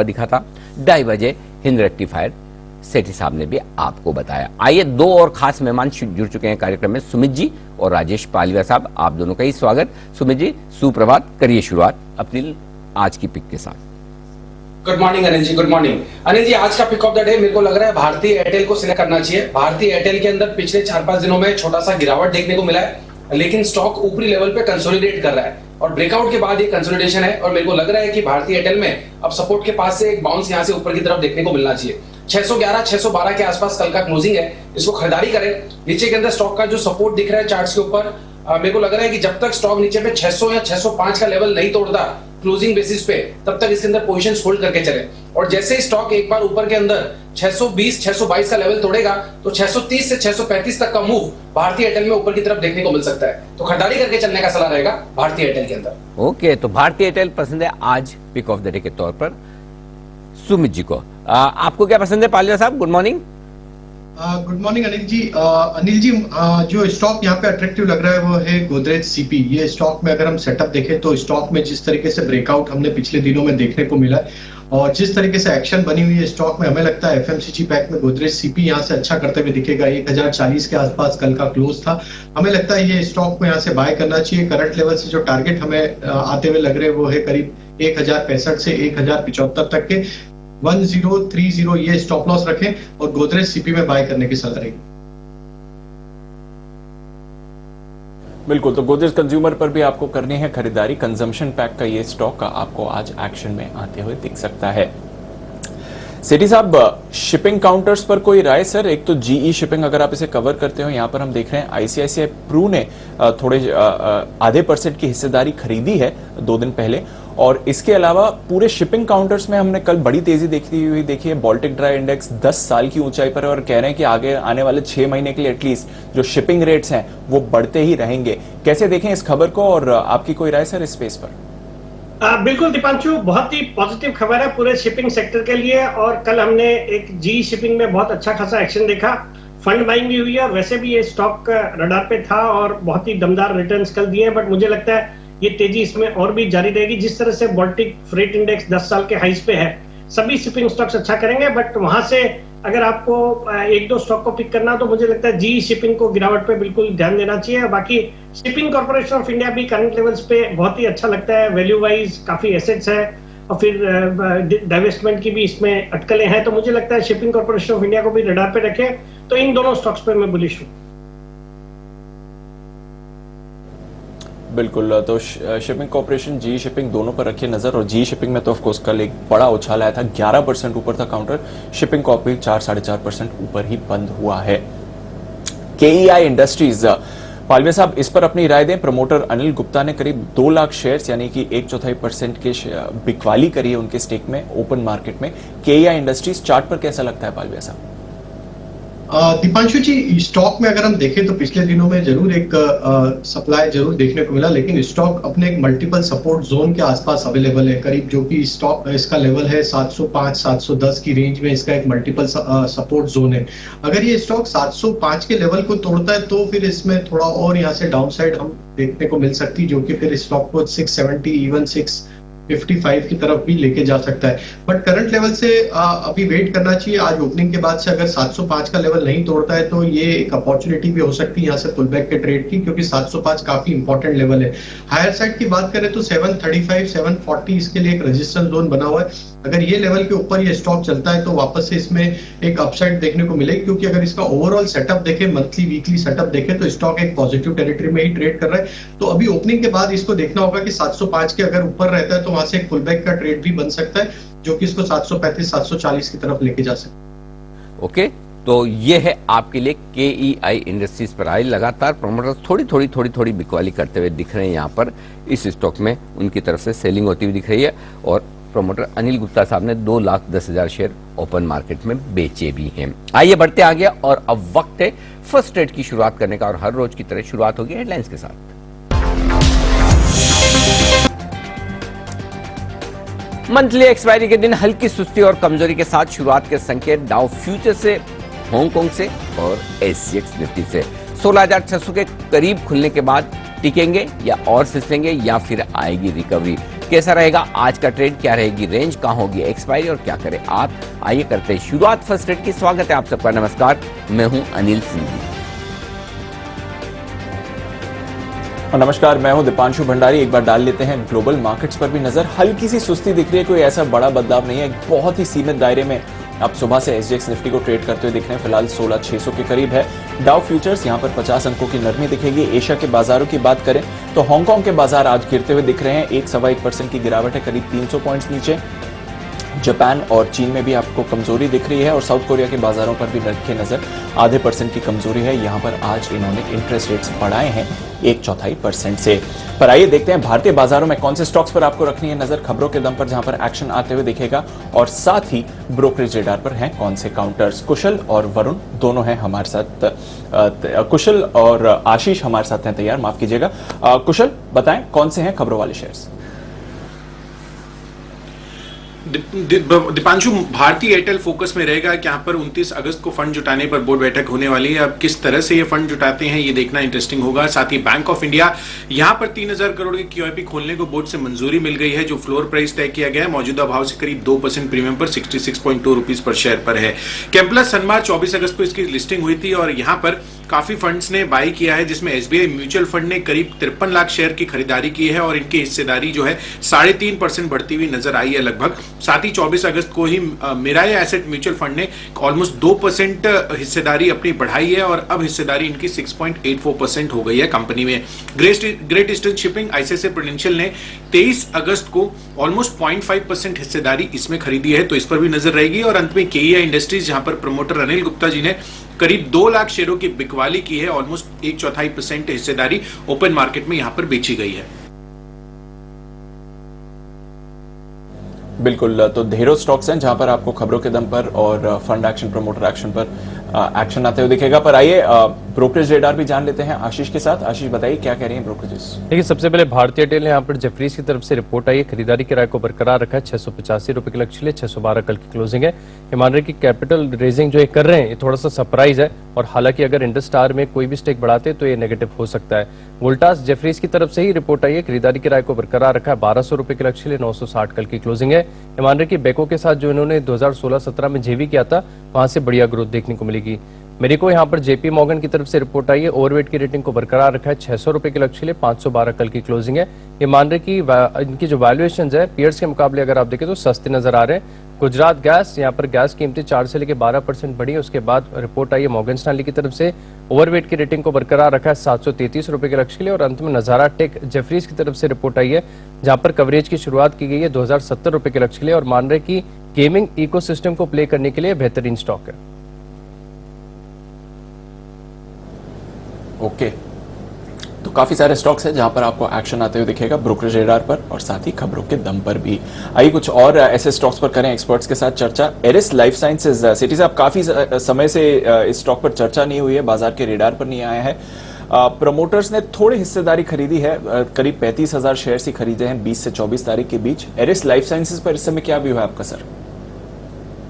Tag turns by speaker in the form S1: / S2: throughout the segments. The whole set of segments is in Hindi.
S1: दिखा था। 2:30 बजे हिंद रेक्टिफायर सेठी साहब ने भी आपको बताया। आइए, दो और खास मेहमान जुड़ चुके हैं कार्यक्रम में, सुमित जी और राजेश पालिया साहब। आप दोनों का ही स्वागत। सुमित जी, सुप्रभात, करिए शुरुआत अपनी आज की पिक के साथ।
S2: Good morning Anil ji, good morning. Anil जी, आज का पिक ऑफ द डे मेरे को लग रहा है भारतीय एयरटेल को सिलेक्ट करना चाहिए। भारतीय एयरटेल के अंदर पिछले 4-5 दिनों में छोटा सा गिरावट देखने को मिला है, लेकिन स्टॉक ऊपरी लेवल पे कंसोलिडेट कर रहा है और ब्रेकआउट के बाद ये कंसोलिडेशन है और मेरे को लग रहा है कि भारतीय एयरटेल में अब सपोर्ट के पास से एक बाउंस यहां से ऊपर की तरफ देखने को मिलना चाहिए। 611 612 के आसपास कल का क्लोजिंग है, इसको खरीदारी करें। नीचे के अंदर स्टॉक का जो सपोर्ट दिख रहा है चार्ट्स के ऊपर, मेरे को लग रहा है कि जब तक स्टॉक नीचे पे 600 या 605 का लेवल नहीं तोड़ता क्लोजिंग बेसिस पे, तब तक इसके अंदर पोजीशंस होल्ड करके चले। और जैसे ही स्टॉक एक बार ऊपर के अंदर 620 622 का लेवल तोड़ेगा तो 630 से 635 तक का मूव भारतीय एयरटेल में ऊपर की तरफ देखने को मिल सकता है। तो खरीदारी करके चलने का सलाह रहेगा भारतीय एयरटेल के अंदर।
S1: ओके, तो भारतीय एयरटेल पसंद है आज पिक ऑफ द डे के तौर पर सुमित जी को। आपको क्या पसंद है Paliya sahab? Good morning.
S3: Good morning Anil ji. Anil ji, जो स्टॉक यहाँ पे अट्रैक्टिव लग रहा है वो है गोदरेज सीपी। ये स्टॉक में अगर हम सेटअप देखें तो स्टॉक में जिस तरीके से ब्रेकआउट हमने पिछले दिनों में देखने को मिला है और जिस तरीके से एक्शन बनी हुई है स्टॉक में, हमें लगता है एफएमसीजी पैक में गोदरेज सीपी यहाँ से अच्छा करते हुए दिखेगा। 1040 के आसपास कल का क्लोज था। हमें लगता है ये स्टॉक को यहाँ से बाय करना चाहिए। करंट लेवल से जो टारगेट हमें आते हुए लग रहे हैं वो है करीब 1065 से 1075 तक के। 1030 ये स्टॉप लॉस रखें और गोदरेज सीपी में बाय करने की सलाह रहेगी।
S4: बिल्कुल, तो गोदरेज कंज्यूमर पर भी आपको करनी है खरीदारी। कंजम्पशन पैक का ये स्टॉक आपको आज एक्शन में आते हुए दिख सकता है। सेठी साहब, शिपिंग काउंटर्स पर कोई राय सर? एक तो जीई शिपिंग अगर आप इसे कवर करते हो, यहां पर हम देख रहे हैं आईसीआईसीआई प्रू ने थोड़े आधे % की हिस्सेदारी खरीदी है 2 दिन पहले। और इसके अलावा पूरे शिपिंग काउंटर्स में हमने कल बड़ी तेजी देखी है। बाल्टिक ड्राई इंडेक्स 10 साल की ऊंचाई पर है और कह रहे हैं कि आगे आने वाले 6 महीने के लिए एटलीस्ट जो शिपिंग रेट्स हैं वो बढ़ते ही रहेंगे। कैसे देखें इस खबर को और आपकी कोई राय सर इस स्पेस पर?
S5: बिल्कुल दीपांशु, बहुत ही पॉजिटिव खबर है पूरे शिपिंग सेक्टर के लिए। और कल हमने एक जी शिपिंग में बहुत अच्छा खासा एक्शन देखा, फंड बाइंग भी हुई है और वैसे भी ये स्टॉक रडार पे था और बहुत ही दमदार रिटर्न्स कल दिए। बट मुझे लगता है ये तेजी इसमें और भी जारी रहेगी। जिस तरह से बाल्टिक फ्रेट इंडेक्स 10 साल के हाइस पे है, सभी शिपिंग स्टॉक्स अच्छा करेंगे। बट वहां से अगर आपको 1-2 स्टॉक को पिक करना तो मुझे लगता है जी शिपिंग को गिरावट पे बिल्कुल ध्यान देना चाहिए। बाकी शिपिंग कॉर्पोरेशन ऑफ इंडिया भी करंट लेवल्स पे बहुत ही अच्छा लगता है, वैल्यू वाइज काफी एसेट्स है और फिर डाइवेस्टमेंट की भी इसमें अटकलें हैं। तो मुझे लगता है शिपिंग कॉर्पोरेशन ऑफ इंडिया को भी रडार पे रखें। तो इन दोनों स्टॉक्स पे मैं बुलिश हूँ।
S4: बिल्कुल, तो शिपिंग कॉर्पोरेशन, जी शिपिंग दोनों पर रखिए नजर। और जी शिपिंग में तो ऑफ कोर्स कल एक बड़ा उछाल आया था, 11% ऊपर था काउंटर। शिपिंग कॉर्प 4-4.5% ऊपर ही बंद हुआ है। केईआई इंडस्ट्रीज, पालवे साहब इस पर अपनी राय दें। प्रमोटर अनिल गुप्ता ने करीब 2 लाख शेयर्स यानी कि 1/4% के बिकवाली करी है उनके स्टेक में ओपन मार्केट में। केईआई इंडस्ट्रीज चार्ट पर कैसा लगता है पालवे साहब?
S3: दीपांशु जी, स्टॉक में अगर हम देखें तो पिछले दिनों में जरूर एक सप्लाई जरूर देखने को मिला, लेकिन स्टॉक अपने एक मल्टीपल सपोर्ट जोन के आसपास अवेलेबल है। करीब जो कि स्टॉक इसका लेवल है 705-710 की रेंज में इसका एक मल्टीपल सपोर्ट जोन है। अगर ये स्टॉक 705 के लेवल को तोड़ता है तो फिर इसमें थोड़ा और यहाँ से डाउन साइड हम देखने को मिल सकती, जो कि फिर स्टॉक को 670 इवन 655 की तरफ भी लेके जा सकता है। बट करंट लेवल से अभी वेट करना चाहिए। आज ओपनिंग के बाद से अगर 705 का लेवल नहीं तोड़ता है तो ये एक अपॉर्चुनिटी भी हो सकती है यहाँ से पुलबैक के ट्रेड की, क्योंकि 705 काफी इंपॉर्टेंट लेवल है। हायर साइड की बात करें तो 735 740 इसके लिए एक रेजिस्टेंस जोन बना हुआ है। अगर ये लेवल के ऊपर ये स्टॉक चलता है तो वापस से इसमें एक अपसाइड देखने को मिलेगी, क्योंकि अगर इसका ओवरऑल सेटअप देखें, मंथली वीकली सेटअप देखें तो स्टॉक एक पॉजिटिव टेरिटरी में ही ट्रेड कर रहा है। तो अभी ओपनिंग के बाद इसको देखना होगा कि 705 के अगर ऊपर रहता है तो वहां से एक पुलबैक का ट्रेड भी बन सकता है, जो कि इसको 735 740 की तरफ लेके जा सकता है।
S1: ओके, तो ये है आपके लिए केईआई इंडस्ट्रीज पर आई। लगातार प्रमोटर्स थोड़ी बिकवाली करते हुए दिख रहे हैं। यहाँ पर इस स्टॉक में उनकी तरफ से सेलिंग होती हुई दिख रही है और प्रमोटर अनिल गुप्ता साहब ने 2,10,000 शेयर ओपन मार्केट में बेचे भी हैं। आइए बढ़ते आगे और अब वक्त है फर्स्ट ट्रेड की शुरुआत करने का और हर रोज की तरह शुरुआत होगी हेडलाइंस के साथ। मंथली एक्सपायरी के दिन हल्की सुस्ती और कमजोरी के साथ शुरुआत के संकेत डाउ फ्यूचर से, हांगकांग से और एससीएक्स निफ्टी से। 16,600 के करीब खुलने के बाद टिकेंगे या और फिसलेंगे या फिर आएगी रिकवरी? कैसा रहेगा आज का ट्रेड, क्या रहेगी रेंज, कहां होगी एक्सपायरी और क्या करें आप? आइए करते हैं शुरुआत फर्स्ट ट्रेड की। स्वागत है आप सबका, नमस्कार, मैं हूं अनिल सिंह जी।
S4: और नमस्कार, मैं हूं दीपांशु भंडारी। एक बार डाल लेते हैं ग्लोबल मार्केट्स पर भी नजर। हल्की सी सुस्ती दिख रही है, कोई ऐसा बड़ा बदलाव नहीं है, बहुत ही सीमित दायरे में अब सुबह से एसजीएक्स निफ्टी को ट्रेड करते हुए दिख रहे हैं। फिलहाल 16,600 के करीब है। डाउ फ्यूचर्स यहां पर 50 अंकों की नरमी दिखेगी। एशिया के बाजारों की बात करें तो हांगकांग के बाजार आज गिरते हुए दिख रहे हैं। 1.25% की गिरावट है, करीब 300 पॉइंट्स नीचे। जापान और चीन में भी आपको कमजोरी दिख रही है और साउथ कोरिया के बाजारों पर भी रखे नजर 0.5% की कमजोरी है। यहां पर आज इन्होंने इंटरेस्ट रेट्स बढ़ाए हैं 1.25% से। पर आइए देखते हैं भारतीय बाजारों में कौन से स्टॉक्स पर आपको रखनी है नजर, खबरों के दम पर जहां पर एक्शन आते हुए दिखेगा, और साथ ही ब्रोकरेज रेडार पर हैं कौन से काउंटर्स। कुशल और वरुण दोनों हैं हमारे साथ, कुशल और आशीष हमारे साथ हैं तैयार, माफ कीजिएगा। कुशल बताएं कौन से हैं खबरों वाले शेयर्स?
S6: दीपांशु, भारतीय एयरटेल फोकस में रहेगा कि यहाँ पर 29 अगस्त को फंड जुटाने पर बोर्ड बैठक होने वाली है। अब किस तरह से ये फंड जुटाते हैं ये देखना इंटरेस्टिंग होगा। साथ ही बैंक ऑफ इंडिया यहाँ पर 3,000 करोड़ की QIP खोलने को बोर्ड से मंजूरी मिल गई है। जो फ्लोर प्राइस तय किया गया है मौजूदा भाव से करीब 2% प्रीमियम पर 66.2 रुपीज पर शेयर पर है। कैंप्लस सनमार्क 24 अगस्त को इसकी लिस्टिंग हुई थी और यहाँ पर काफी फंड्स ने बाई किया है, जिसमें SBI म्यूचुअल फंड ने करीब 53 लाख शेयर की खरीदारी की है और इनकी हिस्सेदारी जो है 3.5% बढ़ती हुई नजर आई है लगभग। साथ ही 24 अगस्त को ही मिराय एसेट म्यूचुअल फंड ने ऑलमोस्ट 2% हिस्सेदारी अपनी बढ़ाई है और अब हिस्सेदारी इनकी 6.84% हो गई है कंपनी में। Great eastern shipping ICICI prudential ने 23 अगस्त को ऑलमोस्ट 0.5% हिस्सेदारी इसमें खरीदी है, तो इस पर भी नजर रहेगी। और अंत में KEI इंडस्ट्रीज, जहां पर प्रमोटर अनिल गुप्ता जी ने करीब 2 लाख शेयरों की बिकवाली की है, ऑलमोस्ट 1/4% हिस्सेदारी ओपन मार्केट में यहां पर बेची गई है।
S4: बिल्कुल, तो ढेरों स्टॉक्स हैं जहां पर आपको खबरों के दम पर और फंड एक्शन, प्रमोटर एक्शन पर एक्शन आते हुए दिखेगा। पर आइए ब्रोकरेज रेडार भी जान लेते हैं आशीष के साथ। आशीष बताइए क्या कह रही हैं ब्रोकरेजेस?
S7: देखिए, सबसे पहले भारतीय एयरटेल ने यहाँ पर जेफरीज की तरफ से रिपोर्ट आई है। खरीदारी किराए को बरकरार रखा है, 685 रुपए के लक्ष्य लिए 612 कल की क्लोजिंग है। ये मान रहे कि कैपिटल रेजिंग जो ये कर रहे हैं ये थोड़ा सा सरप्राइज है, और हालांकि अगर इंडस्टार में कोई भी स्टेक बढ़ाते तो ये नेगेटिव हो सकता है। वोल्टास जेफरीज की तरफ से ही रिपोर्ट आई है। खरीदारी किराए को बरकरार रखा है, 1200 रुपए के लक्ष्य लिए 960 कल की क्लोजिंग है। ये मान रहे कि बेको के साथ जो इन्होंने 2016-17 में जेवी किया था वहां से बढ़िया ग्रोथ देखने को मिलेगी। मेरे को यहाँ पर JP मॉर्गन की तरफ से रिपोर्ट आई है। ओवरवेट की रेटिंग को बरकरार रखा है, 600 रुपए के लक्ष्य लिए 512 कल की क्लोजिंग है। ये मान रहे कि इनकी जो वैल्यूएशन है पीयर्स के मुकाबले अगर आप देखें तो सस्ते नजर आ रहे हैं। गुजरात गैस, यहाँ पर गैस कीमतें 4 से लेकर 12% बढ़ी है। उसके बाद रिपोर्ट आई है मॉर्गन स्टैनली की तरफ से। ओवरवेट की रेटिंग को बरकरार रखा है 733 रुपए के लक्ष्य के लिए। और अंत में नजारा टेक जेफरीज की तरफ से रिपोर्ट आई है, जहां पर कवरेज की शुरुआत की गई है 2070 रुपए के लक्ष्य के लिए, और मान रहे कि गेमिंग इकोसिस्टम को प्ले करने के लिए बेहतरीन स्टॉक है।
S4: ओके, तो काफी सारे स्टॉक्स हैं जहां पर आपको एक्शन आते हुए दिखेगा ब्रोकरेज रेडार पर और साथ ही खबरों के दम पर भी। आइए कुछ और ऐसे स्टॉक्स पर करें एक्सपर्ट्स के साथ चर्चा। एरिस लाइफ साइंसेज, सिटी साहब काफी समय से इस स्टॉक पर चर्चा नहीं हुई है, बाजार के रेडार पर नहीं आया है। प्रमोटर्स ने थोड़ी हिस्सेदारी खरीदी है, करीब 35,000 शेयर ही खरीदे हैं 20 से 24 तारीख के बीच। एरिस लाइफ साइंसेज पर इस समय क्या व्यू है आपका सर?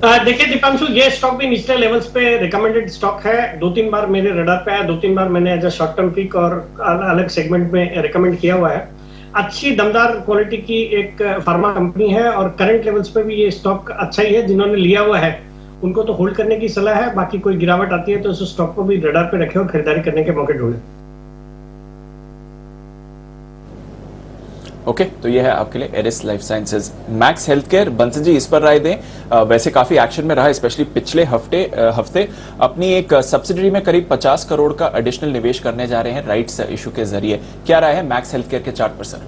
S5: देखिए दीपांशु, ये स्टॉक भी निचले लेवल्स पे रिकमेंडेड स्टॉक है। 2-3 बार मेरे रडार पे आया, 2-3 बार मैंने as a short term pick और अलग सेगमेंट में रिकमेंड किया हुआ है। अच्छी दमदार क्वालिटी की एक फार्मा कंपनी है और करंट लेवल्स पे भी ये स्टॉक अच्छा ही है। जिन्होंने लिया हुआ है उनको तो होल्ड करने की सलाह है, बाकी कोई गिरावट आती है तो उस स्टॉक को भी रडार पे रखें और खरीदारी करने के मौके ढूंढें।
S4: ओके, तो ये है आपके लिए Eris life sciences. Max healthcare, Bansal ji इस पर राय दें। वैसे काफी एक्शन में रहा, स्पेशली पिछले हफ्ते अपनी एक सब्सिडरी में करीब 50 करोड़ का एडिशनल निवेश करने जा रहे हैं राइट्स इशू के जरिए। क्या राय है मैक्स हेल्थकेयर के चार्ट पर सर?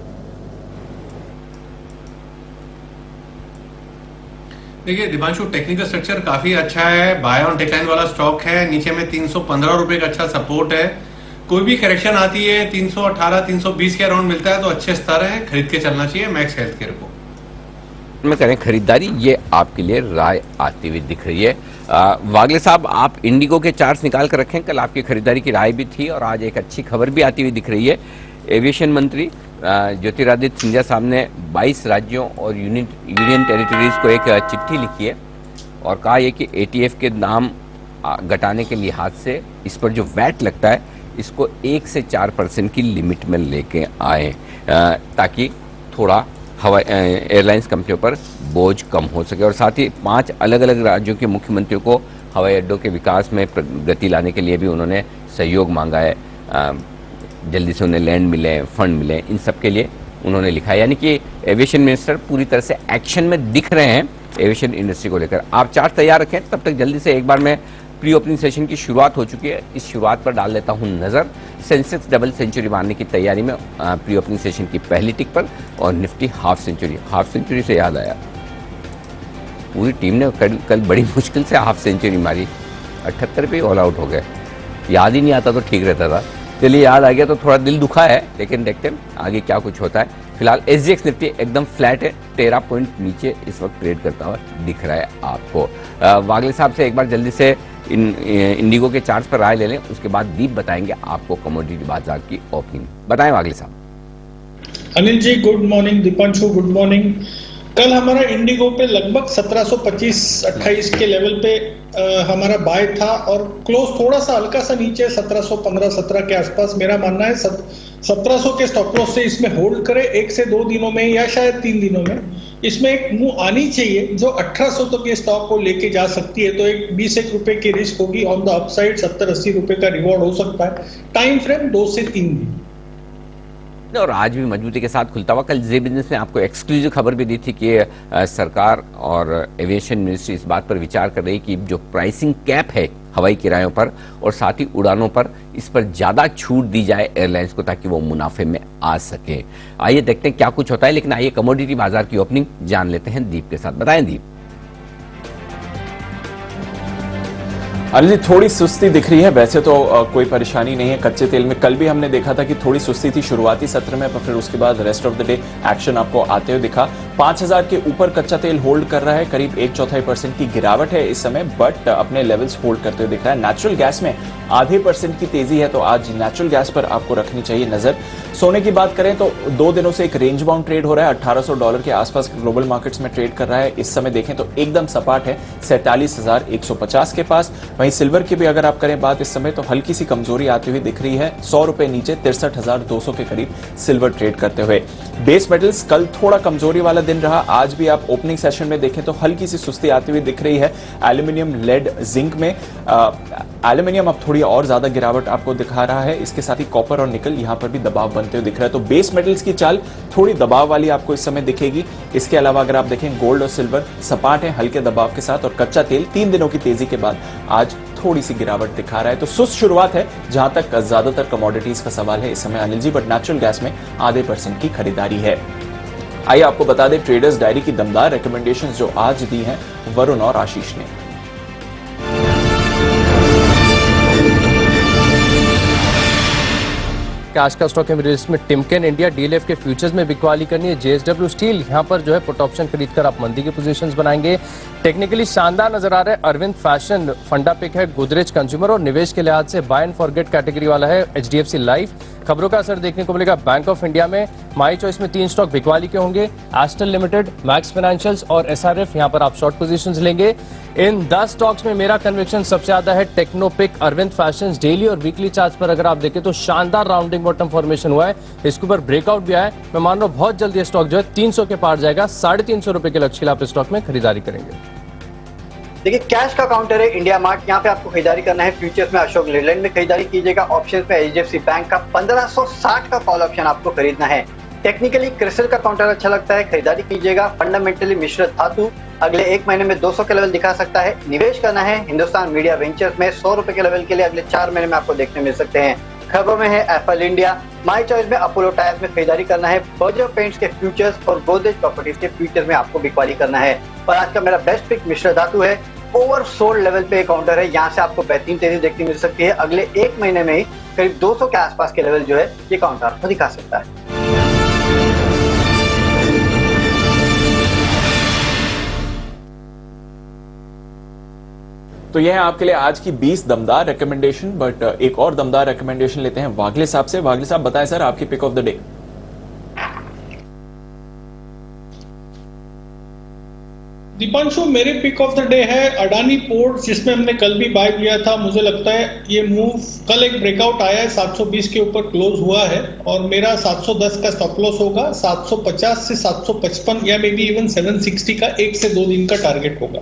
S8: देखिए दीपांशु, टेक्निकल स्ट्रक्चर काफी अच्छा है, बाय ऑन डिक्लाइन वाला स्टॉक है। नीचे में 315 रुपए का अच्छा सपोर्ट है। कोई भी करेक्शन आती है 318-320 के अराउंड मिलता है तो अच्छे स्तर है, खरीद के चलना चाहिए मैक्स हेल्थकेयर को।
S1: में करें खरीदारी, ये आपके लिए राय आती हुई दिख रही है। वागले साहब, आप इंडिगो के चार्ट्स निकाल कर रखें, कल आपकी खरीदारी की राय भी थी और आज एक अच्छी खबर भी आती हुई दिख रही है। एविएशन मंत्री ज्योतिरादित्य सिंधिया साहब ने 22 राज्यों और यूनियन टेरिटरीज को एक चिट्ठी लिखी है और कहा यह कि ATF के दाम घटाने के लिहाज से इस पर जो वैट लगता है इसको 1 से 4% की लिमिट में लेके आए ताकि थोड़ा हवाई एयरलाइंस कंपनियों पर बोझ कम हो सके और साथ ही 5 अलग अलग राज्यों के मुख्यमंत्रियों को हवाई अड्डों के विकास में गति लाने के लिए भी उन्होंने सहयोग मांगा है। जल्दी से उन्हें लैंड मिले, फंड मिले, इन सब के लिए उन्होंने लिखा है। यानी कि एविएशन मिनिस्टर पूरी तरह से एक्शन में दिख रहे हैं एविएशन इंडस्ट्री को लेकर। आप चार्ट तैयार रखें, तब तक जल्दी से एक बार मैं प्री ओपनिंग सेशन की शुरुआत हो चुकी है, इस शुरुआत पर डाल लेता हूं नजर। सेंसेक्स डबल सेंचुरी मारने की तैयारी में प्री ओपनिंग सेशन की पहली टिक पर और निफ्टी हाफ सेंचुरी से याद आया, पूरी टीम ने कल बड़ी मुश्किल से हाफ सेंचुरी मारी, 78 पे ऑल आउट हो गए। याद ही नहीं आता तो ठीक रहता था, चलिए याद आ गया तो थोड़ा दिल दुखा है, लेकिन देखते हैं आगे क्या कुछ होता है। फिलहाल SGX निफ्टी एकदम फ्लैट है, 13 पॉइंट नीचे इस वक्त ट्रेड करता हुआ दिख रहा है आपको। वागले साहब से एक बार जल्दी से इंडिगो के चार्ट्स पर राय ले लें, उसके बाद दीप बताएंगे आपको कमोडिटी बाजार की ओपनिंग। बताएं Wagle sahab.
S9: Anil ji good morning, Deepanshu good morning. कल हमारा इंडिगो पे लगभग 1725-28 के लेवल पे हमारा बाय था और क्लोज थोड़ा सा हल्का सा नीचे 1715-17 के आसपास। मेरा मानना है 1700 के स्टॉप लॉस से इसमें होल्ड करें 1 से 2 दिनों में या शायद 3 दिनों में। इसमें एक मूव आनी चाहिए जो 1800 तक के स्टॉक को लेके जा सकती है, तो एक 20 रुपए की रिस्क होगी ऑन द अपसाइड, 70-80 रुपए का रिवॉर्ड हो सकता है। टाइम फ्रेम 2 से 3 दिन
S1: और आज भी मजबूती के साथ खुलता हुआ। कल जी बिजनेस ने आपको एक्सक्लूसिव खबर भी दी थी कि सरकार और एविएशन मिनिस्ट्री इस बात पर विचार कर रही है कि जो प्राइसिंग कैप है हवाई किरायों पर और साथ ही उड़ानों पर, इस पर ज्यादा छूट दी जाए एयरलाइंस को ताकि वो मुनाफे में आ सके। आइए देखते हैं क्या कुछ होता है, लेकिन आइए कमोडिटी बाजार की ओपनिंग जान लेते हैं दीप के साथ। बताएं दीप।
S4: अनिल जी थोड़ी सुस्ती दिख रही है, वैसे तो कोई परेशानी नहीं है कच्चे तेल में। कल भी हमने देखा था कि थोड़ी सुस्ती थी शुरुआती सत्र में, पर फिर उसके बाद rest of the day action आपको आते हुए दिखा। 5000 के ऊपर कच्चा तेल होल्ड कर रहा है, करीब 1/4% की गिरावट है इस समय, बट अपने लेवल्स होल्ड करते हुए दिख रहा है। नेचुरल गैस में 0.5% की तेजी है, तो आज नेचुरल गैस पर आपको रखनी चाहिए नजर। सोने की बात करें तो 2 दिनों से एक रेंज बाउंड ट्रेड हो रहा है, $1800 के आसपास ग्लोबल मार्केट्स में ट्रेड कर रहा है। इस समय देखें तो एकदम सपाट है 47,150 के पास। वहीं सिल्वर की भी अगर आप करें बात इस समय तो हल्की सी कमजोरी आती हुई दिख रही है, 100 रुपए नीचे 63,200 के करीब सिल्वर ट्रेड करते हुए। बेस मेटल्स कल थोड़ा कमजोरी वाला दिन रहा, आज भी आप ओपनिंग सेशन में देखें तो हल्की सी सुस्ती आती हुई दिख रही है। एल्यूमिनियम, लेड, जिंक में एल्यूमिनियम अब थोड़ी और ज्यादा गिरावट आपको दिखा रहा है, इसके साथ ही कॉपर और निकल यहां पर भी दबाव बनते हुए दिख रहा है। तो बेस मेटल्स की चाल थोड़ी दबाव वाली आपको इस समय दिखेगी। इसके अलावा अगर आप देखें गोल्ड और सिल्वर सपाट है हल्के दबाव के साथ, और कच्चा तेल 3 दिनों की तेजी के बाद आज थोड़ी सी गिरावट दिखा रहा है। तो सुस्त शुरुआत है जहां तक ज्यादातर कमोडिटीज का सवाल है इस समय Anil ji, but natural gas में 0.5% की खरीदारी है। आइए आपको बता दें ट्रेडर्स डायरी की दमदार रिकमेंडेशंस जो आज दी हैं वरुण और आशीष ने।
S7: आज का स्टॉक लिस्ट में टिमकेन इंडिया डीएलएफ के फ्यूचर्स में बिकवाली करनी है। जेएसडब्ल्यू स्टील यहां पर जो है पुट ऑप्शन खरीदकर आप मंदी की पोजीशंस बनाएंगे। टेक्निकली शानदार नजर आ रहा है अरविंद फैशन, फंडा पिक है गोदरेज कंज्यूमर, और निवेश के लिहाज से बाय एंड फॉरगेट कैटेगरी वाला है एचडीएफसी लाइफ। खबरों का असर देखने को मिलेगा बैंक ऑफ इंडिया में। माई चॉइस में 3 स्टॉक बिकवाली के होंगे, एस्टल लिमिटेड, मैक्स फाइनेंशियल्स और एसआरएफ। यहां पर आप शॉर्ट पोजीशंस लेंगे। इन 10 स्टॉक्स में मेरा कन्विक्शन सबसे ज्यादा है टेक्नोपिक, अरविंद फैशंस। डेली और वीकली चार्ट पर अगर आप देखें तो शानदार राउंडिंग बॉटम फॉर्मेशन हुआ है, इसके ऊपर ब्रेकआउट भी आया है। मैं मान रहा हूं बहुत जल्दी ये स्टॉक जो है 300 के पार जाएगा। 350 रुपए के लक्ष्य आप स्टॉक में खरीदारी करेंगे।
S10: देखिए कैश का काउंटर है इंडिया मार्ट, यहाँ पे आपको खरीदारी करना है। फ्यूचर्स में अशोक लेलैंड में खरीदारी कीजिएगा। ऑप्शंस में एचडीएफसी बैंक का 1560 का कॉल ऑप्शन आपको खरीदना है। टेक्निकली क्रिस्टल का काउंटर अच्छा लगता है, खरीदारी कीजिएगा। फंडामेंटली मिश्र धातु अगले 1 महीने में 200 के लेवल दिखा सकता है। निवेश करना है हिंदुस्तान मीडिया वेंचर्स में 100 रुपए के लेवल के लिए अगले 4 महीने में आपको देखने मिल सकते हैं। खबरों में है एप्पल इंडिया। माई चॉइस में अपोलो टायर्स में खरीदारी करना है। बर्जर पेंट्स के फ्यूचर्स और गोदरेज प्रॉपर्टीज के फ्यूचर्स में आपको बिकवाली करना है। और आज का मेरा बेस्ट पिक मिश्र धातु है। ओवरसोल्ड लेवल पे काउंटर है, यहाँ से आपको बेहतरीन तेजी देखने मिल सकती है। अगले 1 महीने में ही करीब 200 के आसपास के लेवल जो है ये काउंटर आपको दिखा सकता है।
S4: तो यह है आपके लिए आज की 20 दमदार रिकमेंडेशन, बट एक और दमदार रिकमेंडेशन लेते हैं वागले साहब से। वागले साहब बताएं सर आपकी pick of the day.
S9: Deepanshu, मेरे पिक ऑफ द डे है अडानी पोर्ट, जिसमें हमने कल भी बाय लिया था। मुझे लगता है ये मूव, कल एक ब्रेकआउट आया है, 720 के ऊपर क्लोज हुआ है और मेरा 710 का स्टॉप लॉस होगा। 750 से 755 या मे बी इवन 760 का 1 से 2 दिन का टारगेट होगा।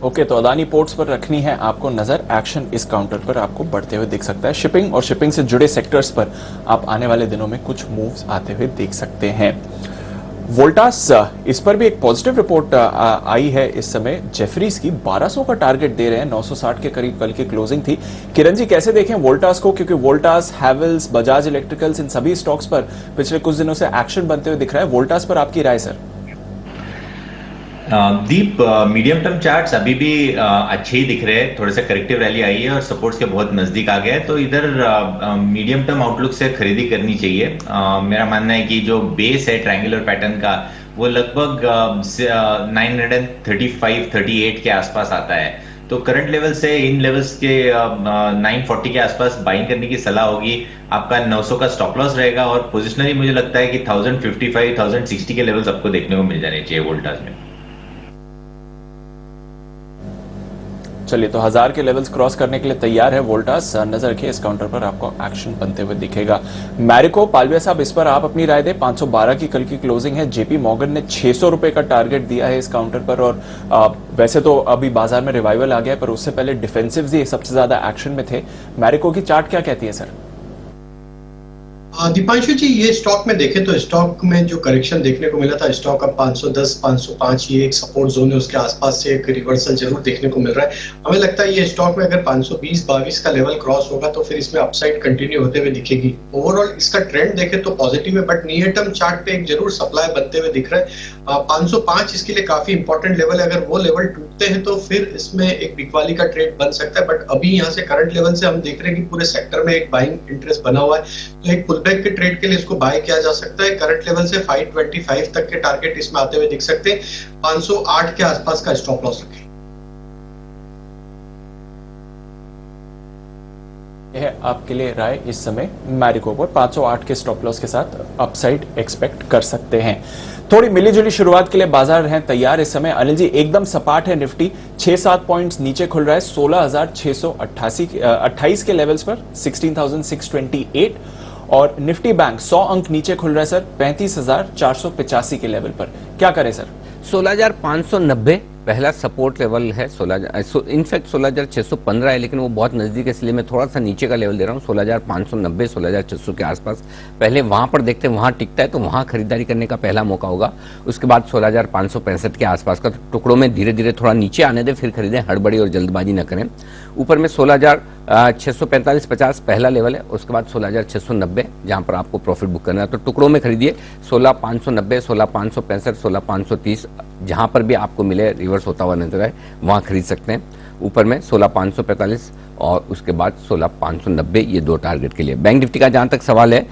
S4: ओके, तो अदानी पोर्ट्स पर रखनी है आपको नजर। एक्शन इस काउंटर पर आपको बढ़ते हुए दिख सकता है। शिपिंग और शिपिंग से जुड़े सेक्टर्स पर आप आने वाले दिनों में कुछ मूव्स आते हुए देख सकते हैं। वोल्टास, इस पर भी एक पॉजिटिव रिपोर्ट आई है इस समय। जेफरीज की 1200 का टारगेट दे रहे हैं, 960 के करीब कल की क्लोजिंग थी। किरण जी, कैसे देखें वोल्टास को, क्योंकि वोल्टास, हैवेल्स, बजाज इलेक्ट्रिकल्स, इन सभी स्टॉक्स पर पिछले कुछ दिनों से एक्शन बनते हुए दिख रहा है। वोल्टास पर आपकी राय सर?
S11: दीप, मीडियम टर्म चार्ट्स अभी भी अच्छे ही दिख रहे हैं। थोड़े से करेक्टिव रैली आई है और सपोर्ट्स के बहुत नजदीक आ गए हैं, तो इधर मीडियम टर्म आउटलुक से खरीदी करनी चाहिए। मेरा मानना है कि जो बेस है ट्रायंगुलर पैटर्न का, वो लगभग 935-38 के आसपास आता है। तो करंट लेवल से इन लेवल्स के 940 के आसपास बाइंग करने की सलाह होगी। आपका 900 का स्टॉप लॉस रहेगा और पोजिशनली मुझे लगता है कि 1055, 1060 के लेवल्स आपको देखने को मिल जाने चाहिए वोल्टास में।
S4: चलिए, तो 1000 के लेवल्स क्रॉस करने के लिए तैयार है वोल्टास। नजर रखिए, इस काउंटर पर आपको एक्शन बनते हुए दिखेगा। मैरिको, पालविया साहब, इस पर आप अपनी राय दें। 512 की कल की क्लोजिंग है। जेपी मॉर्गन ने 600 रुपए का टारगेट दिया है इस काउंटर पर। और वैसे तो अभी बाजार में रिवाइवल आ गया, पर उससे पहले डिफेंसिव ही सबसे ज्यादा एक्शन में थे। मैरिको की चार्ट क्या कहती है सर?
S3: दीपांशु जी, ये स्टॉक में देखें तो स्टॉक में जो करेक्शन देखने को मिला था, स्टॉक अब 510, 505 ये एक सपोर्ट जोन है, उसके आसपास से एक रिवर्सल जरूर देखने को मिल रहा है। हमें लगता है ये स्टॉक में अगर 520-22 का लेवल क्रॉस होगा तो फिर इसमें अपसाइड कंटिन्यू होते हुए दिखेगी। ओवरऑल इसका ट्रेंड देखें तो पॉजिटिव है, बट नियर टर्म चार्ट पे एक जरूर सप्लाई बनते हुए दिख रहा है। 505 इसके लिए काफी इंपॉर्टेंट लेवल है। अगर वो लेवल टूटते हैं तो फिर इसमें एक बिकवाली का ट्रेड बन सकता है, बट अभी यहाँ से करंट लेवल से हम देख रहे हैं कि पूरे सेक्टर में एक बाइंग इंटरेस्ट बना हुआ है, तो एक पुलबैक के ट्रेड के लिए इसको बाय किया जा सकता है। करंट लेवल से 525 तक के टारगेट इसमें आते हुए दिख सकते हैं। 508 के आसपास का स्टॉप लॉस रखें।
S4: है आपके लिए राय इस समय मैरिको पर 508 के स्टॉप लॉस के साथ अपसाइड एक्सपेक्ट कर सकते हैं। थोड़ी मिलीजुली शुरुआत के लिए बाजार हैं तैयार इस समय। अनिल जी, एकदम सपाट है निफ्टी, 6-7 पॉइंट्स नीचे खुल रहा है 16,628 के लेवल्स पर, 16,628। और निफ्टी बैंक 100 अंक नीचे खुल रहा है सर, 35,485 के लेवल पर। क्या करें सर?
S1: 16,590 पहला सपोर्ट लेवल है। 16 इनफैक्ट 16,615 है, लेकिन वो बहुत नजदीक है, इसलिए मैं थोड़ा सा नीचे का लेवल दे रहा हूँ। 16,590, 16,600 के आसपास पहले वहां पर देखते हैं, वहां टिकता है तो वहां खरीदारी करने का पहला मौका होगा। उसके बाद 16,565 के आसपास का, तो टुकड़ों में धीरे धीरे थोड़ा नीचे आने दें, फिर खरीदें, हड़बड़ी और जल्दबाजी न करें। ऊपर में 16,645-50 पहला लेवल है। उसके बाद 16,690 जहां पर आपको प्रॉफिट बुक करना है, तो टुकड़ों में खरीदिए। 16,590, 16,565, 16,530 जहां पर भी आपको मिले रिवर्स होता हुआ नजर आए वहां खरीद सकते हैं। ऊपर में 16,545 और उसके बाद 16,590, ये दो टारगेट के लिए। बैंक निफ्टी का जहां तक सवाल है,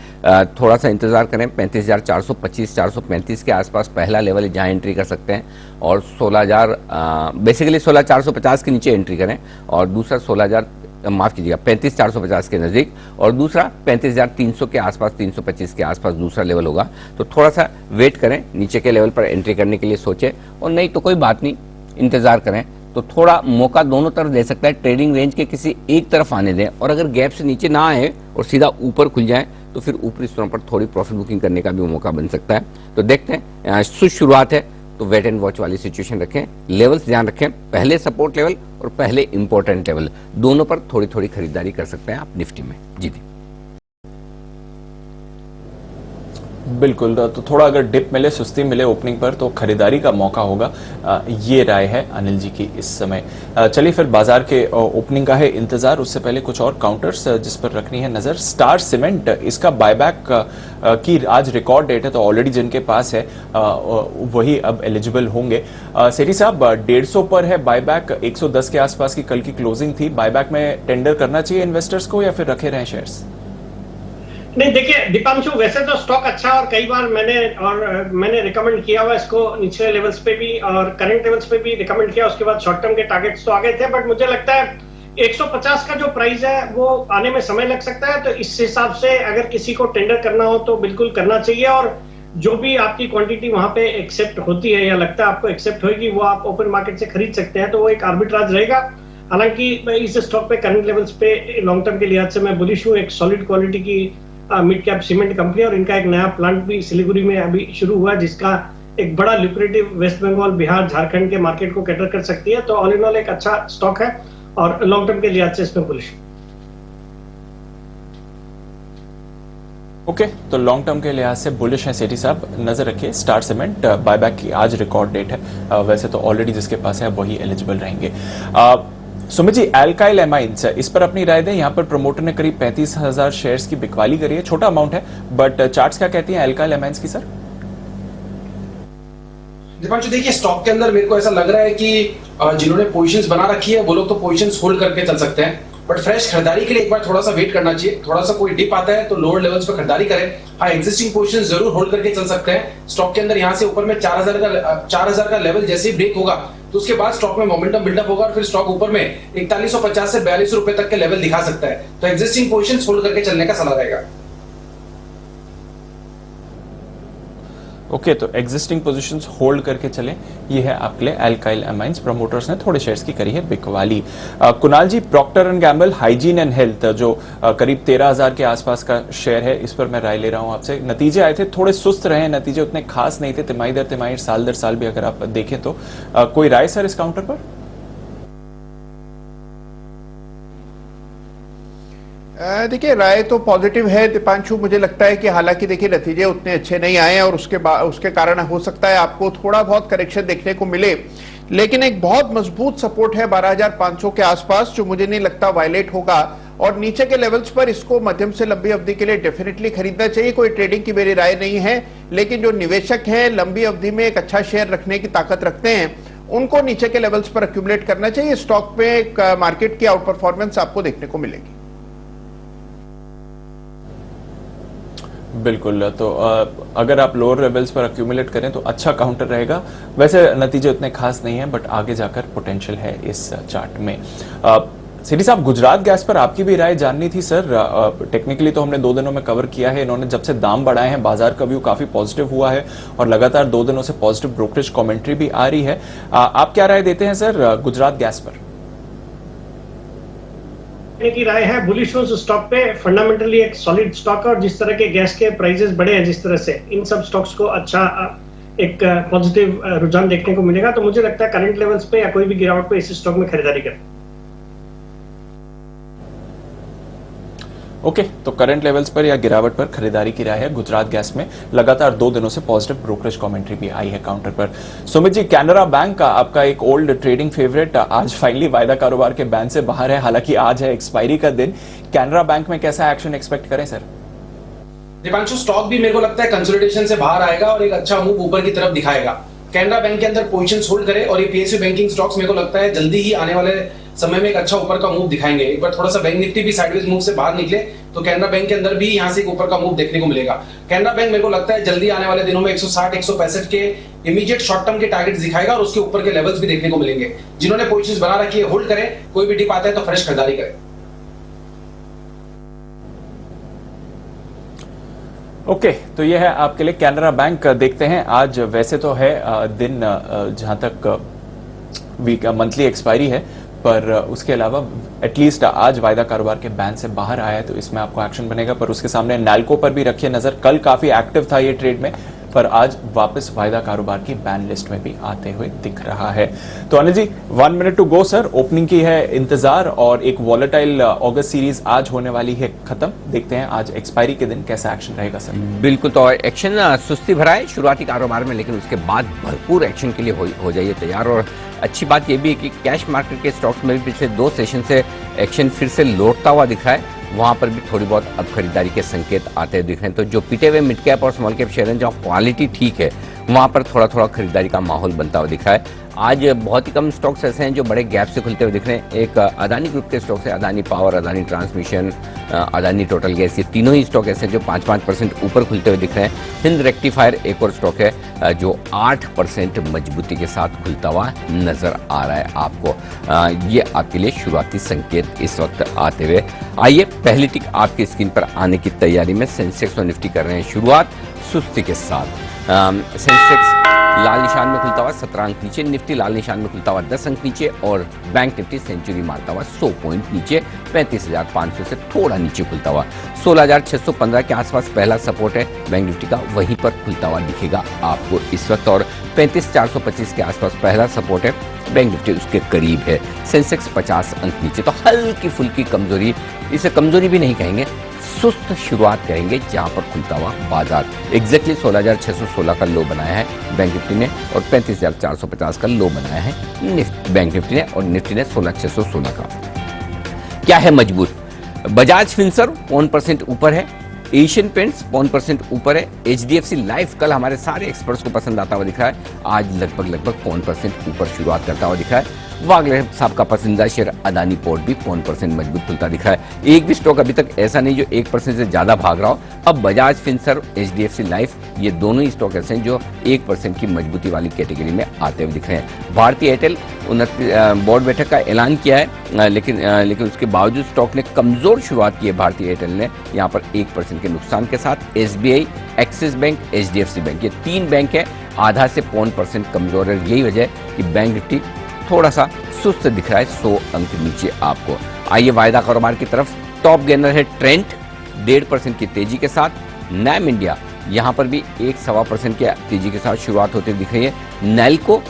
S1: थोड़ा सा इंतजार करें। 35,425, 435 के आसपास पहला लेवल है जहां एंट्री कर सकते हैं। और 16,000 बेसिकली 16,450 के नीचे एंट्री करें। और दूसरा 35,450 के नजदीक, और दूसरा 35,300 के आसपास, 325 के आसपास दूसरा लेवल होगा। तो थोड़ा सा वेट करें, नीचे के लेवल पर एंट्री करने के लिए सोचें, और नहीं तो कोई बात नहीं, इंतजार करें। तो थोड़ा मौका दोनों तरफ दे सकता है, ट्रेडिंग रेंज के किसी एक तरफ आने दें, और अगर गैप से नीचे ना आए और सीधा ऊपर खुल जाए तो फिर ऊपरी स्तरों पर थोड़ी प्रॉफिट बुकिंग करने का भी मौका बन सकता है। तो देखते हैं, शुरुआत है तो वेट एंड वॉच वाली सिचुएशन रखें। लेवल्स ध्यान रखें, पहले सपोर्ट लेवल और पहले इंपॉर्टेंट लेवल, दोनों पर थोड़ी थोड़ी खरीदारी कर सकते हैं आप निफ्टी में। जी दी
S4: बिल्कुल, तो थोड़ा अगर डिप मिले, सुस्ती मिले ओपनिंग पर, तो खरीदारी का मौका होगा। ये राय है अनिल जी की इस समय। चलिए फिर बाजार के ओपनिंग का है इंतजार। उससे पहले कुछ और काउंटर्स जिस पर रखनी है नजर। स्टार सीमेंट, इसका बायबैक की आज रिकॉर्ड डेट है, तो ऑलरेडी जिनके पास है वही अब एलिजिबल होंगे। सेठी साहब, 150 पर है बायबैक, 110 के आसपास की कल की क्लोजिंग थी। बायबैक में टेंडर करना चाहिए इन्वेस्टर्स को, या फिर रखे रहें शेयर्स?
S5: नहीं, देखिए दीपांशु, वैसे तो स्टॉक अच्छा, और कई बार मैंने रिकमेंड किया हुआ इसको निचले लेवल्स पे भी और करंट लेवल्स पे भी रिकमेंड किया। उसके बाद शॉर्ट टर्म के टारगेट्स तो आ गए थे, बट मुझे लगता है 150 का जो प्राइस है वो आने में समय लग सकता है। तो इस हिसाब से अगर किसी को टेंडर करना हो तो बिल्कुल करना चाहिए। और जो भी आपकी क्वांटिटी वहां पे एक्सेप्ट होती है या लगता है आपको एक्सेप्ट होगी, वो आप ओपन मार्केट से खरीद सकते हैं, तो वो एक आर्बिट्राज रहेगा। हालांकि इस स्टॉक पे करंट लेवल्स पे लॉन्ग टर्म के लिहाज से मैं बुलिश हूँ। एक सॉलिड क्वालिटी की मिड कैप सीमेंट कंपनी, और इनका एक नया प्लांट भी सिलीगुड़ी में अभी शुरू हुआ, जिसका एक बड़ा ल्यूक्रेटिव वेस्ट बंगाल, बिहार, झारखंड के मार्केट को कैटर कर सकती है। तो ऑल इन ऑल एक अच्छा स्टॉक है और लॉन्ग टर्म के लिहाज से इसमें बुलिश।
S4: ओके, तो लॉन्ग टर्म के लिहाज से बुलिश है सेठी साहब। नजर रखिए, स्टार सीमेंट बायबैक की आज रिकॉर्ड डेट है, वैसे तो ऑलरेडी जिसके पास है वही एलिजिबल रहेंगे। सुमित जी, एल्काइल एमाइंस, इस पर अपनी राय दें। यहाँ पर प्रमोटर ने करीब 35,000 शेयर्स की बिकवाली करी है, छोटा अमाउंट है, बट चार्ट्स क्या कहती हैं एल्काइल एमाइंस की सर?
S2: दीपांशु, देखिए स्टॉक के अंदर मेरे को ऐसा लग रहा है कि जिन्होंने पोजीशंस बना रखी है वो लोग तो पोजीशंस होल्ड करके चल सकते हैं, बट फ्रेश खरीदारी के लिए एक बार थोड़ा सा वेट करना चाहिए। थोड़ा सा कोई डिप आता है तो लोअर लेवल्स पे खरीदारी करें। हाँ, एग्जिस्टिंग पोजीशंस जरूर होल्ड करके चल सकते हैं। स्टॉक के अंदर यहाँ से ऊपर में 4000 का लेवल जैसे ही ब्रेक होगा तो उसके बाद स्टॉक में मोमेंटम बिल्डअप होगा और फिर स्टॉक ऊपर में 4150 से 42 रुपए तक के लेवल दिखा सकता है। तो एग्जिस्टिंग पोजीशंस होल्ड करके चलने का सलाह रहेगा।
S4: ओके, तो एग्जिस्टिंग पोजीशंस होल्ड करके चलें, ये है आपके लिए एल्काइल एमाइंस। प्रमोटर्स ने थोड़े शेयर्स की करी है बिकवाली। Kunal ji, Procter and Gamble hygiene and health जो करीब 13,000 के आसपास का शेयर है, इस पर मैं राय ले रहा हूं आपसे। नतीजे आए थे, थोड़े सुस्त रहे, नतीजे उतने खास नहीं थे, तिमाही दर तिमाही, साल दर साल भी अगर आप देखें तो। कोई राय सर इस काउंटर पर?
S12: देखिए, राय तो पॉजिटिव है दीपांशु। मुझे लगता है कि हालांकि देखिए नतीजे उतने अच्छे नहीं आए और उसके कारण हो सकता है आपको थोड़ा बहुत करेक्शन देखने को मिले, लेकिन एक बहुत मजबूत सपोर्ट है 12,500 के आसपास, जो मुझे नहीं लगता वायलेट होगा। और नीचे के लेवल्स पर इसको मध्यम से लंबी अवधि के लिए डेफिनेटली खरीदना चाहिए। कोई ट्रेडिंग की मेरी राय नहीं है, लेकिन जो निवेशक हैं लंबी अवधि में एक अच्छा शेयर रखने की ताकत रखते हैं, उनको नीचे के लेवल्स पर एक्यूमुलेट करना चाहिए। स्टॉक पे एक मार्केट की आउट परफॉर्मेंस आपको देखने को मिलेगी।
S4: बिल्कुल, तो अगर आप लोअर लेवल्स पर अक्यूमुलेट करें तो अच्छा काउंटर रहेगा। वैसे नतीजे उतने खास नहीं है, बट आगे जाकर पोटेंशियल है इस चार्ट में। सिटी साहब, गुजरात गैस पर आपकी भी राय जाननी थी सर। टेक्निकली तो हमने 2 दिनों में कवर किया है। इन्होंने जब से दाम बढ़ाए हैं, बाजार का व्यू काफी पॉजिटिव हुआ है और लगातार 2 दिनों से पॉजिटिव ब्रोकरेज कमेंट्री भी आ रही है। आप क्या राय देते हैं सर गुजरात गैस पर?
S5: की राय है बुलिश उस स्टॉक पे। फंडामेंटली एक सॉलिड स्टॉक है और जिस तरह के गैस के प्राइसेस बढ़े हैं जिस तरह से, इन सब स्टॉक्स को अच्छा एक पॉजिटिव रुझान देखने को मिलेगा। तो मुझे लगता है करंट लेवल्स पे या कोई भी गिरावट पे इस स्टॉक में खरीदारी करें।
S4: ओके, तो करंट लेवल्स पर या गिरावट पर खरीदारी की राय है गुजरात गैस में। लगातार 2 दिनों से पॉजिटिव ब्रोकरेज कमेंट्री भी आई है काउंटर पर। सुमित जी, कैनरा बैंक का आपका एक ओल्ड ट्रेडिंग फेवरेट आज फाइनली वायदा कारोबार के बैन से बाहर है। हालांकि आज है एक्सपायरी का दिन। कैनरा बैंक में कैसा एक्शन एक्सपेक्ट करें सर?
S2: दीपांशु, स्टॉक भी मेरे को लगता है कंसोलिडेशन से बाहर आएगा और एक अच्छा मूव ऊपर की तरफ दिखाएगा। कैनरा बैंक के अंदर पोजीशंस होल्ड करे और ये पीएसयू बैंकिंग स्टॉक्स मेरे को लगता है जल्दी ही आने वाले समय में एक अच्छा ऊपर का मूव दिखाएंगे। एक बार थोड़ा सा बैंक निफ्टी भी साइडवेज मूव से बाहर निकले तो कैनरा बैंक के अंदर भी यहां से एक ऊपर का मूव देखने को मिलेगा। कैनरा बैंक मेरे को लगता है जल्दी आने वाले दिनों में 160-165 के इमीडिएट शॉर्ट टर्म के टारगेट्स दिखाएगा और उसके ऊपर के लेवल्स भी देखने को मिलेंगे। जिन्होंने पोजीशंस बना रखी है होल्ड करें, कोई भी डिप आता है तो फ्रेश खरीदारी करें।
S4: ओके, तो ये है आपके लिए कैनरा बैंक। देखते हैं आज वैसे तो है दिन जहां तक वीक मंथली एक्सपायरी है, पर उसके अलावा एटलीस्ट आज वायदा कारोबार के बैन से बाहर आया है तो इसमें आपको एक्शन बनेगा। पर उसके सामने नैल्को पर भी रखिए नजर। कल काफी एक्टिव था ये ट्रेड में, पर आज वापस वायदा कारोबार की बैन लिस्ट में भी आते हुए दिख रहा है। तो Anil ji, 1 minute to go sir. Opening की है इंतजार और एक वॉलेटाइल अगस्त सीरीज आज होने वाली है खत्म। देखते हैं आज एक्सपायरी के दिन कैसा एक्शन रहेगा सर।
S1: बिल्कुल, तो एक्शन सुस्ती भरा है शुरुआती कारोबार में, लेकिन उसके बाद भरपूर एक्शन के लिए हो जाइए तैयार। और अच्छी बात यह भी है कि कैश मार्केट के स्टॉक्स में भी पिछले 2 सेशन से एक्शन फिर से लौटता हुआ दिख रहा है। वहां पर भी थोड़ी बहुत अब खरीदारी के संकेत आते हुए दिख रहे हैं। तो जो पिटे हुए मिड कैप और स्मॉल कैप शेयर हैं जहाँ क्वालिटी ठीक है, वहां पर थोड़ा थोड़ा खरीदारी का माहौल बनता हुआ दिख रहा है। आज बहुत ही कम स्टॉक्स ऐसे हैं जो बड़े गैप से खुलते हुए दिख रहे हैं। एक अदानी ग्रुप के स्टॉक्स है, Adani power, Adani transmission, Adani total gas, ये तीनों ही स्टॉक ऐसे हैं जो 5-5% ऊपर खुलते हुए दिख रहे हैं। हिंद रेक्टिफायर एक और स्टॉक है जो 8% मजबूती के साथ खुलता हुआ नजर आ रहा है आपको। ये आपके लिए शुरुआती संकेत इस वक्त आते हुए। आइए पहली टिक आपकी स्क्रीन पर आने की तैयारी में सेंसेक्स और निफ्टी कर रहे हैं शुरुआत सुस्ती के साथ। सेंसेक्स लाल निशान में खुलता हुआ 17 अंक नीचे, निफ्टी लाल निशान में खुलता हुआ 10 अंक नीचे और बैंक निफ्टी सेंचुरी मारता हुआ 100 पॉइंट नीचे 35,500 से थोड़ा नीचे खुलता हुआ। 16,615 के आसपास पहला सपोर्ट है बैंक निफ्टी का, वहीं पर खुलता हुआ दिखेगा आपको इस वक्त। और 35,425 के आसपास पहला सपोर्ट है बैंक निफ्टी, उसके करीब है। सेंसेक्स 50 अंक नीचे, तो हल्की फुल्की कमजोरी, इसे कमजोरी भी नहीं कहेंगे, सुस्त शुरुआत करेंगे जहां पर खुलता हुआ बाजार। एग्जैक्टली 16,616 का लो बनाया है बैंक निफ्टी ने और 35,450 का लो बनाया है बैंक निफ्टी ने, और निफ्टी ने 16,616 का। क्या है मजबूत? बजाज फिनसर्व 1% ऊपर है, एशियन पेंट्स 1% ऊपर है, HDFC लाइफ कल हमारे सारे एक्सपर्ट्स को पसंद आता हुआ दिख रहा है, आज लगभग 1% ऊपर शुरुआत करता हुआ दिख रहा है। वागले साहब का पसंदीदा शेयर अदानी पोर्ट भी 1% मजबूत खुलता दिख रहा है। एक भी स्टॉक अभी तक ऐसा नहीं जो 1% से ज्यादा भाग रहा हो। अब बजाज फिनसर्व, HDFC लाइफ, ये दोनों ही स्टॉक ऐसे हैं जो 1% की मजबूती वाली कैटेगरी में आते हुए दिख रहे हैं। भारतीय एयरटेल बोर्ड बैठक का ऐलान किया है, लेकिन उसके बावजूद स्टॉक ने कमजोर शुरुआत की है। भारतीय एयरटेल ने यहाँ पर 1% के नुकसान के साथ। SBI, axis bank, HDFC bank, ये 3 बैंक है, आधा से 1% कमजोर है। यही वजह है कि बैंक निफ्टी थोड़ा सा सुस्त दिख रहा है, 100 अंक नीचे आपको। आइए वायदा कारोबार की तरफ। टॉप गेनर है ट्रेंट 1.5% की तेजी के साथ। नैम इंडिया यहां पर भी 1-1.25% की तेजी के साथ शुरुआत होती दिख रही है। नैल्को,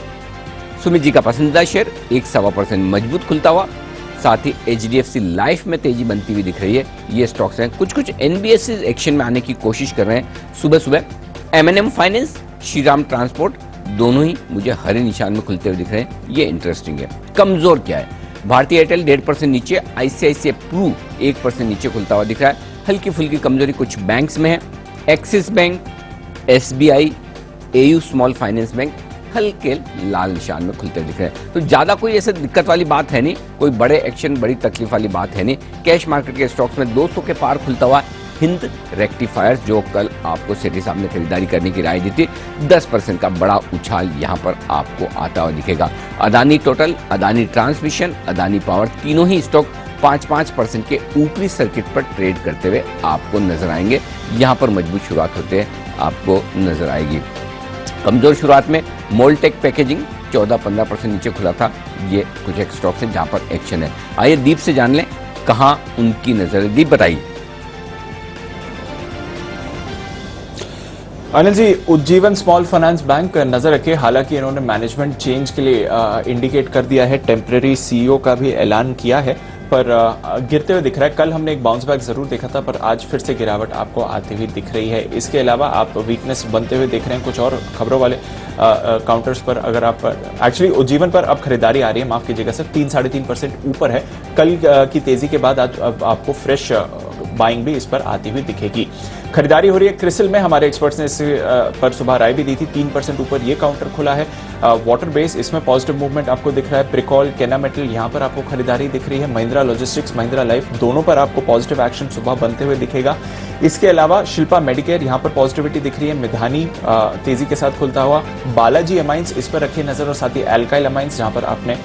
S1: सुमित जी का पसंदीदा शेयर, 1-1.25% मजबूत खुलता हुआ। साथ ही HDFC लाइफ में तेजी बनती हुई दिख रही है। ये स्टॉक्स हैं, कुछ NBSE एक्शन में आने की कोशिश कर रहे हैं सुबह सुबह। M&M फाइनेंस, श्रीराम ट्रांसपोर्ट, दोनों ही मुझे हरे निशान में खुलते हुए दिख रहे हैं, ये इंटरेस्टिंग है। कमजोर क्या है? भारतीय एयरटेल 1.5% नीचे, ICICI प्रू 1% नीचे खुलता हुआ दिख रहा है। हल्की फुल्की कमजोरी कुछ बैंक्स में है। Axis bank, SBI, AU small finance bank हल्के लाल निशान में खुलते हुए दिख रहे हैं। तो ज्यादा कोई ऐसे दिक्कत वाली बात है नहीं, कोई बड़े एक्शन, बड़ी तकलीफ वाली बात है नहीं। कैश मार्केट के स्टॉक्स में 200 के पार खुलता हुआ हिंद रेक्टिफायर्स, जो कल आपको सेठी साहब ने खरीदारी करने की राय दी थी, 10% का बड़ा उछाल यहां पर आपको आता हुआ दिखेगा। Adani total, Adani transmission, Adani power, तीनों ही स्टॉक 5-5% के ऊपरी सर्किट पर ट्रेड करते हुए आपको नजर आएंगे। यहां पर मजबूत शुरुआत होते हैं आपको नजर आएगी। कमजोर शुरुआत में मोल्टेक पैकेजिंग 14-15% नीचे खुला था। ये कुछ एक स्टॉक है जहां पर एक्शन है। आइए दीप से जान लें कहां उनकी नजर है। दीप बताइए।
S4: Anil ji, Ujjivan small finance bank नजर रखे, हालांकि इन्होंने मैनेजमेंट चेंज के लिए इंडिकेट कर दिया है, टेम्परेरी CEO का भी ऐलान किया है, पर गिरते हुए दिख रहा है। कल हमने एक बाउंस बैक जरूर देखा था, पर आज फिर से गिरावट आपको आती हुई दिख रही है। इसके अलावा आप वीकनेस बनते हुए देख रहे हैं कुछ और खबरों वाले काउंटर्स पर। अगर आप एक्चुअली उज्जीवन पर अब खरीदारी आ रही है, माफ कीजिएगा सर, 3-3.5% ऊपर है। कल की तेजी के बाद आज अब आपको फ्रेश बाइंग भी इस पर आती हुई दिखेगी। खरीदारी हो रही है क्रिसिल में, हमारे एक्सपर्ट्स ने इस पर सुबह राय भी दी थी। 3% ऊपर ये काउंटर खुला है। वाटर बेस, इसमें पॉजिटिव मूवमेंट आपको दिख रहा है। प्रिकॉल, केना मेटल, यहाँ पर आपको खरीदारी दिख रही है। महिंद्रा लॉजिस्टिक्स, महिंद्रा लाइफ, दोनों पर आपको पॉजिटिव एक्शन सुबह बनते हुए दिखेगा। इसके अलावा शिल्पा मेडिकेयर, यहाँ पर पॉजिटिविटी दिख रही है। मिधानी तेजी के साथ खुलता हुआ। बालाजी अमाइंस, इस पर रखिए नजर, और साथ ही एल्काइल अमाइंस, जहां पर आपने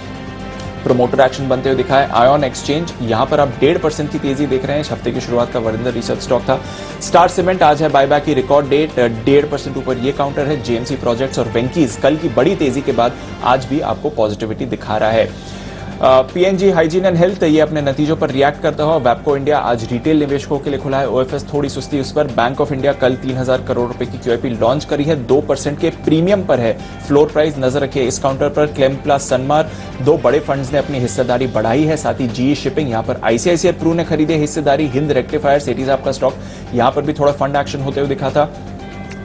S4: प्रोमोटर एक्शन बनते हुए दिखा है। आयन एक्सचेंज, यहां पर आप 1.5% की तेजी देख रहे हैं। इस हफ्ते की शुरुआत का वरिंदर रिसर्च स्टॉक था। स्टार सीमेंट, आज है बायबैक की रिकॉर्ड डेट, 1.5% ऊपर ये काउंटर है। JMC प्रोजेक्ट्स और वेंकीज कल की बड़ी तेजी के बाद आज भी आपको पॉजिटिविटी दिखा रहा है। PNG हाइजीन एंड हेल्थ, ये अपने नतीजों पर रिएक्ट करता हुआ। वैपको इंडिया आज रिटेल निवेशकों के लिए खुला है। OFS थोड़ी सुस्ती उस पर। बैंक ऑफ इंडिया कल 3,000 करोड़ रुपए की QIP लॉन्च करी है, 2% के प्रीमियम पर है। फ्लोर प्राइस नजर रखिए इस काउंटर पर। क्लेम प्लस, सनमार, 2 बड़े फंड्स ने अपनी हिस्सेदारी बढ़ाई है। साथ ही GE शिपिंग, यहाँ पर ICICI प्रू ने खरीदे हिस्सेदारी। हिंद रेक्टिफायर, सेठी साहब का स्टॉक, यहाँ पर भी थोड़ा फंड एक्शन होते हुए दिखा था।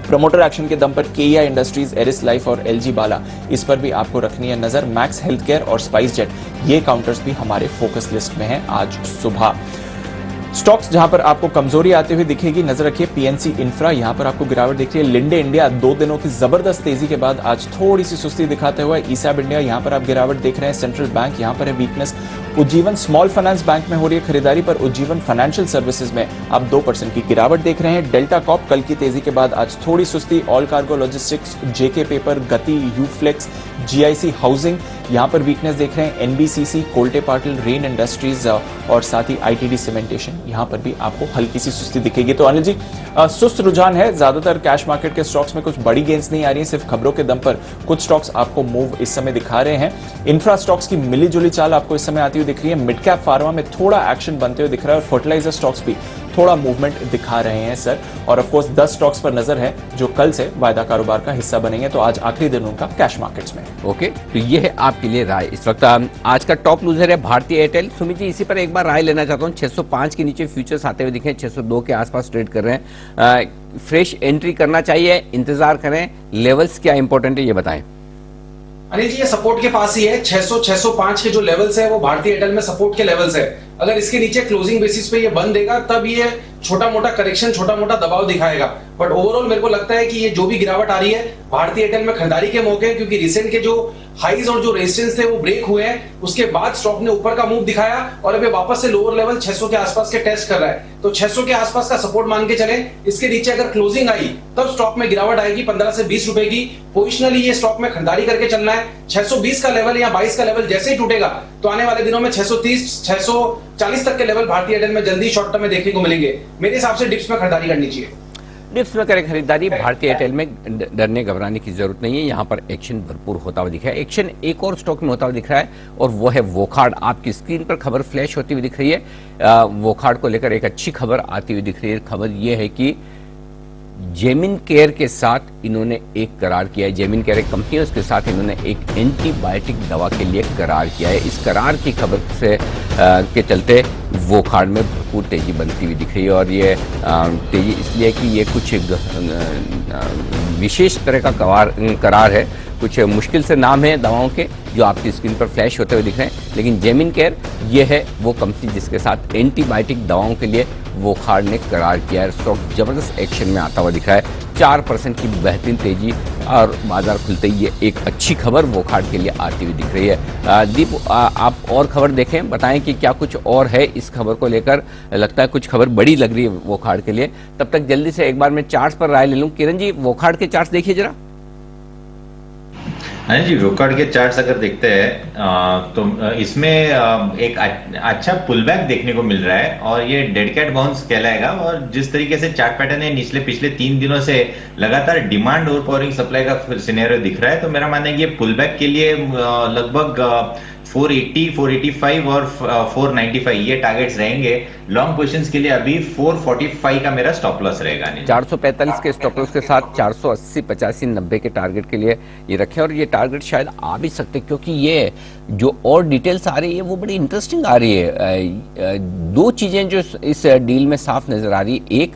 S4: प्रमोटर एक्शन के दम पर KEI इंडस्ट्रीज, एरिस लाइफ और LG बाला, इस पर भी आपको रखनी है नजर। मैक्स हेल्थ केयर और स्पाइस जेट, ये काउंटर्स भी हमारे फोकस लिस्ट में हैं आज सुबह। स्टॉक्स जहां पर आपको कमजोरी आती हुई दिखेगी, नजर रखिए PNC इंफ्रा, यहां पर आपको गिरावट दिख रही है। लिंडे इंडिया 2 दिनों की जबरदस्त तेजी के बाद आज थोड़ी सी सुस्ती दिखाते हुए। ईसैब इंडिया, यहां पर आप गिरावट देख रहे हैं। सेंट्रल बैंक, यहां पर है weakness. Ujjivan small finance bank में हो रही है खरीदारी, पर उज्जीवन फाइनेंशियल सर्विसेज में आप 2% की गिरावट देख रहे हैं। डेल्टा कॉप, कल की तेजी के बाद आज थोड़ी सुस्ती। All cargo logistics, JK paper, गति, यूफ्लेक्स, GIC हाउसिंग, यहां पर वीकनेस देख रहे हैं। NBCC, Kolte Patil, rain industries और साथ ही ITD सीमेंटेशन, यहां पर भी आपको हल्की सी सुस्ती दिखेगी। तो अनिल जी, सुस्त रुझान है, ज्यादातर कैश मार्केट के स्टॉक्स में कुछ बड़ी गेंस नहीं आ रही है, सिर्फ खबरों के दम पर कुछ स्टॉक्स आपको मूव इस समय दिखा रहे हैं। इंफ्रा स्टॉक्स की मिली जुली चाल आपको इस समय आती हुई दिख रही है। मिड कैप फार्मा में थोड़ा एक्शन बनते हुए दिख रहा है और फर्टिलाइजर स्टॉक्स भी थोड़ा मूवमेंट दिखा रहे हैं सर। और ऑफ कोर्स 10 स्टॉक्स पर नजर है जो कल से वायदा कारोबार का हिस्सा बनेंगे। तो आज आखिरी दिन उनका कैश मार्केट्स में।
S1: ओके, तो ये है आपके लिए राय। इस वक्त आज का टॉप लूजर है भारतीय एयरटेल। सुमित जी, इसी पर एक बार राय लेना चाहता हूँ। 605 के नीचे फ्यूचर्स आते हुए दिखे, 602 के आसपास ट्रेड कर रहे हैं। फ्रेश एंट्री करना चाहिए, इंतजार करें? लेवल्स क्या इंपॉर्टेंट है ये बताएं।
S2: अनिल जी, ये सपोर्ट के पास ही है। 600 605 के जो लेवल्स है वो भारतीय एयरटेल में सपोर्ट के लेवल्स है। अगर इसके नीचे क्लोजिंग बेसिस पे ये बंद देगा तब ये छोटा मोटा करेक्शन, छोटा मोटा दबाव दिखाएगा। बट ओवरऑल मेरे को लगता है कि ये जो भी गिरावट आ रही है भारतीय एयरटेल में खरीदारी के मौके हैं, क्योंकि रिसेंट के जो हाइज और जो रेजिस्टेंस थे वो ब्रेक हुए हैं। उसके बाद स्टॉक ने ऊपर का मूव दिखाया और अभी वापस से लोअर लेवल 600 के आसपास के टेस्ट कर रहा है। तो 600 के आसपास का सपोर्ट मान के चले। इसके नीचे अगर क्लोजिंग आई तब स्टॉक में गिरावट आएगी 15 से 20 रुपए की। पोजिशनली ये स्टॉक में खरीदारी करके चलना है। 620 का लेवल या 22 का लेवल जैसे ही टूटेगा तो आने वाले दिनों में 630 640 तक के लेवल भारतीय एयरटेल में जल्दी शॉर्ट टर्म में देखने को मिलेंगे। मेरे हिसाब से डिप्स में खरीदारी करनी चाहिए।
S1: डिप्स में करें खरीदारी। भारतीय एयरटेल में डरने घबराने की जरूरत नहीं है, यहाँ पर एक्शन भरपूर होता हुआ दिख रहा है। एक्शन एक और स्टॉक में होता हुआ दिख रहा है और वो है वोखार्ड। आपकी स्क्रीन पर खबर फ्लैश होती हुई दिख रही है। वोखार्ड को लेकर एक अच्छी खबर आती हुई दिख रही है। खबर ये है कि जेमिन केयर के साथ इन्होंने एक करार किया है। जेमिन केयर एक कंपनी है, उसके साथ इन्होंने एक एंटीबायोटिक दवा के लिए करार किया है। इस करार की खबर से के चलते वोखार्ड में भरपूर तेजी बनती हुई दिख रही है। और ये तेजी इसलिए कि ये कुछ विशेष तरह का करार है। कुछ मुश्किल से नाम है दवाओं के जो आपकी स्क्रीन पर फ्लैश होते हुए दिख रहे हैं, लेकिन जेमिन केयर ये है वो कंपनी जिसके साथ एंटीबायोटिक दवाओं के लिए वोखार्ड ने करार किया है। स्टॉक जबरदस्त एक्शन में आता हुआ दिख रहा है। 4% की बेहतरीन तेजी और बाजार खुलते ही ये एक अच्छी खबर वोखार्ड के लिए आती हुई दिख रही है। दीप, आप और खबर देखें, बताएं कि क्या कुछ और है इस खबर को लेकर। लगता है कुछ खबर बड़ी लग रही है वोखार्ड के लिए। तब तक जल्दी से एक बार मैं चार्ट्स पर राय ले लूं। किरण जी, वोखार्ड के चार्ट्स देखिए जरा।
S11: हाँ जी, वोखार्ड के चार्ट्स अगर देखते हैं तो इसमें एक अच्छा पुलबैक देखने को मिल रहा है और ये डेड कैट बाउंस कहलाएगा। और जिस तरीके से चार्ट पैटर्न है पिछले 3 दिनों से लगातार डिमांड ओवर पावरिंग सप्लाई का सिनेरियो दिख रहा है। तो मेरा मानना है कि ये पुलबैक के लिए लगभग 480, 485 और 495 ये टारगेट्स रहेंगे। लॉन्ग पोजीशंस के लिए अभी 445 का मेरा स्टॉप लॉस रहेगा।
S1: 445 के स्टॉप लॉस के साथ 480, 85, 90 के टारगेट के लिए ये रखें। और ये टारगेट शायद आ भी सकते, क्योंकि ये जो और डिटेल्स आ रही है वो बड़ी इंटरेस्टिंग आ रही है। 2 चीजें जो इस डील में साफ नजर आ रही है, एक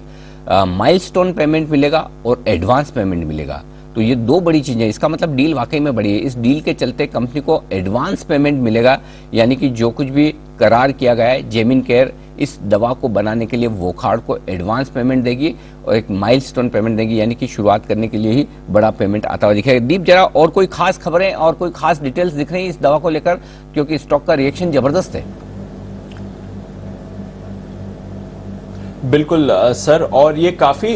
S1: माइलस्टोन पेमेंट मिलेगा और एडवांस पेमेंट मिलेगा। तो ये 2 बड़ी चीजें, इसका मतलब डील वाकई में बड़ी है। इस डील के चलते कंपनी को एडवांस पेमेंट मिलेगा, यानी कि जो कुछ भी करार किया गया है, जेमिन केयर इस दवा को बनाने के लिए वोखार्ड को एडवांस पेमेंट देगी और एक माइलस्टोन पेमेंट देगी, यानी कि शुरुआत करने के लिए ही बड़ा पेमेंट आता हुआ दिखेगा। दीप, जरा और कोई खास खबरें और कोई खास डिटेल्स दिख रही है इस दवा को लेकर, क्योंकि स्टॉक का रिएक्शन जबरदस्त है।
S4: बिल्कुल सर, और ये काफी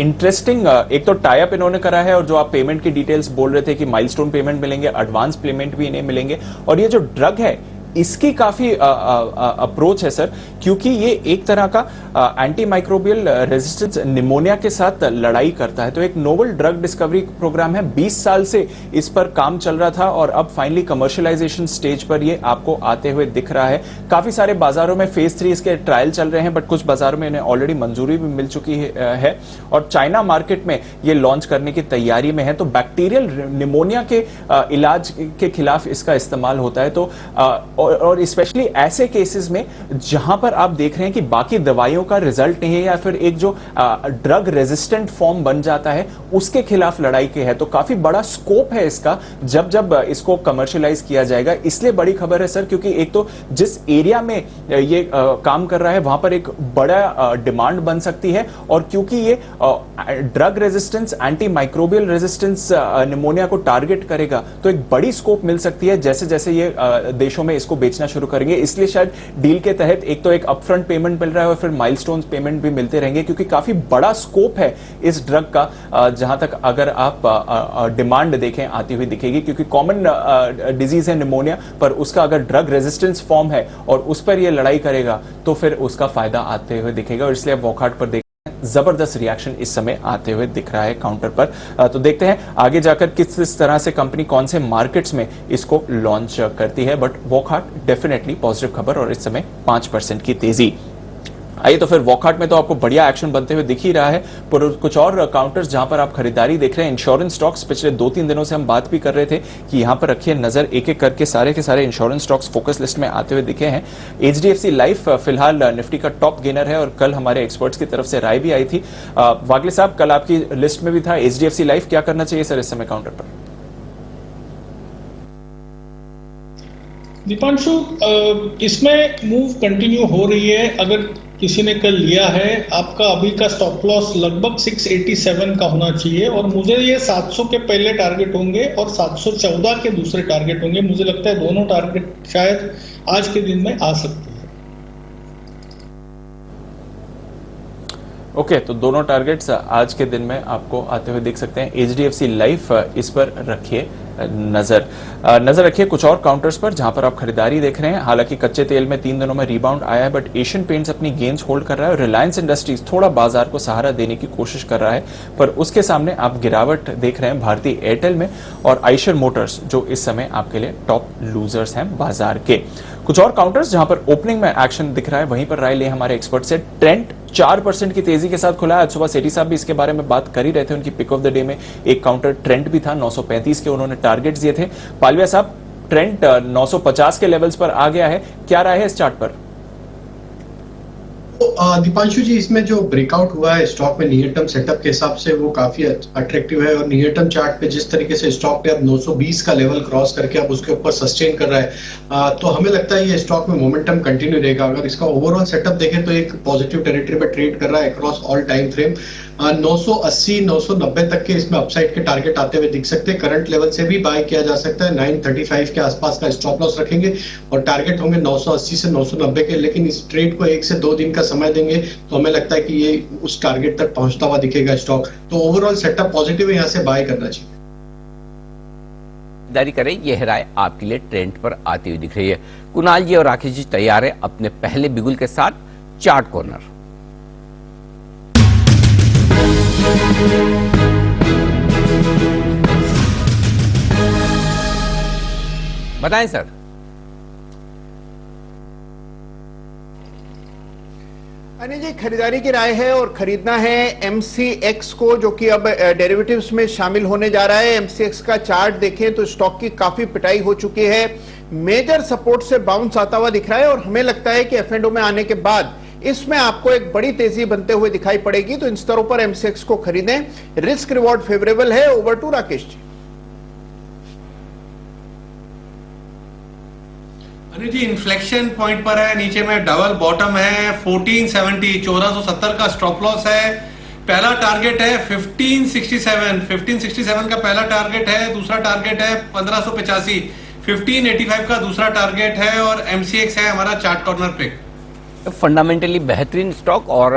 S4: इंटरेस्टिंग एक तो टाई अप इन्होंने करा है। और जो आप पेमेंट की डिटेल्स बोल रहे थे कि माइलस्टोन पेमेंट मिलेंगे, एडवांस पेमेंट भी इन्हें मिलेंगे। और ये जो ड्रग है इसकी काफी अप्रोच है सर, क्योंकि ये एक तरह का एंटी माइक्रोबियल रेजिस्टेंस निमोनिया के साथ लड़ाई करता है। तो एक नोवल ड्रग डिस्कवरी प्रोग्राम है। 20 साल से इस पर काम चल रहा था और अब फाइनली कमर्शियलाइजेशन स्टेज पर ये आपको आते हुए दिख रहा है। काफी सारे बाजारों में फेज 3 इसके ट्रायल चल रहे हैं, बट कुछ बाजारों में इन्हें ऑलरेडी मंजूरी भी मिल चुकी है और चाइना मार्केट में ये लॉन्च करने की तैयारी में है। तो बैक्टीरियल निमोनिया के इलाज के खिलाफ इसका इस्तेमाल होता है। तो और स्पेशली ऐसे केसेस में जहां पर आप देख रहे हैं कि बाकी दवाइयों का रिजल्ट नहीं है या फिर एक जो ड्रग रेजिस्टेंट फॉर्म बन जाता है उसके खिलाफ लड़ाई के है। तो काफी बड़ा स्कोप है इसका जब जब इसको कमर्शियलाइज किया जाएगा। इसलिए बड़ी खबर है सर, क्योंकि एक तो जिस एरिया में ये काम कर रहा है वहां पर एक बड़ा डिमांड बन सकती है, और क्योंकि ये drug resistance, anti microbial resistance pneumonia को टारगेट करेगा तो एक बड़ी स्कोप मिल सकती है जैसे जैसे ये देशों में इसको इसको बेचना शुरू करेंगे। इसलिए शायद डील के तहत एक तो एक अपफ्रंट पेमेंट मिल रहा है और फिर माइलस्टोन्स पेमेंट भी मिलते रहेंगे, क्योंकि काफी बड़ा स्कोप है इस ड्रग का, जहां तक अगर आप डिमांड देखें आती हुई दिखेगी, क्योंकि कॉमन डिजीज है निमोनिया, पर उसका अगर ड्रग रेजिस्टेंस फॉर्म है और उस पर यह लड़ाई करेगा तो फिर उसका फायदा आते हुए दिखेगा। और इसलिए वॉकआउट पर जबरदस्त रिएक्शन इस समय आते हुए दिख रहा है काउंटर पर। तो देखते हैं आगे जाकर किस तरह से कंपनी कौन से मार्केट्स में इसको लॉन्च करती है, बट वॉकहार्ट डेफिनेटली पॉजिटिव खबर और इस समय 5% की तेजी। आइए तो फिर वॉकहार्ट में तो आपको बढ़िया एक्शन बनते हुए दिख ही रहा है, पर कुछ और काउंटर्स जहां पर आप खरीदारी देख रहे हैं, इंश्योरेंस स्टॉक्स पिछले 2-3 दिनों से हम बात भी कर रहे थे कि यहां पर रखिए नजर, एक एक करके सारे के सारे इंश्योरेंस स्टॉक्स फोकस लिस्ट में आते हुए दिखे हैं। HDFC लाइफ फिलहाल निफ्टी का टॉप गेनर है और कल हमारे एक्सपर्ट्स की तरफ से राय भी आई थी। वागले साहब, कल आपकी लिस्ट में भी था HDFC लाइफ, क्या करना चाहिए सर इस समय काउंटर पर?
S9: दीपांशु, इसमें मूव कंटिन्यू हो रही है। अगर किसी ने कल लिया है, आपका अभी का स्टॉप लॉस लगभग 687 का होना चाहिए और मुझे ये 700 के पहले टारगेट होंगे और 714 के दूसरे टारगेट होंगे। मुझे लगता है दोनों टारगेट शायद आज के दिन में आ सकते हैं।
S4: ओके, तो दोनों टारगेट्स आज के दिन में आपको आते हुए दिख सकते हैं। HDFC लाइफ, इस पर रखिए नजर रखिए। कुछ और काउंटर्स पर जहां पर आप खरीदारी देख रहे हैं, हालांकि कच्चे तेल में 3 दिनों में रिबाउंड आया है, बट एशियन पेंट्स अपनी गेंस होल्ड कर रहा है और रिलायंस इंडस्ट्रीज थोड़ा बाजार को सहारा देने की कोशिश कर रहा है, पर उसके सामने आप गिरावट देख रहे हैं भारतीय एयरटेल में और आइशर मोटर्स, जो इस समय आपके लिए टॉप लूजर्स हैं बाजार के। कुछ और काउंटर्स जहां पर ओपनिंग में एक्शन दिख रहा है, वहीं पर राय ले हमारे एक्सपर्ट से। ट्रेंट 4% की तेजी के साथ खुला है। आज सुबह सेठी साहब भी इसके बारे में बात कर ही रहे थे, उनकी पिक ऑफ द डे में एक काउंटर ट्रेंट भी था, 935 के उन्होंने टारगेट दिए थे। पालविया साहब, ट्रेंट 950 के लेवल्स पर आ गया है, क्या राय है इस चार्ट पर?
S3: तो दीपांशु जी, इसमें जो ब्रेकआउट हुआ है स्टॉक में नियर टर्म सेटअप के हिसाब से वो काफी अट्रैक्टिव है और नियर टर्म चार्ट पे जिस तरीके से स्टॉक पे अब 920 का लेवल क्रॉस करके अब उसके ऊपर सस्टेन कर रहा है, तो हमें लगता है ये स्टॉक में मोमेंटम कंटिन्यू रहेगा। अगर इसका ओवरऑल सेटअप देखें तो एक पॉजिटिव टेरिटरी में ट्रेड कर रहा है अक्रॉस ऑल टाइम फ्रेम। 980 990 तक के इसमें अपसाइड के टारगेट आते हुए दिख सकते हैं। करंट लेवल से भी बाय किया जा सकता है। 935 के आसपास का स्टॉप लॉस रखेंगे और टारगेट होंगे 980 से 990 के, लेकिन इस ट्रेड को 1 से 2 दिन का समय देंगे तो हमें लगता है कि ये उस टारगेट तक पहुंचता हुआ दिखेगा स्टॉक। तो ओवरऑल सेटअप पॉजिटिव है, यहां से बाय करना चाहिए।
S1: खरीदारी करें, यह राय आपके लिए ट्रेंड पर आती हुई दिख रही है। कुणाल जी और राकेश जी तैयार है अपने पहले बिगुल के साथ चार्ट कॉर्नर। बताएं सर।
S12: अनिल जी, खरीदारी की राय है और खरीदना है MCX को, जो कि अब डेरिवेटिव्स में शामिल होने जा रहा है। MCX का चार्ट देखें तो स्टॉक की काफी पिटाई हो चुकी है, मेजर सपोर्ट से बाउंस आता हुआ दिख रहा है और हमें लगता है कि F&O में आने के बाद इसमें आपको एक बड़ी तेजी बनते हुए दिखाई पड़ेगी। तो इन स्तरों पर MCX को खरीदें, रिस्क रिवॉर्ड फेवरेबल है। Over to Rakesh ji.
S8: Anil ji, inflection point पर है, नीचे में डबल बॉटम है, 1470 1470 का स्टॉप लॉस है। पहला टारगेट है 1567 का पहला टारगेट है, दूसरा टारगेट है 1585, 1585 का दूसरा टारगेट है और MCX है हमारा चार्ट कॉर्नर पिक।
S1: फंडामेंटली बेहतरीन स्टॉक और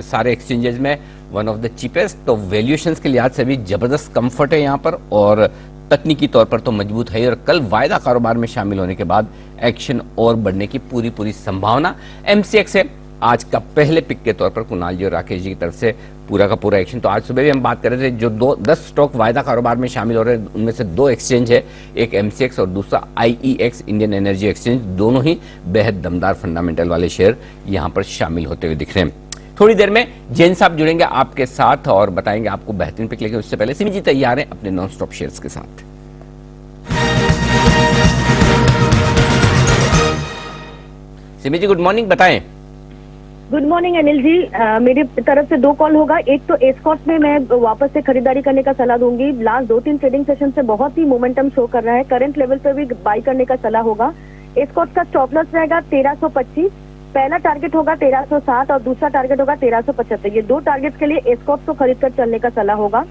S1: सारे एक्सचेंजेस में वन ऑफ द चीपेस्ट, तो वैल्यूएशंस के लिहाज से भी जबरदस्त कंफर्ट है यहाँ पर और तकनीकी तौर पर तो मजबूत है। और कल वायदा कारोबार में शामिल होने के बाद एक्शन और बढ़ने की पूरी संभावना। MCX है आज का पहले पिक के तौर पर कुणाल जी और राकेश जी की तरफ से पूरा का पूरा एक्शन। तो आज सुबह भी हम बात कर रहे थे, जो 10 स्टॉक वायदा कारोबार में शामिल हो रहे हैं उनमें से 2 एक्सचेंज है, एक MCX और दूसरा IEX इंडियन एनर्जी एक्सचेंज। दोनों ही बेहद दमदार फंडामेंटल वाले शेयर यहां पर शामिल होते हुए दिख रहे हैं। थोड़ी देर में जैन साहब जुड़ेंगे आपके साथ और बताएंगे आपको बेहतरीन पिक, लेकिन उससे पहले सिमी जी तैयार हैं अपने नॉन स्टॉप शेयर्स के साथ। सिमी जी गुड मॉर्निंग, बताएं।
S13: गुड मॉर्निंग अनिल जी, मेरी तरफ से 2 कॉल होगा। एक तो एस्कॉर्ट में मैं वापस से खरीदारी करने का सलाह दूंगी। लास्ट 2-3 ट्रेडिंग सेशन से बहुत ही मोमेंटम शो कर रहा है, करंट लेवल पे भी बाई करने का सलाह होगा। एस्कॉर्ट का स्टॉप लॉस रहेगा 1325, पहला टारगेट होगा 1360 और दूसरा टारगेट होगा 1375। ये 2 टारगेट के लिए एस्कॉर्ट को खरीद कर चलने का सलाह होगा।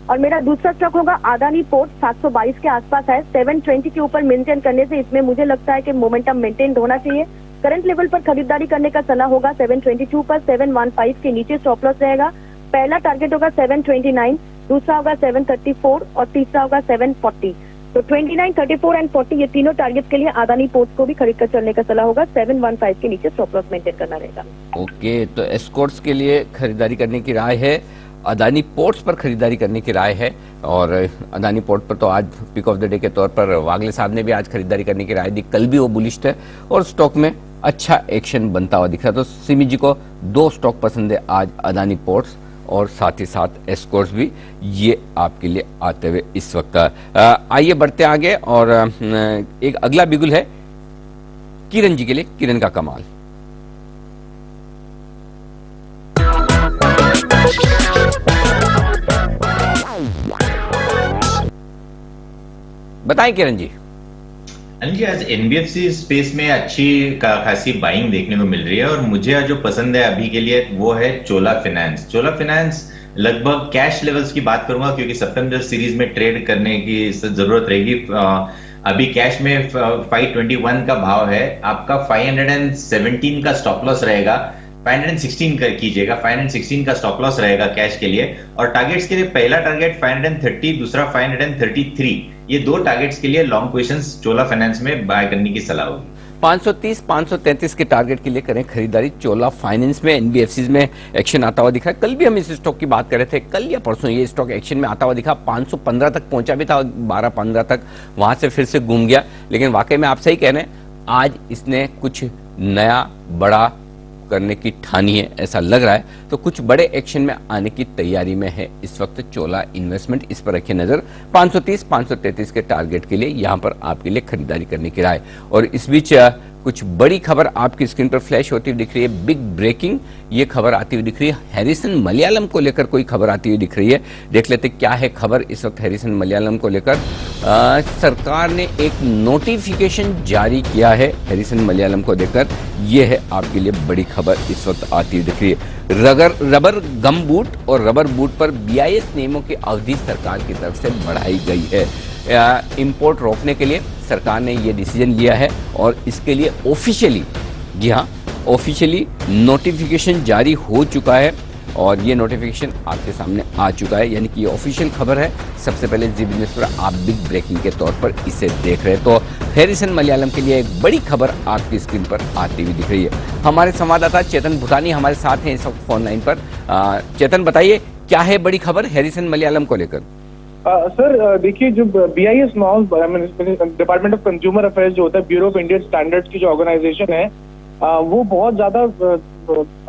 S13: और मेरा दूसरा स्टॉक होगा अदानी पोर्ट, 722 के आसपास है, 720 के ऊपर मेंटेन करने से इसमें मुझे लगता है कि मोमेंटम मेंटेन होना चाहिए। करंट लेवल पर खरीदारी करने का सलाह होगा 722 पर, 715 के नीचे स्टॉप लॉस रहेगा। पहला टारगेट होगा 729, दूसरा होगा 734 और तीसरा होगा 740। तो 29, 34 एंड 40 ये तीनों टारगेट के लिए अदानी पोर्ट्स को भी खरीद कर चलने का सलाह होगा। 715 के नीचे स्टॉप लॉस मेंटेन करना रहेगा।
S1: ओके, तो एस्कॉर्ट्स के लिए खरीदारी करने की राय है, अदानी पोर्ट्स पर खरीदारी करने की राय है। और अदानी पोर्ट पर तो आज पिक ऑफ द डे के तौर पर वागले साहब ने भी आज खरीदारी करने की राय दी, कल भी वो बुलिश थे और स्टॉक में अच्छा एक्शन बनता हुआ दिख रहा। तो सिमी जी को 2 स्टॉक पसंद है आज, अदानी पोर्ट्स और साथ ही साथ एस्कॉर्ट्स भी, ये आपके लिए आते हुए इस वक्त। आइए बढ़ते आगे और एक अगला बिगुल है किरण जी के लिए, किरण का कमाल। बताएं किरण जी।
S11: अनिल जी, आज एनबीएफसी स्पेस में अच्छी खासी बाइंग देखने को मिल रही है और मुझे जो पसंद है अभी के लिए वो है चोला फाइनेंस। चोला फाइनेंस लगभग कैश लेवल्स की बात करूंगा क्योंकि सितंबर सीरीज में ट्रेड करने की जरूरत रहेगी। अभी कैश में 521 का भाव है, आपका 517 का स्टॉप लॉस रहेगा, 516 कर कीजिएगा, 516 का स्टॉप लॉस रहेगा कैश के लिए। और टारगेट्स के लिए पहला टारगेट 530, दूसरा 533, ये 2 टारगेट्स के लिए लॉन्ग पोजीशंस चोला फाइनेंस में बाय करने की सलाह होगी।
S1: 530, 533 के टारगेट के लिए करें खरीदारी चोला फाइनेंस में। एनबीएफसी में एक्शन आता हुआ दिखा है, कल भी हम इस स्टॉक की बात कर रहे थे, कल या परसों ये स्टॉक एक्शन में आता हुआ दिखा। 515 तक पहुंचा भी था, 12-15 तक वहां से फिर से घूम गया। लेकिन वाकई में आप सही कह रहे हैं, आज इसने कुछ नया बड़ा करने की ठानी है, ऐसा लग रहा है। तो कुछ बड़े एक्शन में आने की तैयारी में है इस वक्त चोला इन्वेस्टमेंट, इस पर रखिए नजर। 530, 533 के टारगेट के लिए यहां पर आपके लिए खरीदारी करने की राय। और इस बीच कुछ बड़ी खबर आपकी स्क्रीन पर फ्लैश होती हुई दिख रही है, बिग ब्रेकिंग ये खबर आती हुई दिख रही है। हैरिसन मलयालम को लेकर कोई खबर आती हुई दिख रही है, देख लेते क्या है खबर इस वक्त हैरिसन मलयालम को लेकर। सरकार ने एक नोटिफिकेशन जारी किया है हैरिसन मलयालम को लेकर, यह है आपके लिए बड़ी खबर इस वक्त आती हुई दिख रही है। रबर गम बूट और रबर बूट पर BIS नियमों की अवधि सरकार की तरफ से बढ़ाई गई है। इंपोर्ट रोकने के लिए सरकार ने ये डिसीजन लिया है और इसके लिए ऑफिशियली, जी हाँ, ऑफिशियली नोटिफिकेशन जारी हो चुका है और ये नोटिफिकेशन आपके सामने आ चुका है, यानी कि ये ऑफिशियल खबर है। सबसे पहले जी बिजनेस पर आप बिग ब्रेकिंग के तौर पर इसे देख रहे हैं। तो हैरिसन मलयालम के लिए एक बड़ी खबर आपकी स्क्रीन पर आती हुई दिख रही है। हमारे संवाददाता चेतन भूटानी हमारे साथ हैं इस वक्त फोन लाइन पर। चेतन, बताइए क्या है बड़ी खबर हैरिसन मलयालम को लेकर?
S14: सर देखिए, जो BIS norms, department of consumer affairs जो होता है, ब्यूरो ऑफ इंडियन स्टैंडर्ड्स की जो ऑर्गेनाइजेशन है, वो बहुत ज्यादा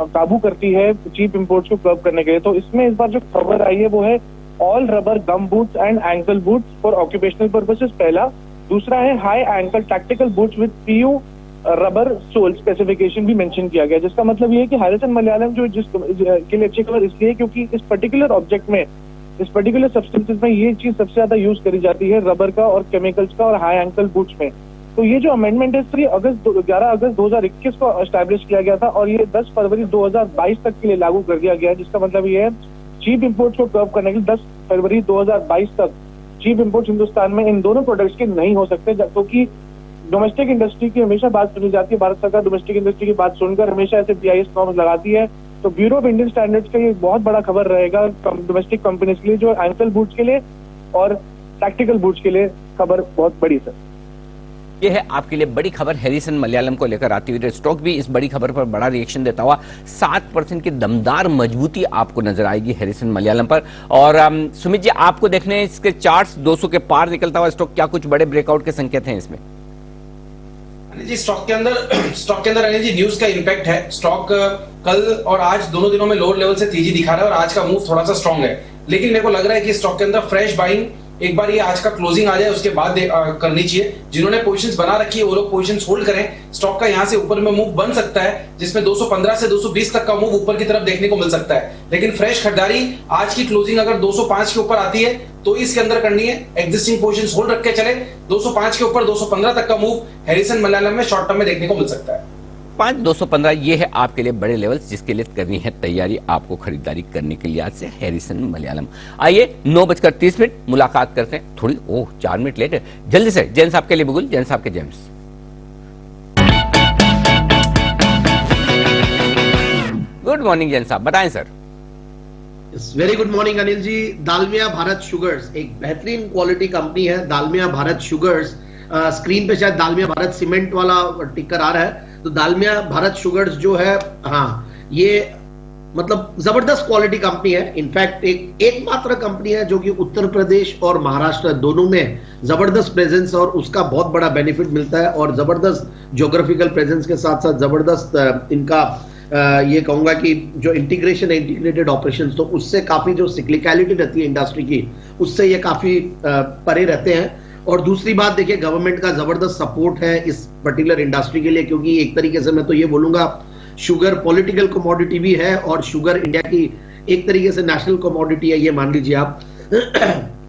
S14: काबू करती है चीप इंपोर्ट्स को कर्ब करने के लिए। तो इसमें इस बार जो खबर आई है वो है all rubber gum boots and ankle boots for occupational purposes, पहला। दूसरा है high ankle tactical boots with PU rubber sole specification भी मेंशन किया गया, जिसका मतलब ये है कि हैरिसन मलयालम जो जिस के लिए अच्छी खबर इसलिए क्योंकि इस पर्टिकुलर ऑब्जेक्ट में, इस पर्टिकुलर सब्सटेंसेस में ये चीज सबसे ज्यादा यूज करी जाती है, रबर का और केमिकल्स का और हाई एंकल बूट्स में। तो ये जो अमेंडमेंट है 11 अगस्त 2021 को एस्टैब्लिश किया गया था और ये 10 फरवरी 2022 तक के लिए लागू कर दिया गया है, जिसका मतलब ये है चीप इंपोर्ट्स को कर्व करने के लिए 10 फरवरी 2022 तक चीप इंपोर्ट्स हिंदुस्तान में इन दोनों प्रोडक्ट्स के नहीं हो सकते, क्योंकि डोमेस्टिक इंडस्ट्री की हमेशा बात सुनी जाती है। भारत सरकार डोमेस्टिक इंडस्ट्री की बात सुनकर हमेशा ऐसे BIS नॉर्म्स लगाती है। तो ब्यूरो ऑफ इंडियन स्टैंडर्ड्स का ये बहुत बड़ा खबर रहेगा डोमेस्टिक कंपनीज के लिए, जो एंकल बूट्स के लिए और टैक्टिकल बूट्स के लिए खबर बहुत बड़ी सर।
S1: ये है आपके लिए बड़ी खबर हैरिसन मलयालम को लेकर आती हुई। स्टॉक भी इस बड़ी खबर पर बड़ा रिएक्शन देता हुआ 7% की दमदार मजबूती आपको नजर आएगी हैरिसन मलयालम पर। और सुमित जी, आपको देखने इसके चार्ट्स 200 के पार निकलता हुआ स्टॉक, क्या कुछ बड़े ब्रेकआउट के संकेत हैं इसमें?
S2: जी, स्टॉक के अंदर अनिल जी न्यूज का इंपैक्ट है। स्टॉक कल और आज दोनों दिनों में लोअर लेवल से तेजी दिखा रहा है और आज का मूव थोड़ा सा स्ट्रांग है, लेकिन मेरे को लग रहा है कि स्टॉक के अंदर फ्रेश बाइंग एक बार ये आज का क्लोजिंग आ जाए उसके बाद करनी चाहिए। जिन्होंने पोजीशंस बना रखी है वो लोग पोजीशंस होल्ड करें। स्टॉक का यहां से ऊपर में मूव बन सकता है, जिसमें 215 से 220 तक का मूव ऊपर की तरफ देखने को मिल सकता है, लेकिन फ्रेश खरीदारी आज की क्लोजिंग अगर 205 के ऊपर आती है तो इसके अंदर करनी है। एग्जिस्टिंग पोजीशंस होल्ड रख के चले। 205 के ऊपर 215 तक का मूव हैरिसन मलयालम में शॉर्ट टर्म में देखने को मिल सकता है।
S1: 205-215 ये है आपके लिए बड़े लेवल्स जिसके लिए करनी है तैयारी आपको खरीदारी करने के लिए। आज से हैरिसन मलयालम। आइए 9:30 मुलाकात करते हैं। थोड़ी 4 मिनट लेट है। जल्दी से जैन साहब के लिए बुगुल, जैन साहब के James. Good morning Jain sahab, बताएं sir.
S15: Very good morning Anil ji. Dalmia Bharat sugars एक बेहतरीन क्वालिटी कंपनी है। दालमिया भारत शुगर्स, स्क्रीन पे शायद दालमिया भारत सीमेंट वाला टिकर आ रहा है, तो दालमिया भारत शुगर्स जो है, हाँ, ये मतलब जबरदस्त क्वालिटी कंपनी है। इनफैक्ट एकमात्र कंपनी है जो कि उत्तर प्रदेश और महाराष्ट्र दोनों में जबरदस्त प्रेजेंस और उसका बहुत बड़ा बेनिफिट मिलता है, और जबरदस्त ज्योग्राफिकल प्रेजेंस के साथ साथ जबरदस्त इनका ये कहूंगा कि जो इंटीग्रेशन है, इंटीग्रेटेड ऑपरेशंस, तो उससे काफी जो सिक्लिकलिटी रहती है इंडस्ट्री की, उससे ये काफी परे रहते हैं। और दूसरी बात देखिए, गवर्नमेंट का जबरदस्त सपोर्ट है इस पर्टिकुलर इंडस्ट्री के लिए, क्योंकि एक तरीके से मैं तो ये बोलूंगा शुगर पॉलिटिकल कमोडिटी भी है और शुगर इंडिया की एक तरीके से नेशनल कमोडिटी है, ये मान लीजिए आप।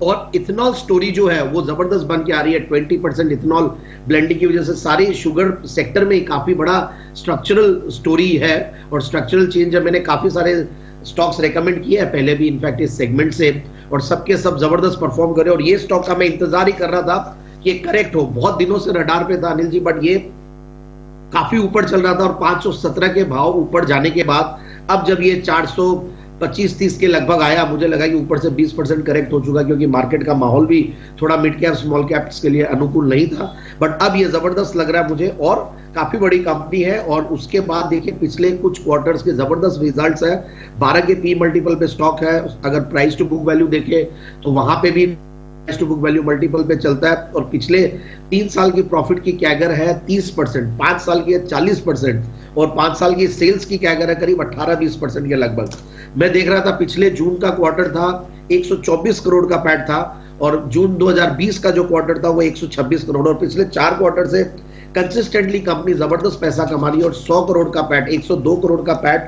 S15: और इथेनॉल स्टोरी जो है वो जबरदस्त बन के आ रही है। 20% इथेनॉल ब्लेंडिंग की वजह से सारे शुगर सेक्टर में काफी बड़ा स्ट्रक्चरल स्टोरी है और स्ट्रक्चरल चेंज है। मैंने काफी सारे स्टॉक्स रेकमेंड किए हैं पहले भी इनफैक्ट इस सेगमेंट से, और सबके सब जबरदस्त परफॉर्म करे। और ये स्टॉक का मैं इंतजार ही कर रहा था कि करेक्ट हो, बहुत दिनों से रडार पे था अनिल जी, बट ये काफी ऊपर चल रहा था और 517 के भाव ऊपर जाने के बाद अब जब ये 425-30 के लगभग आया, मुझे लगा कि ऊपर से 20% करेक्ट हो चुका, क्योंकि मार्केट का माहौल भी थोड़ा मिड कैप स्मॉल कैप्स के लिए अनुकूल नहीं था। बट अब ये जबरदस्त लग रहा है मुझे, और काफी बड़ी कंपनी है। और उसके बाद देखिए पिछले कुछ क्वार्टर्स के जबरदस्त रिजल्ट्स है। 12 के पी मल्टीपल पे स्टॉक है। अगर प्राइस टू बुक वैल्यू देखे तो वहां पे भी price to book value multiple पे चलता है। और पिछले 3 साल की प्रॉफिट की कैगर है 30%, 5 साल की है 40%, और 5 साल की सेल्स की कैगर है करीब 18-20% के लगभग। मैं देख रहा था पिछले जून का क्वार्टर था 124 करोड़ का पैट था, और जून 2020 का जो क्वार्टर था वो 126 करोड़। और पिछले 4 क्वार्टर से कंसिस्टेंटली कंपनी जबरदस्त पैसा कमा रही है, और 100 करोड़ का पैट, 102 करोड़ का पैट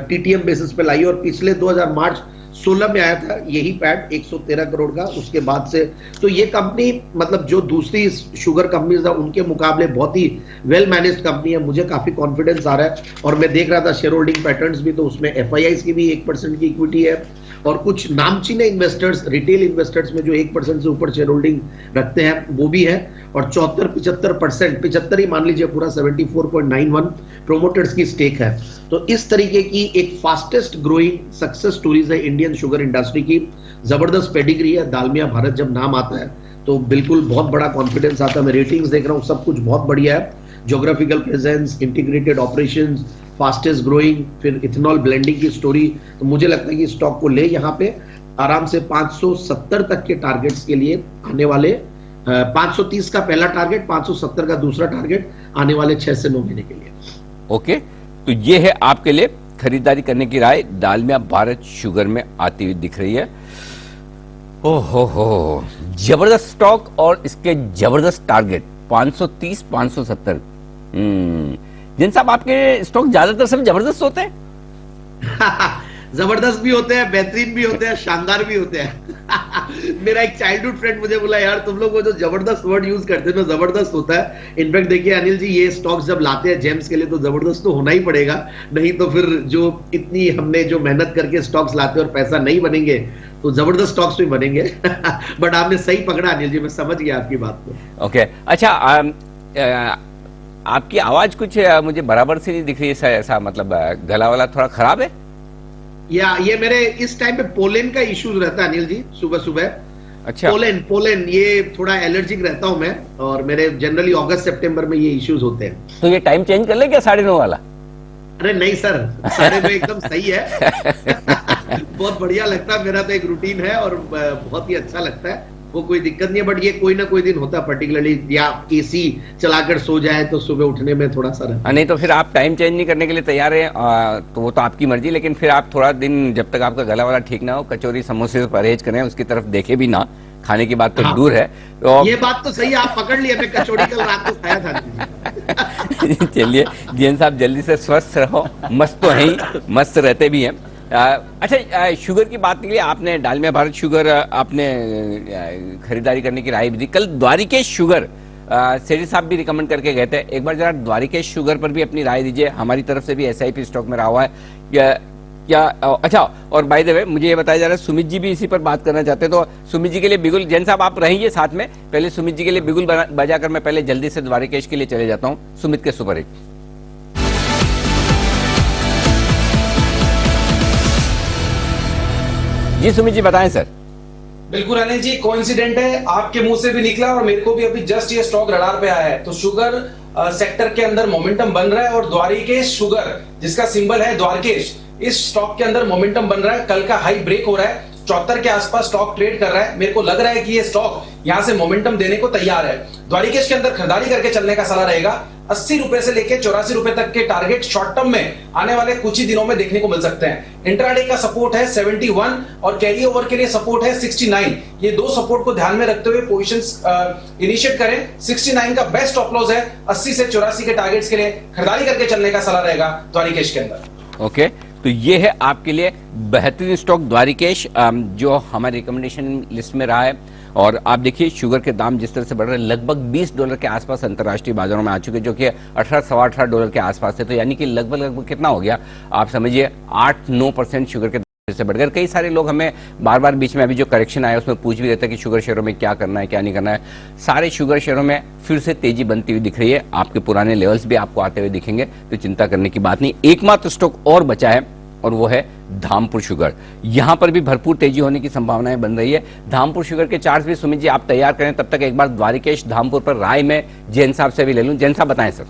S15: टीटीएम बेसिस पे लाई। और पिछले 2000 मार्च 16 में आया था यही पैट 113 करोड़ का, उसके बाद से। तो ये कंपनी मतलब जो दूसरी शुगर कंपनीज है उनके मुकाबले बहुत ही वेल मैनेज्ड कंपनी है। मुझे काफी कॉन्फिडेंस आ रहा है। और मैं देख रहा था शेयर होल्डिंग पैटर्न्स भी, तो उसमें एफआईआईज की भी 1% की इक्विटी है, और कुछ नामचीने इन्वेस्टर्स, रिटेल इन्वेस्टर्स में जो 1% से ऊपर शेयर होल्डिंग रखते हैं वो भी है। और 74-75%, 75 ही मान लीजिए पूरा, 74.91 प्रोमोटर्स की स्टेक है। तो इस तरीके की एक फास्टेस्ट ग्रोइंग सक्सेस स्टोरीज है इंडियन शुगर इंडस्ट्री की। जबरदस्त पेडिग्री है। दालमिया भारत जब नाम आता है तो बिल्कुल बहुत बड़ा कॉन्फिडेंस आता है। मैं रेटिंग्स देख रहा हूँ, सब कुछ बहुत बढ़िया है। Geographical presence, integrated operations, fastest growing, फिर इथेनॉल ब्लेंडिंग की स्टोरी। तो मुझे लगता है कि स्टॉक को ले यहाँ पे आराम से 570 तक के टारगेट्स के लिए आने वाले 530 का पहला टारगेट, 570 का दूसरा टारगेट आने वाले 6 से 9 महीने के लिए।
S1: ओके, तो ये है आपके लिए खरीदारी करने की राय। दालमिया भारत शुगर में आती हुई दिख रही है। ओहो, जबरदस्त स्टॉक और इसके जबरदस्त टारगेट 530, 570। जिन साहब आपके स्टॉक ज्यादातर सब जबरदस्त होते हैं।
S15: जबरदस्त भी होते हैं, बेहतरीन भी होते हैं, शानदार भी होते हैं। मेरा एक चाइल्डहुड फ्रेंड मुझे बोला, यार तुम लोग वो जो जबरदस्त वर्ड यूज करते हो ना, जबरदस्त होता है। इनफैक्ट देखिए अनिल जी, ये स्टॉक्स जब लाते हैं जेम्स के लिए तो जबरदस्त तो होना ही पड़ेगा, नहीं तो फिर जो इतनी हमने जो मेहनत करके स्टॉक्स लाते हैं और पैसा नहीं बनेंगे तो जबरदस्त स्टॉक्स भी बनेंगे। बट आपने सही पकड़ा अनिल जी, मैं समझ गया आपकी बात को।
S1: ओके, अच्छा, आपकी आवाज कुछ मुझे बराबर से नहीं दिख रही है, ऐसा मतलब गला वाला थोड़ा खराब है।
S15: या ये मेरे इस टाइम पे पोलेन का इश्यूज रहता है अनिल जी, सुबह सुबह।
S1: अच्छा,
S15: पोलेन ये थोड़ा एलर्जिक रहता हूं मैं, और मेरे जनरली अगस्त सितंबर में ये इश्यूज होते हैं।
S1: तो ये टाइम चेंज कर ले क्या 9:30 वाला?
S15: अरे नहीं सर, 9:30 एकदम सही है। बहुत बढ़िया लगता है, मेरा तो एक रूटीन है और बहुत ही अच्छा लगता है, वो कोई दिक्कत नहीं है। बट ये कोई ना कोई दिन होता है पर्टिकुलरली, या एसी चलाकर सो जाए तो सुबह उठने में थोड़ा सा रहता है।
S1: नहीं तो फिर आप टाइम चेंज नहीं करने के लिए तैयार है तो वो तो आपकी मर्जी, लेकिन फिर आप थोड़ा दिन जब तक आपका गला वाला ठीक ना हो कचौरी समोसे से परहेज करें, उसकी तरफ देखे भी ना, खाने की बात तो
S15: हाँ,
S1: दूर है। तो
S15: ये बात तो सही है, आप पकड़ लिए, मैं कचौड़ी कल रात को खाया था।
S1: चलिए जैन साहब, जल्दी से स्वस्थ रहो। मस्त तो है ही, मस्त रहते भी हैं। अच्छा, शुगर की बात के लिए आपने दालमिया भारत शुगर आपने खरीदारी करने की राय भी दी। कल द्वारिकेश शुगर सेठी साहब भी रिकमेंड करके गए थे, एक बार जरा द्वारिकेश शुगर पर भी अपनी राय दीजिए। हमारी तरफ से भी एसआईपी स्टॉक में रहा हुआ है क्या अच्छा, और बाय द वे मुझे ये बताया जा रहा है सुमित जी भी इसी पर बात करना चाहते हैं, तो सुमित जी के लिए बिगुल, जैन साहब आप रहेंगे साथ में, पहले सुमित जी के लिए बिगुल बजाकर मैं पहले जल्दी से द्वारिकेश के लिए चले जाता हूं। सुमित के सुपर हिट। जी सुमित जी बताएं सर।
S2: बिल्कुल अनिल जी, कोइंसिडेंट है, आपके मुंह से भी निकला और मेरे को भी अभी जस्ट ये स्टॉक रडार पे आया है। तो शुगर सेक्टर के अंदर मोमेंटम बन रहा है और द्वारिकेश शुगर जिसका सिंबल है द्वारकेश, इस स्टॉक के अंदर मोमेंटम बन रहा है। कल का हाई ब्रेक हो रहा है, 74 के आसपास स्टॉक ट्रेड कर रहा है। मेरे को लग रहा है कि ये स्टॉक यहां से मोमेंटम देने को तैयार है। द्वारिकेश के अंदर खरीदारी करके चलने का सलाह रहेगा। 80 रुपए से लेकर 84 रुपए तक के टारगेट शॉर्ट टर्म में आने वाले कुछ ही दिनों में देखने को मिल सकते हैं। इंट्राडे का सपोर्ट है 71 और कैरी ओवर के लिए सपोर्ट है 69। ये दो सपोर्ट को ध्यान में रखते हुए पोजीशंस इनिशिएट करें। 69 का बेस्ट स्टॉप लॉस है, 80 से 84 के टारगेट्स के लिए खरीदारी करके चलने का सलाह रहेगा द्वारिकेश के अंदर।
S1: ओके, तो ये है आपके लिए बेहतरीन स्टॉक द्वारिकेश जो हमारे रिकमेंडेशन लिस्ट में रहा है। और आप देखिए शुगर के दाम जिस तरह से बढ़ रहे हैं, लगभग $20 के आसपास अंतर्राष्ट्रीय बाजारों में आ चुके, जो कि 18-18.25 के आसपास थे। तो यानी कि लगभग कितना हो गया, आप समझिए 8-9% शुगर के से बढ़ गए। कई सारे लोग हमें बार बार बीच में अभी जो करेक्शन आया उसमें पूछ भी रहते हैं कि शुगर शेयरों में क्या करना है क्या नहीं करना है। सारे शुगर शेयरों में फिर से तेजी बनती हुई दिख रही है, आपके पुराने लेवल्स भी आपको आते हुए दिखेंगे, तो चिंता करने की बात नहीं। एकमात्र स्टॉक और बचा है और वो है धामपुर शुगर। यहां पर भी भरपूर तेजी होने की संभावनाएं बन रही है। धामपुर शुगर के चार्ट्स भी सुमित जी आप तैयार करें, तब तक एक बार द्वारिकेश धामपुर पर राय में जैन साहब से भी ले लूं। जैन साहब बताएं सर।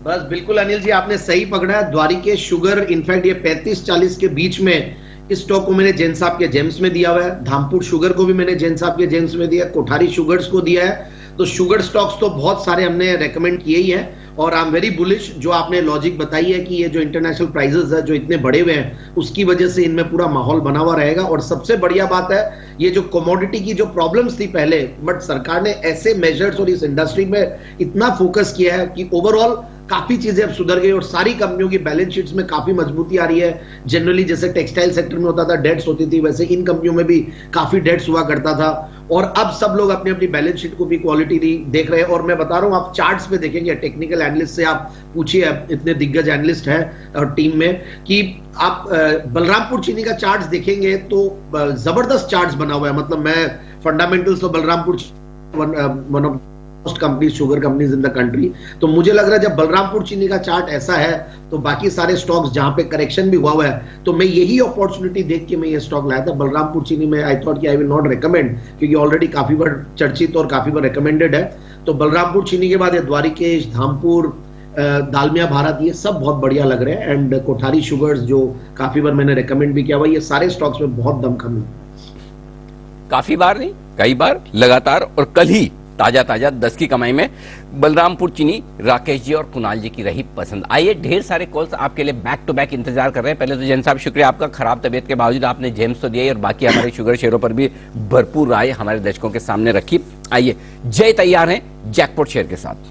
S15: बस बिल्कुल अनिल जी, आपने सही पकड़ा है। द्वारिकेश शुगर इनफैक्ट ये 35-40 के बीच में इस स्टॉक को मैंने जैन साहब के जेम्स में दिया हुआ है। धामपुर शुगर को भी मैंने जैन साहब के जेम्स में दिया, कोठारी शुगर्स को दिया है। तो शुगर स्टॉक्स तो बहुत सारे हमने रेकमेंड किए ही हैं और आई एम वेरी बुलिश। जो आपने लॉजिक बताई है कि ये जो इंटरनेशनल प्राइजेस है जो इतने बड़े हुए हैं उसकी वजह से इनमें पूरा माहौल बना हुआ रहेगा। और सबसे बढ़िया बात है, ये जो कमोडिटी की जो प्रॉब्लम्स थी पहले, बट सरकार ने ऐसे मेजर्स और इस इंडस्ट्री में इतना फोकस किया है कि ओवरऑल काफी चीजें अब सुधर गई और सारी कंपनियों की बैलेंस शीट्स में काफी मजबूती आ रही है। जनरली जैसे टेक्सटाइल सेक्टर में होता था डेट्स होती थी, वैसे इन कंपनियों में भी काफी डेट्स हुआ करता था। और अब सब लोग अपनी अपनी बैलेंस शीट को भी क्वालिटी देख रहे हैं। और मैं बता रहा हूं, आप चार्ट्स पे देखेंगे, टेक्निकल एनालिस्ट से आप पूछिए, इतने दिग्गज एनालिस्ट हैं और टीम में, कि आप बलरामपुर चीनी का चार्ट्स देखेंगे तो जबरदस्त चार्ट्स बना हुआ है। मतलब मैं फंडामेंटल्स तो Balrampur one of companies, sugar companies in the country, तो मुझे लग रहा है जब बलरामपुर चीनी का चार्ट ऐसा है तो बाकी सारे स्टॉक्स जहां पे करेक्शन भी हुआ है, तो मैं यही अपॉर्चुनिटी देख के मैं ये स्टॉक लाया था। बलरामपुर चीनी में आई थॉट कि आई विल नॉट रिकमेंड, क्योंकि ऑलरेडी काफी बार चर्चित और काफी बार रिकमेंडेड है। तो बलरामपुर चीनी के बाद द्वारिकेश, धामपुर, दालमिया भारत, ये सब बहुत बढ़िया लग रहे हैं। एंड कोठारी शुगर्स जो काफी बार मैंने रिकमेंड भी किया हुआ, ये सारे स्टॉक्स में बहुत दमखम है।
S1: काफी बार नहीं, कई बार लगातार। और कल ही ताजा 10 की कमाई में बलरामपुर चीनी राकेश जी और कुणाल जी की रही पसंद। आइए, ढेर सारे कॉल्स आपके लिए बैक टू बैक इंतजार कर रहे हैं। पहले तो जैन साहब शुक्रिया आपका, खराब तबीयत के बावजूद आपने जेम्स तो दिया और बाकी हमारे शुगर शेयरों पर भी भरपूर राय हमारे दर्शकों के सामने रखी। आइए, जय तैयार हैं जैकपॉट शेयर के साथ।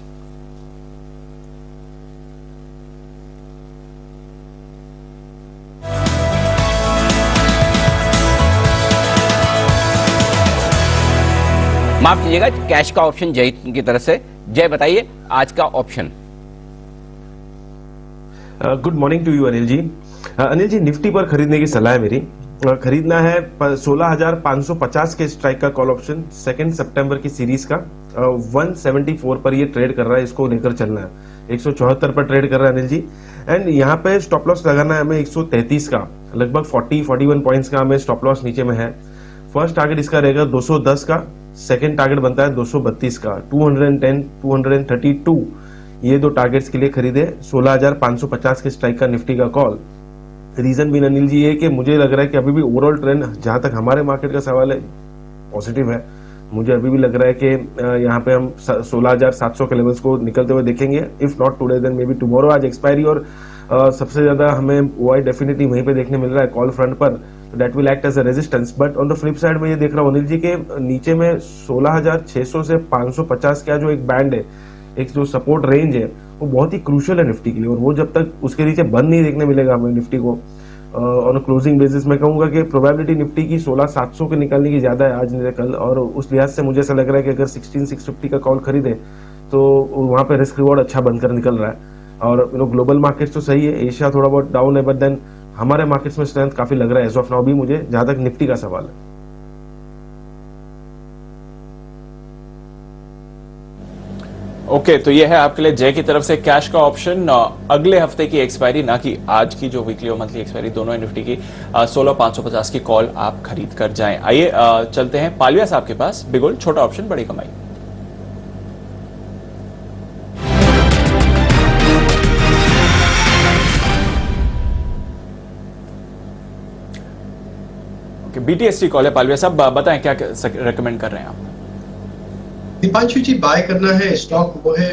S1: माफ कीजिएगा, कैश का ऑप्शन जय की तरफ से। जय बताइए आज का option.
S16: Good morning to you Anil ji. Anil ji, Nifty पर खरीदने की सलाह है मेरी। खरीदना है 16,550 के स्ट्राइक का कॉल ऑप्शन, 2 सितंबर की सीरीज का। 174 पर ये ट्रेड कर रहा है, इसको लेकर चलना है। 174 पर ट्रेड कर रहा है अनिल जी। एंड यहाँ पे स्टॉप लॉस लगाना है हमें 133 का, लगभग 40-41 पॉइंट्स का हमें स्टॉप लॉस नीचे में है। फर्स्ट टारगेट इसका रहेगा 210 का, सेकेंड टारगेट बनता है 232 का, 210, 232, ये दो टारगेट्स के लिए खरीदे 16,550 के स्ट्राइक का निफ्टी का कॉल। रीजन भी अनिल जी ये कि मुझे लग रहा है कि अभी भी ओवरऑल ट्रेंड, जहां तक हमारे मार्केट का सवाल है, पॉजिटिव है। मुझे अभी भी लग रहा है कि यहाँ पे हम 16,700 के लेवल्स को निकलते हुए देखेंगे। If not today then maybe tomorrow. आज एक्सपायरी और सबसे ज्यादा हमें ओआई डेफिनेटली वहीं पे देखने मिल रहा है कॉल फ्रंट पर, that will act as a resistance. But on the flip side में ये देख रहा हूँ अनिल जी के नीचे में 16,600 से 550 का जो एक बैंड है, एक जो सपोर्ट रेंज है, वो बहुत ही क्रूशियल है निफ्टी के लिए। और वो जब तक उसके नीचे बंद नहीं देखने मिलेगा हमें निफ्टी को, ऑन क्लोजिंग बेसिस मैं कहूंगा कि प्रोबेबिलिटी निफ्टी की 16,700 के निकालने की ज्यादा है आज नहीं तो कल, और उस लिहाज से मुझे ऐसा लग रहा है कि अगर 16,650 का कॉल खरीदे तो वहां पे रिस्क रिवॉर्ड अच्छा बनकर निकल रहा है। और ग्लोबल मार्केट्स तो सही है, एशिया थोड़ा बहुत डाउन है, बट देन हमारे मार्केट्स में स्ट्रेंथ काफी लग रहा है एज ऑफ नाउ भी मुझे, जहां तक निफ्टी का सवाल है।
S4: ओके, तो ये है आपके लिए जय की तरफ से कैश का ऑप्शन। अगले हफ्ते की एक्सपायरी, ना कि आज की जो वीकली और मंथली एक्सपायरी दोनों है निफ्टी की, 16,550 की कॉल आप खरीद कर जाएं। आइए चलते हैं पालविया साहब के पास। बिगुल, छोटा ऑप्शन बड़ी कमाई। बीटीएसटी कॉल है पालविया साहब, बताएं क्या रेकमेंड कर रहे हैं आप?
S3: दीपांशु जी, बाय करना है स्टॉक वो है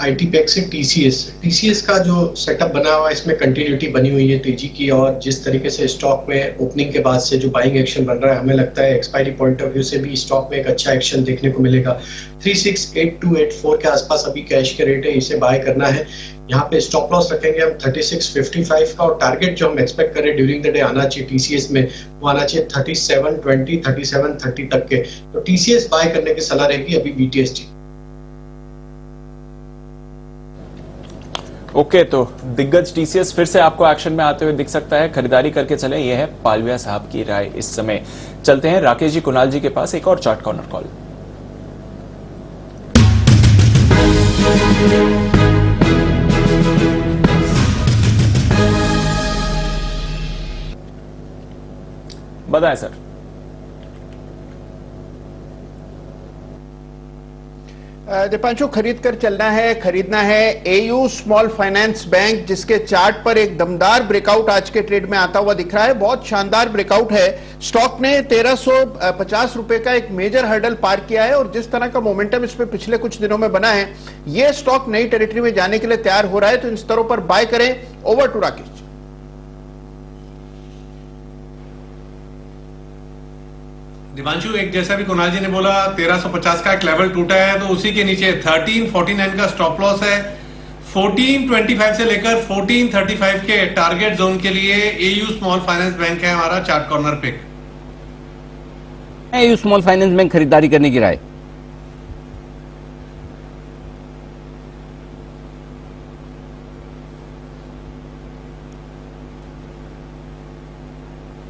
S3: आईटी पैक से टीसीएस का जो सेटअप बना हुआ है इसमें कंटिन्यूटी बनी हुई है तेजी की, और जिस तरीके से स्टॉक में ओपनिंग के बाद से जो बाइंग एक्शन बन रहा है, हमें लगता है एक्सपायरी पॉइंट ऑफ व्यू से भी स्टॉक में एक अच्छा एक्शन देखने को मिलेगा। 368284 के आसपास अभी कैश के रेट है, इसे बाय करना है। यहाँ पे स्टॉप लॉस रखेंगे हम 3655 का, और टारगेट जो हम एक्सपेक्ट करें ड्यूरिंग द डे आना चाहिए टीसीएस में, वो आना चाहिए 3720 3730 तक के। तो टीसीएस बाय करने की सलाह रहेगी अभी बीटीएसटी।
S4: ओके, तो दिग्गज टीसीएस फिर से आपको एक्शन में आते हुए दिख सकता है, खरीदारी करके चले। यह है पालविया साहब की राय इस समय। चलते हैं राकेश जी कुणाल जी के पास, एक और चार्ट कॉर्नर कॉल। बताएं सर।
S12: दीपांशु, खरीद कर चलना है, खरीदना है एयू स्मॉल फाइनेंस बैंक, जिसके चार्ट पर एक दमदार ब्रेकआउट आज के ट्रेड में आता हुआ दिख रहा है। बहुत शानदार ब्रेकआउट है। स्टॉक ने 1350 रुपए का एक मेजर हर्डल पार किया है, और जिस तरह का मोमेंटम इसमें पिछले कुछ दिनों में बना है, यह स्टॉक नई टेरिटरी में जाने के लिए तैयार हो रहा है। तो इन स्तरों पर बाय करें। Over to Rakesh.
S8: दिवांशु, एक जैसा भी कुणाल जी ने बोला 1350 का एक लेवल टूटा है, तो उसी के नीचे 1349 का स्टॉप लॉस है। 1425 से लेकर 1435 के टारगेट जोन के लिए एयू स्मॉल फाइनेंस बैंक है हमारा chart corner pick.
S1: AU small finance bank खरीदारी करने की राय।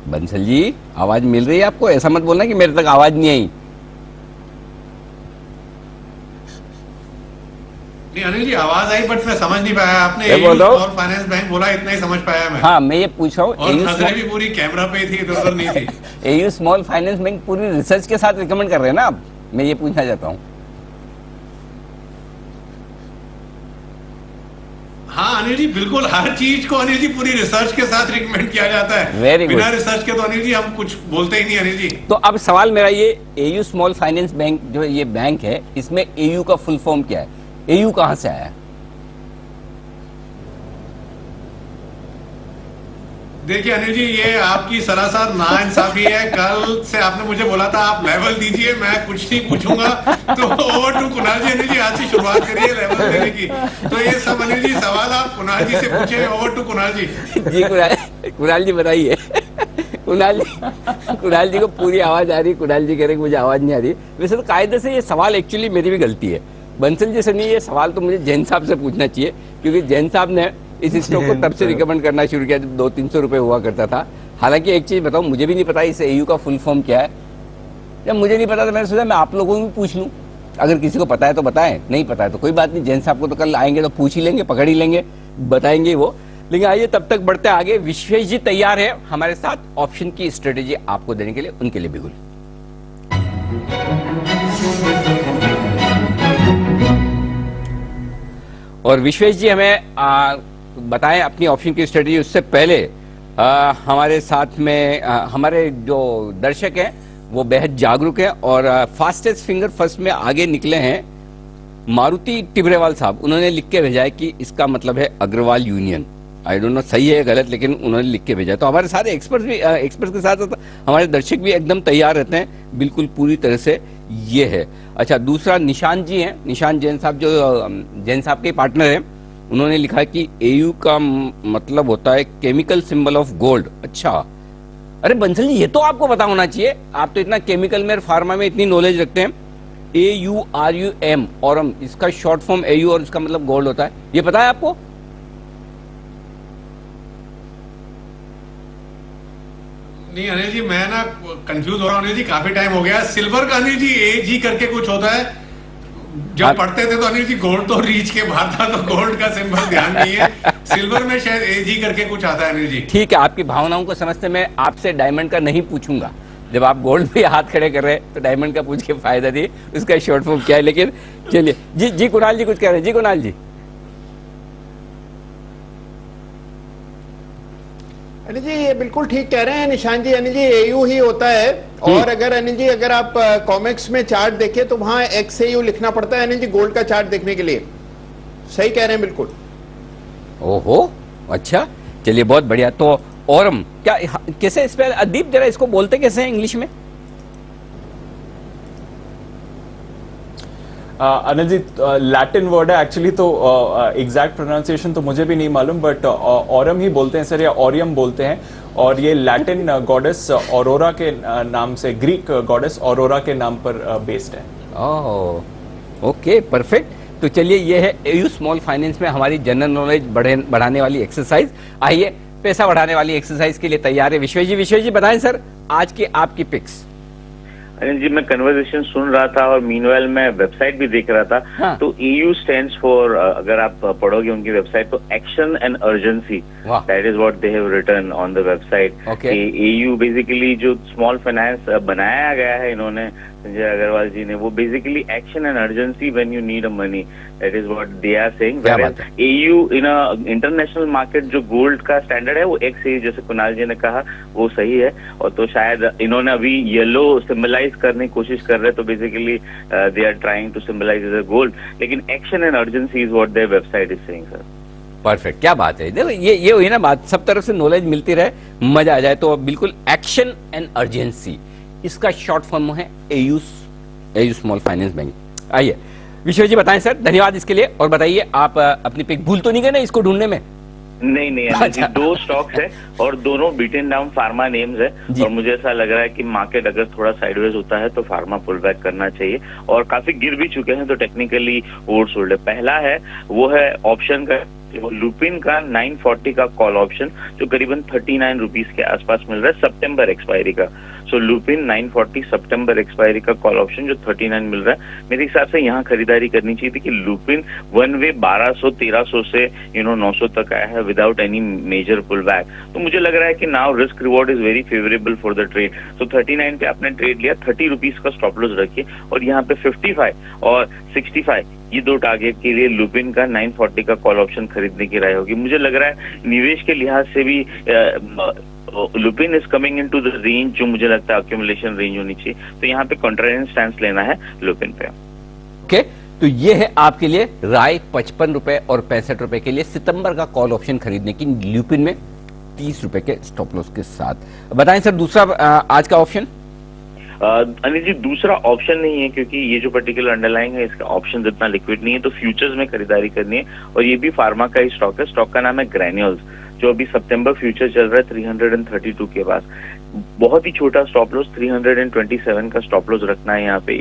S1: बंसल जी, आवाज मिल रही है आपको? ऐसा मत बोलना कि मेरे तक आवाज नहीं आई।
S8: नहीं अनिल जी, आवाज आई बट मैं समझ नहीं पाया। आपने एयू स्मॉल फाइनेंस बैंक बोला, इतना ही समझ पाया मैं।
S1: हाँ, मैं ये पूछ रहा हूँ,
S8: और नजरें भी पूरी कैमरा पे थी, इधर-उधर नहीं थी।
S1: एयू स्मॉल फाइनेंस बैंक पूरी रिसर्च के साथ रिकमेंड कर रहे हैं ना आप? मैं ये पूछना चाहता हूँ।
S8: हाँ अनिल जी, बिल्कुल हर चीज को अनिल जी पूरी रिसर्च के साथ रिकमेंड किया जाता है।
S1: Very good.
S8: बिना रिसर्च के तो अनिल जी हम कुछ बोलते ही नहीं अनिल जी।
S1: तो अब सवाल मेरा ये, एयू स्मॉल फाइनेंस बैंक जो ये बैंक है, इसमें एयू का फुल फॉर्म क्या है? एयू कहां से आया है?
S8: देखिए अनिल जी, ये आपकी सरासर नाइंसाफी है। कल से आपने मुझे बोला था आप लेवल दीजिए, मैं कुछ नहीं पूछूंगा। तो ओवर टू कुणाल जी। अनिल जी, आज से शुरुआत करिए लेवल देने की। तो ये सब अनिल जी सवाल आप कुणाल जी से पूछे। ओवर टू कुणाल जी।
S1: जी कुणाल जी बताइए। कुणाल जी को पूरी आवाज आ रही, कुणाल जी कह रहे मुझे आवाज नहीं आ रही। वैसे तो कायदे से ये सवाल एक्चुअली मेरी भी गलती है, बंसल जी से नहीं। ये सवाल तो मुझे जैन साहब से पूछना चाहिए, क्योंकि जैन साहब ने इस स्टॉक को तब से रिकमेंड करना शुरू किया जब 200-300 रुपए हुआ करता था। हालांकि एक चीज बताऊं, मुझे भी नहीं पता इस एयू का फुल फॉर्म क्या है। जब मुझे नहीं पता तो मैंने सोचा मैं आप लोगों को भी पूछ लूं, अगर किसी को पता है तो बताएं, नहीं पता है तो कोई बात नहीं। जैन साहब को तो कल आएंगे तो पूछ ही लेंगे, पकड़ ही लेंगे, बताएंगे वो। लेकिन आइए तब तक बढ़ते आगे। विश्वेश जी तैयार है हमारे साथ ऑप्शन की स्ट्रेटेजी आपको देने के लिए, उनके लिए बिल्कुल। और विश्वेश जी हमें बताएं अपनी ऑप्शन की स्ट्रेटेजी। उससे पहले हमारे साथ में हमारे जो दर्शक हैं वो बेहद जागरूक हैं, और फास्टेस्ट फिंगर फर्स्ट में आगे निकले हैं मारुति टिबरेवाल साहब। उन्होंने लिख के भेजा है कि इसका मतलब है Agarwal union. I don't know सही है या गलत, लेकिन उन्होंने लिख के भेजा। तो हमारे सारे एक्सपर्ट्स के साथ हमारे दर्शक भी एकदम तैयार रहते हैं, बिल्कुल पूरी तरह से। ये है अच्छा। दूसरा निशान जी हैं, निशान जैन साहब, जो जैन साहब के पार्टनर हैं, उन्होंने लिखा कि एयू का मतलब होता है केमिकल सिंबल ऑफ गोल्ड। अच्छा, अरे बंसल जी, ये तो आपको पता होना चाहिए, आप तो इतना केमिकल में, फार्मा में इतनी नॉलेज रखते हैं। AURUM, ऑरम, इसका शॉर्ट फॉर्म एयू और इसका मतलब गोल्ड होता है, ये पता है आपको?
S8: नहीं अनिल जी, मैं ना कंफ्यूज हो रहा हूँ अनिल जी, काफी टाइम हो गया। सिल्वर का अनिल जी AG करके कुछ होता है, जब पढ़ते थे तो अनिल जी गोल्ड तो रीच के बाहर था, तो गोल्ड का सिंबल ध्यान नहीं है। सिल्वर में शायद AG करके कुछ आता है अनिल जी।
S1: ठीक है, आपकी भावनाओं को समझते मैं आपसे डायमंड का नहीं पूछूंगा, जब आप गोल्ड पे हाथ खड़े कर रहे हैं तो डायमंड का पूछ के फायदा नहीं, उसका शॉर्ट फॉर्म क्या है। लेकिन चलिए जी कुणाल जी कुछ कह रहे हैं। जी कुणाल जी।
S12: अनिल जी ये बिल्कुल ठीक कह रहे हैं निशान जी। अनिल जी AU ही होता है, और अगर अनिल जी अगर आप कॉमिक्स में चार्ट देखें तो वहां XAU लिखना पड़ता है अनिल जी, गोल्ड का चार्ट देखने के लिए। सही कह रहे हैं बिल्कुल।
S1: ओहो, अच्छा, चलिए बहुत बढ़िया। तो ऑरम क्या, कैसे इस पर अदीप जरा इसको बोलते कैसे हैं इंग्लिश में?
S4: अनिल जी लैटिन वर्ड है एक्चुअली, तो एग्जैक्ट प्रोनाउंसिएशन तो मुझे भी नहीं मालूम, बट ऑरम ही बोलते हैं सर, या ऑरियम बोलते हैं। और ये लैटिन गॉडेस ऑरोरा के नाम से, ग्रीक गॉडेस ऑरोरा के नाम पर बेस्ड है।
S1: Oh okay, perfect. तो चलिए ये है एयू स्मॉल फाइनेंस में हमारी जनरल नॉलेज बढ़ाने वाली एक्सरसाइज। आइए पैसा बढ़ाने वाली एक्सरसाइज के लिए तैयार है विश्वेश जी बताएं सर आज की आपकी पिक्स।
S17: अनिल जी मैं कन्वर्सेशन सुन रहा था और मीनवाइल मैं वेबसाइट भी देख रहा था। हाँ। तो EU स्टैंड्स फॉर, अगर आप पढ़ोगे उनकी वेबसाइट, तो action and urgency, that is what they have written on the website. EU basically जो स्मॉल फाइनेंस बनाया गया है इन्होंने, संजय अग्रवाल जी ने, वो basically action and urgency when you need a money, that is what they are saying. AU in a international market जो गोल्ड का स्टैंडर्ड है वो XAU, जैसे कुणाल जी ने कहा, वो सही है। और तो शायद इन्होंने अभी येलो सिंबलाइज करने की कोशिश कर रहे हैं, तो basically they are trying to symbolize as a gold, लेकिन action and urgency is what their website is saying sir.
S1: Perfect, क्या बात है। देखो ये हुई ना बात, सब तरफ से नॉलेज मिलती रहे, मजा आ जाए। तो बिल्कुल एक्शन एंड अर्जेंसी, इसका शॉर्ट फॉर्म है AU स्मॉल फाइनेंस बैंक। आइए विश्व जी बताएं सर, धन्यवाद इसके लिए। और बताइए आप अपनी पिक भूल तो नहीं गए ना इसको ढूंढने में?
S17: नहीं अच्छा। दो स्टॉक्स है और दोनों बीटन डाउन फार्मा नेम्स है, और मुझे ऐसा लग रहा है कि मार्केट अगर थोड़ा साइडवेज होता है तो फार्मा पुल बैक करना चाहिए, और काफी गिर भी चुके हैं तो टेक्निकली ओवरसोल्ड है। पहला है वो है ऑप्शन का लुपिन का 940 का कॉल ऑप्शन, जो करीबन 39 रुपीज के आसपास मिल रहा है, सितंबर एक्सपायरी का। सो लुपिन 940 सितंबर एक्सपायरी का कॉल ऑप्शन जो 39 मिल रहा है, मेरे हिसाब से यहाँ खरीदारी करनी चाहिए थी कि लुपिन वन वे 1200-1300 से 900 तक आया है without any major pull back. तो मुझे लग रहा है कि now risk reward is very favourable for the trade. So 39 पे आपने ट्रेड लिया, 30 रुपीज का स्टॉप लॉस रखिए, और यहाँ पे 55 और 65 ये दो टारगेट के लिए लुपिन का 940 का कॉल ऑप्शन खरीदने की राय होगी। मुझे लग रहा है निवेश के लिहाज से भी Lupin is coming into the range जो मुझे लगता है अक्यूमुलेशन रेंज होनी चाहिए, तो यहाँ पे कॉन्ट्रारियन स्टैंस लेना है लुपिन पे।
S1: ओके, तो ये है आपके लिए राय 55 रुपए और 65 रुपए के लिए सितंबर का कॉल ऑप्शन खरीदने की लुपिन में 30 रुपए के स्टॉप लॉस के साथ। बताएं सर दूसरा आज का ऑप्शन।
S17: अनिल जी दूसरा ऑप्शन नहीं है, क्योंकि ये जो पर्टिकुलर अंडरलाइंग है इसका ऑप्शन इतना लिक्विड नहीं है, तो फ्यूचर्स में खरीदारी करनी है, और ये भी फार्मा का ही स्टॉक है। स्टॉक का नाम है ग्रैन्यूल्स, जो अभी सितंबर फ्यूचर चल रहा है 332 के पास। बहुत ही छोटा स्टॉप लॉस 327 का स्टॉप लॉस रखना है यहाँ पे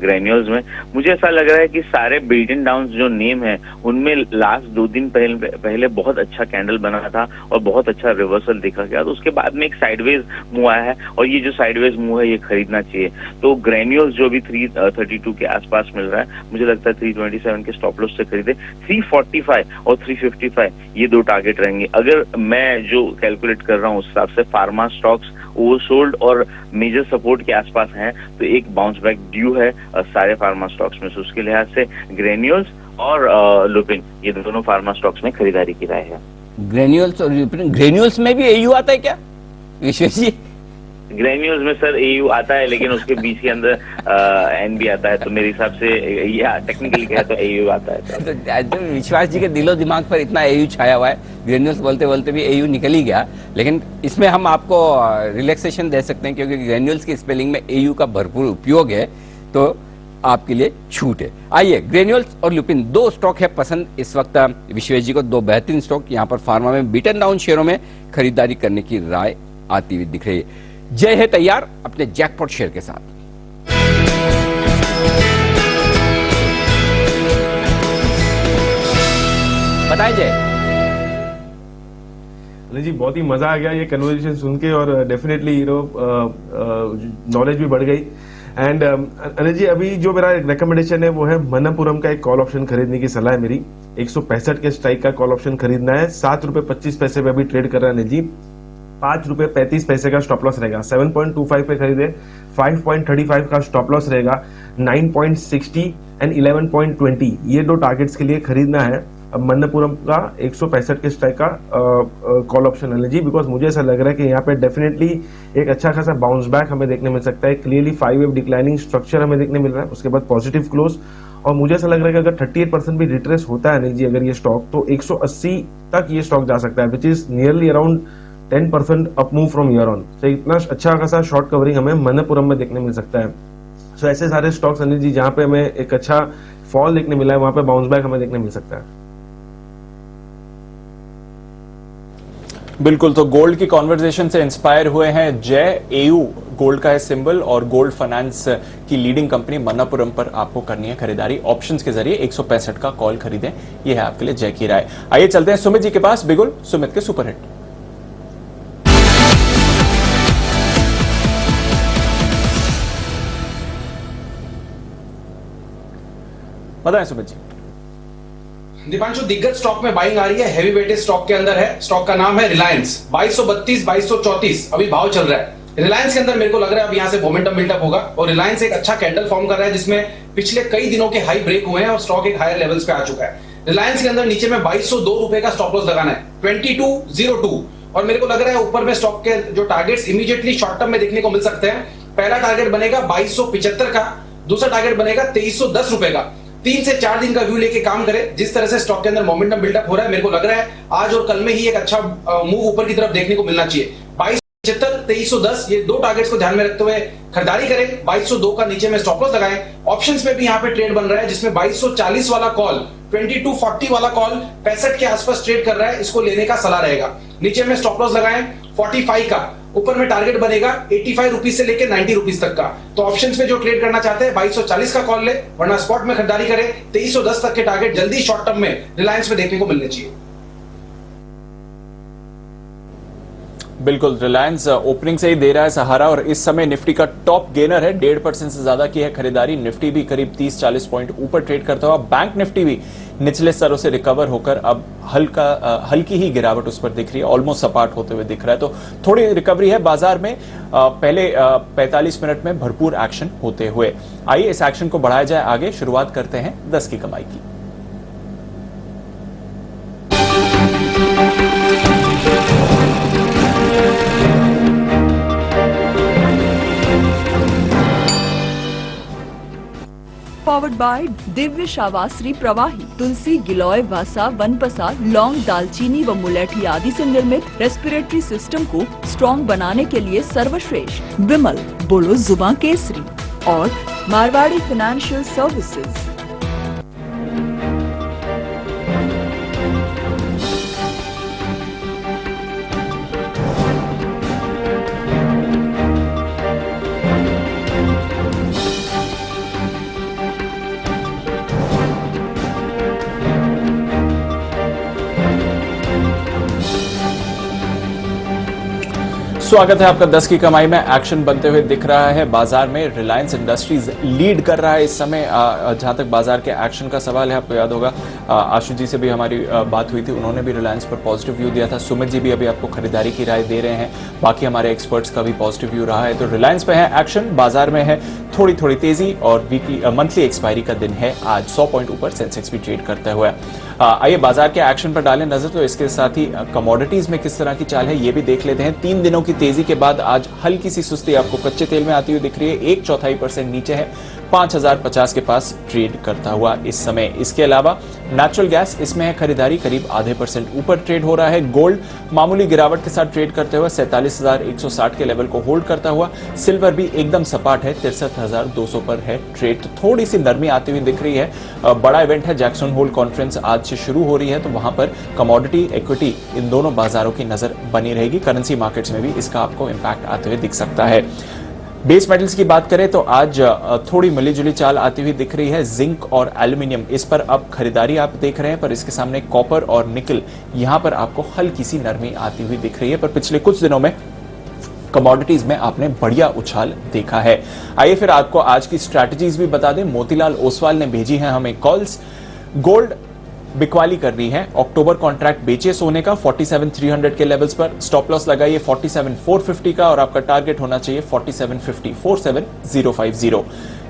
S17: ग्रैन्यूल्स में। मुझे ऐसा लग रहा है कि सारे बिल्टन डाउन जो नेम है उनमें लास्ट 2 दिन पहले बहुत अच्छा कैंडल बना था और बहुत अच्छा रिवर्सल देखा गया, तो उसके बाद में एक साइडवेज मूव आया है, और ये जो साइडवेज मूव है ये खरीदना चाहिए। तो ग्रैन्यूल्स जो भी 332 के आसपास मिल रहा है, मुझे लगता है 327 के स्टॉप लॉस से खरीदे। 345 और 355 ये दो टारगेट रहेंगे। अगर मैं जो कैलकुलेट कर रहा हूँ उस हिसाब से फार्मा स्टॉक्स ओवरसोल्ड और मेजर सपोर्ट के आसपास हैं, तो एक बाउंस बैक ड्यू है सारे फार्मा स्टॉक्स में। सो उसके लिहाज से ग्रैन्यूल्स और लुपिन ये दोनों फार्मा स्टॉक्स में खरीदारी की राय है।
S1: ग्रैन्यूल्स और लुपिन, ग्रैन्यूल्स में भी AU आता है क्या विश्वेश जी?
S17: ग्रैन्यूल्स में सर AU आता है, लेकिन उसके बीच के अंदर N भी आता है, तो मेरे हिसाब से ये टेक्निकली कहे तो AU आता है।
S1: तो विश्वास जी के दिलो दिमाग पर इतना AU छाया हुआ है, ग्रैन्यूल्स बोलते बोलते भी AU निकल ही गया, लेकिन इसमें हम आपको रिलैक्सेशन दे सकते हैं क्योंकि ग्रैन्यूल्स की स्पेलिंग में AU का भरपूर उपयोग है। तो आपके लिए छूट है। आइए, ग्रेन्यूल्स और लुपिन दो स्टॉक है पसंद इस वक्त विश्वेश जी को, दो बेहतरीन स्टॉक यहां पर फार्मा में बीटन डाउन शेयरों में खरीदारी करने की राय आती हुई दिख रही है। जय है तैयार अपने जैकपॉट शेयर के साथ। बताइए जय।
S16: अनिल जी बहुत ही मजा आ गया ये कन्वर्सेशन सुन के और डेफिनेटली नॉलेज भी बढ़ गई। एंड अनिल जी अभी जो मेरा रिकमेंडेशन है वो है मनपुरम का एक कॉल ऑप्शन खरीदने की सलाह है मेरी। 165 के स्ट्राइक का कॉल ऑप्शन खरीदना है, 7 रुपए 25 पैसे पे अभी ट्रेड कर रहा है अनिल जी। 5 रुपए 35 पैसे का स्टॉप लॉस रहेगा, 7.25 पे खरीदे, 5.35 का स्टॉप लॉस रहेगा, 9.60 एंड 11.20 ये दो टारगेट्स के लिए खरीदना है अब मनपुरम का 165 के स्ट्राइक का कॉल ऑप्शन है जी। बिकॉज मुझे ऐसा लग रहा है कि यहाँ पे डेफिनेटली एक अच्छा खासा बाउंस बैक हमें देखने मिल सकता है। क्लियरली 5 वेव डिक्लाइनिंग स्ट्रक्चर हमें देखने मिल रहा है, उसके बाद पॉजिटिव क्लोज, और मुझे ऐसा लग रहा है कि अगर 38% भी रिट्रेस होता है नहीं जी अगर ये स्टॉक, तो 180 तक ये स्टॉक जा सकता है, which is nearly around 10% up move from year on. तो इतना अच्छा खासा शॉर्ट कवरिंग हमें मनपुरम में देखने मिल सकता है। सो ऐसे सारे स्टॉक्स अनिल जी जहां पे हमें एक अच्छा फॉल देखने मिला है वहां पे बाउंस बैक हमें देखने मिल सकता है।
S4: बिल्कुल, तो गोल्ड की कॉन्वर्सेशन से इंस्पायर हुए हैं जय। एयू गोल्ड का है सिंबल और गोल्ड फाइनेंस की लीडिंग कंपनी मनपुरम पर आपको करनी है खरीदारी। ऑप्शंस के जरिए 165 का कॉल खरीदें, यह है आपके लिए जय की राय। आइए चलते हैं सुमित जी के पास। बिगुल सुमित के सुपरहिट। बताएं सुमित जी।
S2: दीपांशु, दिग्गज स्टॉक में बाइंग आ रही है, हैवी वेटेज स्टॉक के अंदर है। स्टॉक का नाम है रिलायंस। 2232 2234 अभी भाव चल रहा है। रिलायंस के अंदर मेरे को लग रहा है अब यहां से मोमेंटम बिल्डअप होगा और रिलायंस एक अच्छा कैंडल फॉर्म कर रहा है जिसमें पिछले कई दिनों के हाई ब्रेक हुए हैं और स्टॉक एक हायर लेवल्स पे आ चुका है। रिलायंस के अंदर नीचे में 2202 रुपए का स्टॉप लॉस लगाना है, 2202, और मेरे को लग रहा है ऊपर में स्टॉक के जो टारगेट्स इमीडिएटली शॉर्ट टर्म में देखने को मिल सकते हैं। पहला टारगेट बनेगा 2275 का, दूसरा टारगेट बनेगा 2310 रुपए का। 3 से 4 दिन का व्यू लेके काम करें। जिस तरह से स्टॉक के अंदर मोमेंटम बिल्डअप हो रहा है, मेरे को लग रहा है आज और कल में ही एक अच्छा मूव ऊपर की तरफ देखने को मिलना चाहिए। 2275 2310 ये दो टारगेट्स को ध्यान में रखते हुए खरीदारी करें। 2202 का नीचे में स्टॉप लॉस लगाएं। ऑप्शंस में भी यहाँ पे ट्रेड बन रहा है जिसमें 2240 वाला कॉल, 2240 वाला कॉल 65 के आसपास ट्रेड कर रहा है, इसको लेने का सलाह रहेगा। नीचे में स्टॉप लॉस लगाएं 45 का, ऊपर में टारगेट बनेगा 85 रुपीज से लेकर 90 रुपीज तक का। तो ऑप्शंस में जो ट्रेड करना चाहते हैं 2240 का कॉल ले, वरना स्पॉट में खरीदारी करें। 2310 तक के टारगेट जल्दी शॉर्ट टर्म में रिलायंस में देखने को मिलने चाहिए।
S4: बिल्कुल, रिलायंस ओपनिंग से ही दे रहा है सहारा और इस समय निफ्टी का टॉप गेनर है। 1.5% से ज्यादा की है खरीदारी। निफ्टी भी करीब 30-40 पॉइंट ऊपर ट्रेड करता हुआ। बैंक निफ्टी भी निचले स्तरों से रिकवर होकर अब हल्की ही गिरावट उस पर दिख रही है, ऑलमोस्ट सपाट होते हुए दिख रहा है। तो थोड़ी रिकवरी है बाजार में। पहले 45 मिनट में भरपूर एक्शन होते हुए। आइए इस एक्शन को बढ़ाया जाए आगे। शुरुआत करते हैं 10 की कमाई की।
S18: Powered by दिव्य शावाश्री प्रवाही, तुलसी, गिलोय, वासा, वनपसा, लौंग, दालचीनी व मुलेठी आदि से निर्मित रेस्पिरेटरी सिस्टम को स्ट्रॉन्ग बनाने के लिए सर्वश्रेष्ठ विमल, बोलो जुबान केसरी और मारवाड़ी फाइनेंशियल सर्विसेज।
S4: स्वागत है आपका 10 की कमाई में। एक्शन बनते हुए दिख रहा है बाजार में। रिलायंस इंडस्ट्रीज लीड कर रहा है इस समय। जहां तक बाजार के एक्शन का सवाल है, आपको याद होगा आशु जी से भी हमारी बात हुई थी, उन्होंने भी रिलायंस पर पॉजिटिव व्यू दिया था। सुमित जी भी अभी आपको खरीदारी की राय दे रहे हैं। बाकी हमारे एक्सपर्ट्स का भी पॉजिटिव व्यू रहा है। तो रिलायंस पे है एक्शन। बाजार में है थोड़ी तेजी और मंथली एक्सपायरी का दिन है आज। 100 पॉइंट ऊपर सेंसेक्स भी ट्रेड करता हुआ। आइए बाजार के एक्शन पर डालें नजर। तो इसके साथ ही कमोडिटीज में किस तरह की चाल है ये भी देख लेते हैं। 3 दिनों की तेजी के बाद आज हल्की सी सुस्ती आपको कच्चे तेल में आती हुई दिख रही है। 1/4% नीचे है। 5050 के पास ट्रेड करता हुआ इस समय। इसके अलावा नेचुरल गैस इसमें है खरीदारी, करीब आधे % ऊपर ट्रेड हो रहा है। गोल्ड मामूली गिरावट के साथ ट्रेड करते हुए 47,160 के लेवल को होल्ड करता हुआ। सिल्वर भी एकदम सपाट है, 63,200 पर है ट्रेड। तो थोड़ी सी नरमी आती हुई दिख रही है। बड़ा इवेंट है, जैक्सन होल कॉन्फ्रेंस आज से शुरू हो रही है, तो वहां पर कमोडिटी, इक्विटी, इन दोनों बाजारों की नजर बनी रहेगी। करेंसी मार्केट्स में भी इसका आपको इंपैक्ट आते हुए दिख सकता है। बेस मेटल्स की बात करें तो आज थोड़ी मिलीजुली चाल आती हुई दिख रही है। जिंक और एल्यूमिनियम इस पर अब खरीदारी आप देख रहे हैं, पर इसके सामने कॉपर और निकल यहां पर आपको हल्की सी नरमी आती हुई दिख रही है। पर पिछले कुछ दिनों में कमोडिटीज में आपने बढ़िया उछाल देखा है। आइए फिर आपको आज की स्ट्रैटेजीज भी बता दें। मोतीलाल ओसवाल ने भेजी है हमें कॉल्स। गोल्ड बिकवाली कर रही है, अक्टूबर कॉन्ट्रैक्ट बेचे सोने का 47,300 के लेवल्स पर, स्टॉप लॉस लगाइए 47,450 का और आपका टारगेट होना चाहिए 4750, 47,050।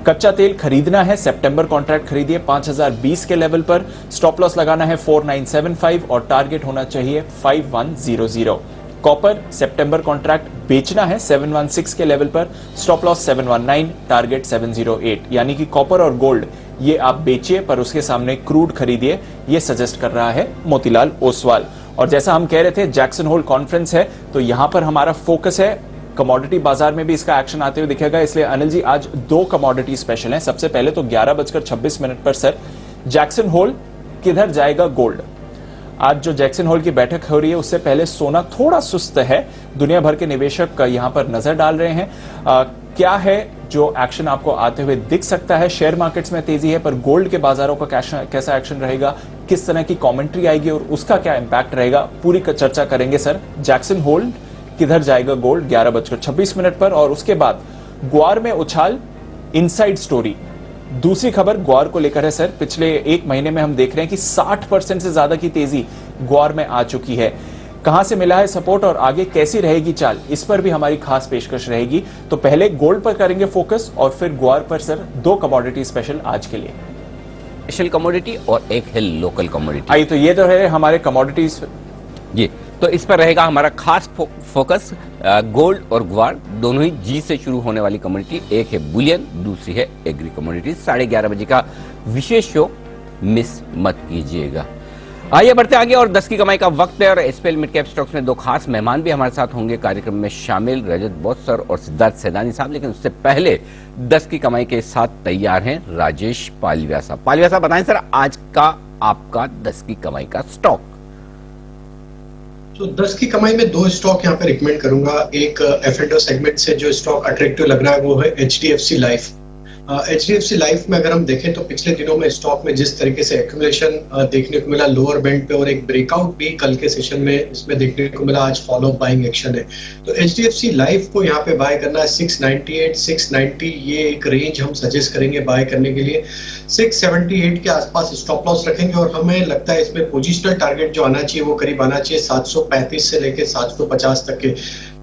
S4: कच्चा तेल खरीदना है, सितंबर कॉन्ट्रैक्ट खरीदिए 5,020 के लेवल पर, स्टॉप लॉस लगाना है 4975 और टारगेट होना चाहिए 5100। कॉपर सितंबर कॉन्ट्रैक्ट बेचना है 716 के लेवल पर, स्टॉप लॉस 719, टारगेट 708। यानी कि कॉपर और गोल्ड ये आप बेचिए, पर उसके सामने क्रूड खरीदिए, ये सजेस्ट कर रहा है मोतीलाल ओसवाल। और जैसा हम कह रहे थे, जैक्सन होल कॉन्फ्रेंस है, तो यहां पर हमारा फोकस है। कमोडिटी बाजार में भी इसका एक्शन आते हुए दिखेगा, इसलिए अनिल जी आज 2 कमोडिटी स्पेशल हैं। सबसे पहले तो 11:26 पर सर, जैक्सन होल किधर जाएगा गोल्ड। आज जो जैक्सन होल की बैठक हो रही है उससे पहले सोना थोड़ा सुस्त है, दुनिया भर के निवेशक यहां पर नजर डाल रहे हैं। क्या है जो एक्शन आपको आते हुए दिख सकता है। शेयर मार्केट्स में तेजी है, पर गोल्ड के बाजारों का कैसा एक्शन रहेगा, किस तरह की कमेंट्री आएगी और उसका क्या इंपैक्ट रहेगा, पूरी चर्चा करेंगे सर। जैक्सन होल किधर जाएगा गोल्ड 11:26 पर। और उसके बाद ग्वार में उछाल, इनसाइड स्टोरी। दूसरी खबर ग्वार को लेकर है सर। पिछले 1 महीने में हम देख रहे हैं कि 60% से ज्यादा की तेजी ग्वार में आ चुकी है। कहां से मिला है सपोर्ट और आगे कैसी रहेगी चाल, इस पर भी हमारी खास पेशकश रहेगी। तो पहले गोल्ड पर करेंगे फोकस और फिर ग्वार पर सर 2 कमोडिटी स्पेशल आज के लिए।
S1: स्पेशल कमोडिटी और एक है लोकल कमोडिटी।
S4: आइए, तो ये तो है हमारे कमोडिटीज
S1: जी, तो इस पर रहेगा हमारा खास फोकस। गोल्ड और ग्वार दोनों ही जी से शुरू होने वाली कमोडिटी, एक है बुलियन, दूसरी है एग्री कमोडिटी। 11:30 बजे का विशेष शो मिस मत कीजिएगा। आइए बढ़ते आगे और 10 की कमाई का वक्त है और एसपीएल मिड कैप स्टॉक्स में 2 खास मेहमान भी हमारे साथ होंगे कार्यक्रम में शामिल, रजत बोस सर और सिद्धार्थ सैदानी साहब। लेकिन उससे पहले 10 की कमाई के साथ तैयार हैं राजेश पालिया साहब। पालिया साहब बताएं सर, आज का आपका 10 की कमाई का स्टॉक।
S3: तो 10 की कमाई में 2 स्टॉक यहाँ पे रिकमेंड करूंगा। एक F&O सेगमेंट से जो स्टॉक अट्रैक्टिव लग रहा है वो है HDFC लाइफ। HDFC लाइफ में अगर हम देखें तो पिछले दिनों में स्टॉक में जिस तरीके से एक्यूमुलेशन देखने को मिला लोअर बैंड पे और एक ब्रेकआउट भी कल के सेशन में इसमें देखने को मिला, आज फॉलो बाइंग एक्शन है। तो HDFC लाइफ को यहाँ पे बाय करना है 698, 690, ये एक रेंज हम सजेस्ट करेंगे बाय करने के लिए। 678 के आसपास स्टॉप लॉस रखेंगे और हमें लगता है इसमें पोजिशनल टारगेट जो आना चाहिए वो करीब आना चाहिए 735 से लेकर 750 तक के।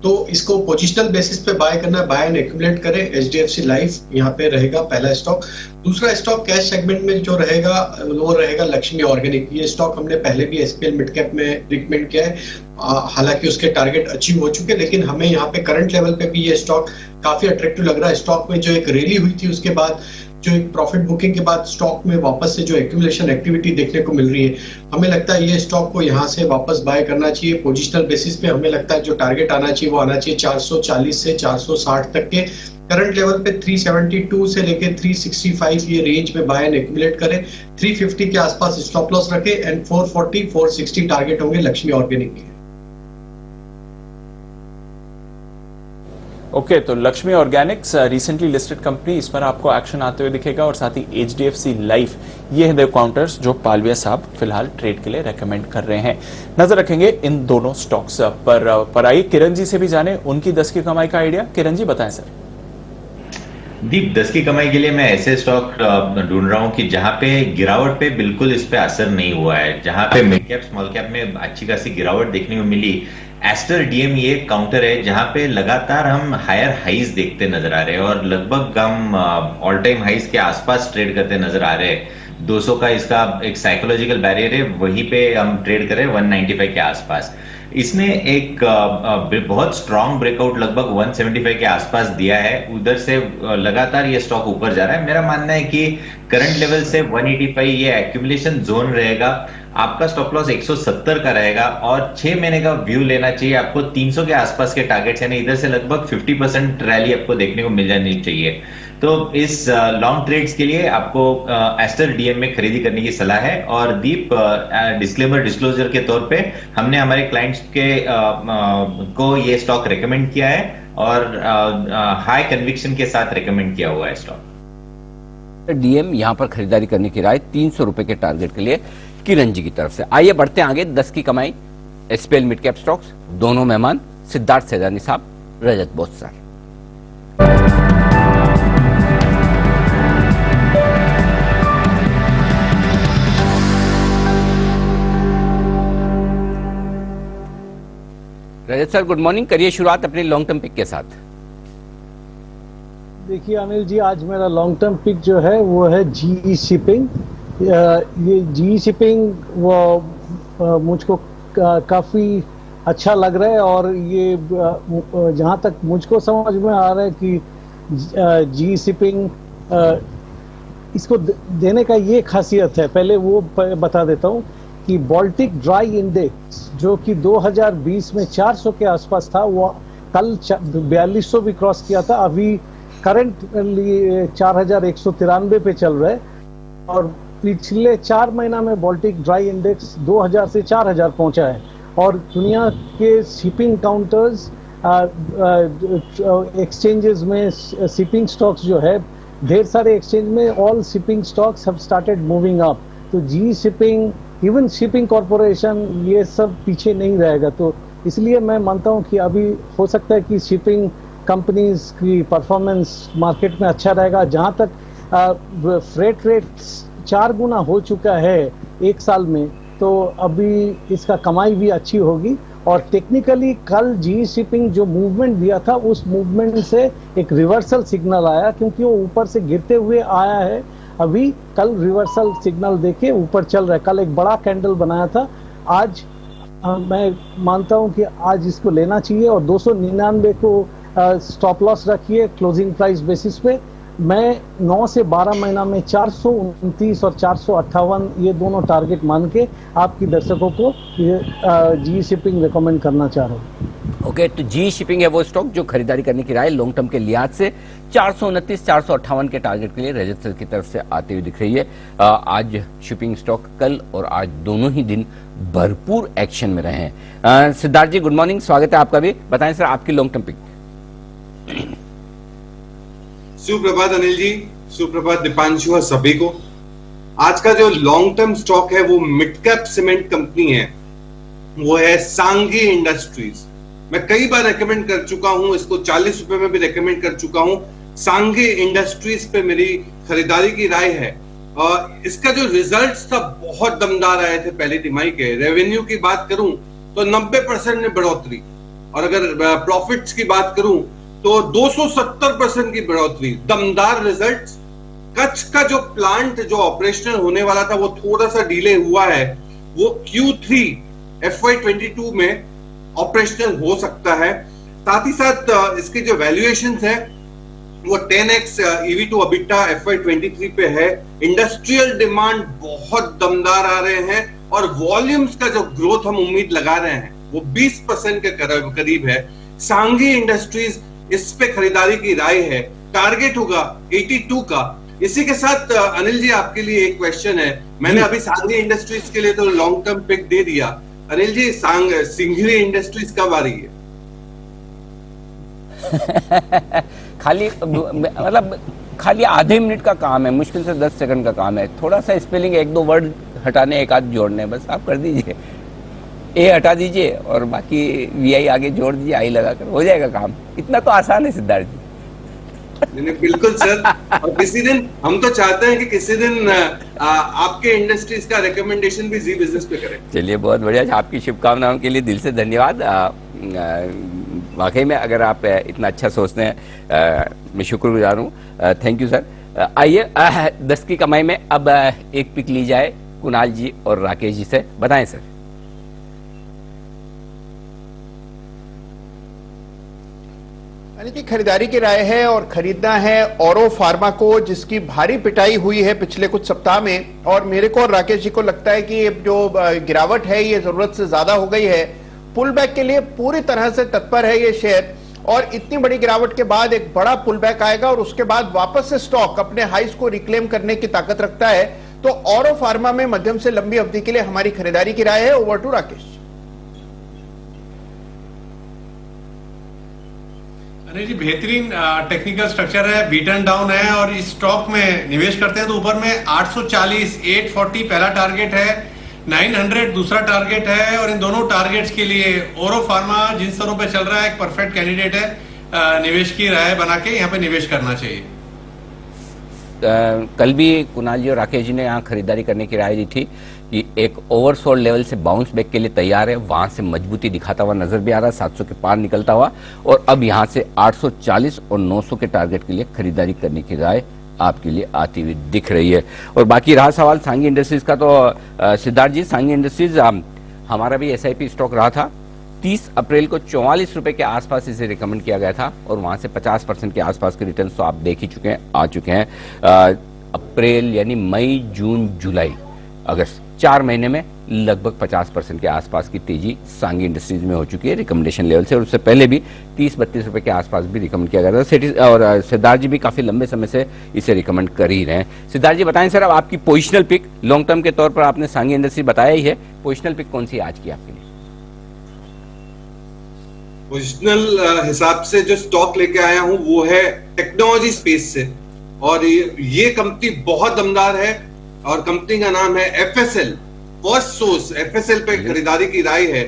S3: तो इसको पोजिशनल बेसिस पे बाय करना है, बाय एंड एक्यूमुलेट करें। HDFC लाइफ यहाँ पे रहेगा पहला स्टॉक। दूसरा स्टॉक कैश सेगमेंट में जो रहेगा वो रहेगा लक्ष्मी ऑर्गेनिक। ये स्टॉक हमने पहले भी एसपीएल मिड कैप में रिकमेंड किया है, हालांकि उसके टारगेट अचीव हो चुके, लेकिन हमें यहाँ पे करंट लेवल पे भी ये स्टॉक काफी अट्रैक्टिव लग रहा है। स्टॉक में जो एक रैली हुई थी उसके बाद जो एक प्रॉफिट बुकिंग के बाद स्टॉक में वापस से जो एक्यूमुलेशन एक्टिविटी देखने को मिल रही है, हमें लगता है ये स्टॉक को यहाँ से वापस बाय करना चाहिए। पोजिशनल बेसिस पे हमें लगता है जो टारगेट आना चाहिए वो आना चाहिए 440 से 460 तक के। करंट लेवल पे 372 से लेके 365 ये रेंज में बाय एंड एक्यूमुलेट करें। 350 के आसपास स्टॉप लॉस रखें एंड 440, 460 टारगेट होंगे लक्ष्मी ऑर्गेनिक के।
S4: ओके, तो Lakshmi Organics recently listed company, इस पर आपको एक्शन आते हुए दिखेगा। और साथ ही HDFC लाइफ, ये है 2 काउंटर्स जो पालविया साहब फिलहाल ट्रेड के लिए रेकमेंड कर रहे हैं। नजर रखेंगे इन दोनों स्टॉक्स पर आइए किरण जी से भी जाने उनकी 10 की कमाई का आइडिया। किरण जी बताएं सर।
S11: दीप, 10 की कमाई के लिए मैं ऐसे स्टॉक ढूंढ रहा हूं कि जहां पे गिरावट पे बिल्कुल इस पे असर नहीं हुआ है, जहां पे मिड कैप स्मॉल कैप में अच्छी खासी गिरावट देखने को मिली। एस्टर डीएम ये काउंटर है जहां पे लगातार हम हायर हाइज देखते नजर आ रहे हैं और लगभग हम ऑल टाइम हाइज के आसपास ट्रेड करते नजर आ रहे हैं। 200 का इसका एक साइकोलॉजिकल बैरियर है, वहीं पे हम ट्रेड कर रहे हैं 195 के आसपास। इसने एक बहुत स्ट्रांग ब्रेकआउट लगभग 175 के आसपास दिया है, उधर से लगातार ये स्टॉक ऊपर जा रहा है। मेरा मानना है कि करंट लेवल से 185 ये एक्यूमुलेशन जोन रहेगा, आपका स्टॉप लॉस 170 का रहेगा और 6 महीने का व्यू लेना चाहिए आपको। 300 के आसपास के टारगेट्स है ना, इधर से लगभग 50% रैली आपको देखने को मिल जानी चाहिए। तो इस लॉन्ग ट्रेड्स के लिए आपको एस्टर डीएम में खरीदी करने की सलाह है। और दीप, डिस्क्लोजर के तौर पे हमने हमारे क्लाइंट्स को ये स्टॉक रेकमेंड किया है और हाई कन्विक्शन के साथ रेकमेंड किया हुआ है स्टॉक।
S1: डीएम यहां पर खरीदारी करने की राय 300 रुपए के टारगेट के लिए किरण जी की तरफ से। आइए बढ़ते हैं आगे। 10 की कमाई, एसपीएल मिड कैप स्टॉक्स, दोनों मेहमान सिद्धार्थ सैदानी साहब, रजत बोत्सर। रजत सर गुड मॉर्निंग, करिए शुरुआत अपने लॉन्ग टर्म पिक के साथ।
S19: देखिए अनिल जी, आज मेरा लॉन्ग टर्म पिक जो है वो है जीई शिपिंग। ये जीई शिपिंग वो मुझको काफ़ी अच्छा लग रहा है और ये जहाँ तक मुझको समझ में आ रहा है कि जीई शिपिंग इसको देने का ये खासियत है, पहले वो बता देता हूँ कि बाल्टिक ड्राई इंडेक्स जो कि 2020 में 400 के आसपास था, वो कल 4200 भी क्रॉस किया था, अभी करंटली 4193 पे चल रहा है और पिछले 4 महीना में बाल्टिक ड्राई इंडेक्स 2000 से 4000 पहुंचा है। और दुनिया के शिपिंग काउंटर्स, एक्सचेंजेस में शिपिंग स्टॉक्स जो है, ढेर सारे एक्सचेंज में all shipping stocks have started moving up. तो जी शिपिंग, इवन शिपिंग कॉरपोरेशन, ये सब पीछे नहीं रहेगा। तो इसलिए मैं मानता हूं कि अभी हो सकता है कि शिपिंग कंपनीज की परफॉर्मेंस मार्केट में अच्छा रहेगा। जहां तक फ्रेट रेट 4 गुना हो चुका है 1 साल में, तो अभी इसका कमाई भी अच्छी होगी। और टेक्निकली कल जी शिपिंग जो मूवमेंट दिया था, उस मूवमेंट से एक रिवर्सल सिग्नल आया, क्योंकि वो ऊपर से गिरते हुए आया है, अभी कल रिवर्सल सिग्नल देके ऊपर चल रहा है। कल एक बड़ा कैंडल बनाया था, आज मैं मानता हूं कि आज इसको लेना चाहिए और 299 को स्टॉप लॉस रखिए क्लोजिंग प्राइस बेसिस पे। मैं 9 से 12 महीना में 429 और 458 ये दोनों टारगेट मान के आपकी दर्शकों को जी शिपिंग रिकमेंड करना चाह रहा हूँ।
S1: ओके, तो जी शिपिंग है वो स्टॉक जो खरीदारी करने की राय लॉन्ग टर्म के लिहाज से 429 458 के टारगेट के लिए रजत सर की तरफ से आते हुए दिख रही है। आज शिपिंग स्टॉक कल और आज दोनों ही दिन भरपूर एक्शन में रहे हैं। सिद्धार्थ जी गुड मॉर्निंग, स्वागत है आपका भी। बताएं सर आपकी लॉन्ग टर्म पिक।
S20: सुप्रभात अनिल जी, सुप्रभात दीपांशु और सभी को। आज का जो लॉन्ग टर्म स्टॉक है वो मिड कैप सीमेंट कंपनी है, वो है सांघी इंडस्ट्रीज। मैं कई बार रेकमेंड कर चुका हूं इसको, 40 रुपए में भी रेकमेंड कर चुका हूं। सांघी इंडस्ट्रीज पे मेरी खरीदारी की राय है। इसका जो रिजल्ट्स था बहुत दमदार आए थे पहली तिमाही के। रेवेन्यू की बात करूं तो 90% में बढ़ोतरी, और अगर प्रॉफिट्स की बात करूं तो 270% की बढ़ोतरी, दमदार रिजल्ट्स। कच्छ का जो प्लांट जो ऑपरेशनल होने वाला था वो थोड़ा सा डिले हुआ है, वो Q3 FY22 में ऑपरेशनल हो सकता है। साथ ही साथ इसकी जो वैल्यूएशंस है वो 10x EV to EBITDA FY23 पे है। इंडस्ट्रियल डिमांड बहुत दमदार आ रहे हैं और वॉल्यूम्स का जो ग्रोथ हम उम्मीद लगा रहे हैं वो 20% के करीब है। सांघी इंडस्ट्रीज, इस पे खरीदारी की राय है। टारगेट होगा 82 का। इसी के साथ अनिल जी आपके लिए एक क्वेश्चन है। मैंने अभी सांघी इंडस्ट्रीज के लिए तो लॉन्ग टर्म पिक दे दिया। अनिल जी, सिंघी इंडस्ट्रीज कब आ रही है?
S1: खाली आधे मिनट का काम है, मुश्किल से 10 सेकंड का काम है। थोड़ा सा स्पेलिंग 1-2 वर्ड हटाने, एक आध जोड़ने, बस आप कर दीजिए। ए हटा दीजिए और बाकी वीआई आगे जोड़ दीजिए, आई लगाकर हो जाएगा काम। इतना तो आसान है सिद्धार्थ जी।
S20: नहीं, बिल्कुल सर। और किसी दिन हम तो चाहते हैं कि किसी दिन आपके इंडस्ट्रीज का रिकमेंडेशन भी जी बिजनेस पे करें।
S1: चलिए, बहुत बढ़िया। आपकी शुभकामनाओं के लिए दिल से धन्यवाद। वाकई में अगर आप इतना अच्छा सोचते हैं, मैं शुक्रगुजार हूँ। Thank you sir. आइए 10 की कमाई में अब एक पिक ली जाए कुणाल जी और राकेश जी से। बताएं सर।
S12: की खरीदारी की राय है और खरीदना है औरो फार्मा को, जिसकी भारी पिटाई हुई है पिछले कुछ सप्ताह में। और मेरे को और राकेश जी को लगता है कि ये जो गिरावट है ये जरूरत से ज्यादा हो गई है। पुल बैक के लिए पूरी तरह से तत्पर है ये शेयर, और इतनी बड़ी गिरावट के बाद एक बड़ा पुल बैक आएगा और उसके बाद वापस से स्टॉक अपने हाइस को रिक्लेम करने की ताकत रखता है। तो औरो फार्मा में मध्यम से लंबी अवधि के लिए हमारी खरीदारी की राय है। Over to Rakesh.
S8: अरे जी, बेहतरीन टेक्निकल स्ट्रक्चर है, बीटन डाउन है और इस स्टॉक में निवेश करते हैं तो ऊपर में 840, 840 पहला टारगेट है, 900 दूसरा टारगेट है और इन दोनों टारगेट्स के लिए औरो फार्मा जिन स्तरों पे चल रहा है एक परफेक्ट कैंडिडेट है। निवेश की राय बना के यहाँ पे निवेश करना चाहिए।
S1: कल भी कुणाल जी और राकेश जी ने यहाँ खरीदारी करने की राय दी थी कि एक ओवरसोल्ड लेवल से बाउंस बैक के लिए तैयार है, वहां से मजबूती दिखाता हुआ नजर भी आ रहा है, 700 के पार निकलता हुआ, और अब यहां से 840 और 900 के टारगेट के लिए खरीदारी करने की राय आपके लिए आती हुई दिख रही है। और बाकी रहा सवाल सांगी इंडस्ट्रीज का, तो सिद्धार्थ जी, सांगी इंडस्ट्रीज हमारा भी एसआईपी स्टॉक रहा था। 30 अप्रैल को 44 रुपए के आसपास इसे रिकमेंड किया गया था और वहां से 50% के आसपास के रिटर्न तो आप देख ही चुके हैं, आ चुके हैं। अप्रैल यानी मई, जून, जुलाई, अगस्त, 4 महीने में लगभग 50% के आसपास की तेजी सांगी इंडस्ट्रीज में हो चुकी है रिकमेंडेशन लेवल से, और उससे पहले भी 30-32 रुपए के आसपास भी रिकमेंड किया गया था। और सिद्धार्थ जी भी काफी लंबे समय से इसे रिकमेंड कर ही रहे हैं। सिद्धार्थ जी बताएं सर, अब आपकी पोजिशनल पिक लॉन्ग टर्म के तौर पर आपने सांगी इंडस्ट्री बताया ही है, पोजिशनल पिक कौन सी आज की आपके लिए?
S20: पोजिशनल हिसाब से जो स्टॉक लेके आया हूं वो है टेक्नोलॉजी स्पेस से, और ये कंपनी बहुत दमदार है और कंपनी का नाम है एफएसएल। फर्स्ट सोर्स एफएसएल पे खरीदारी की राय है।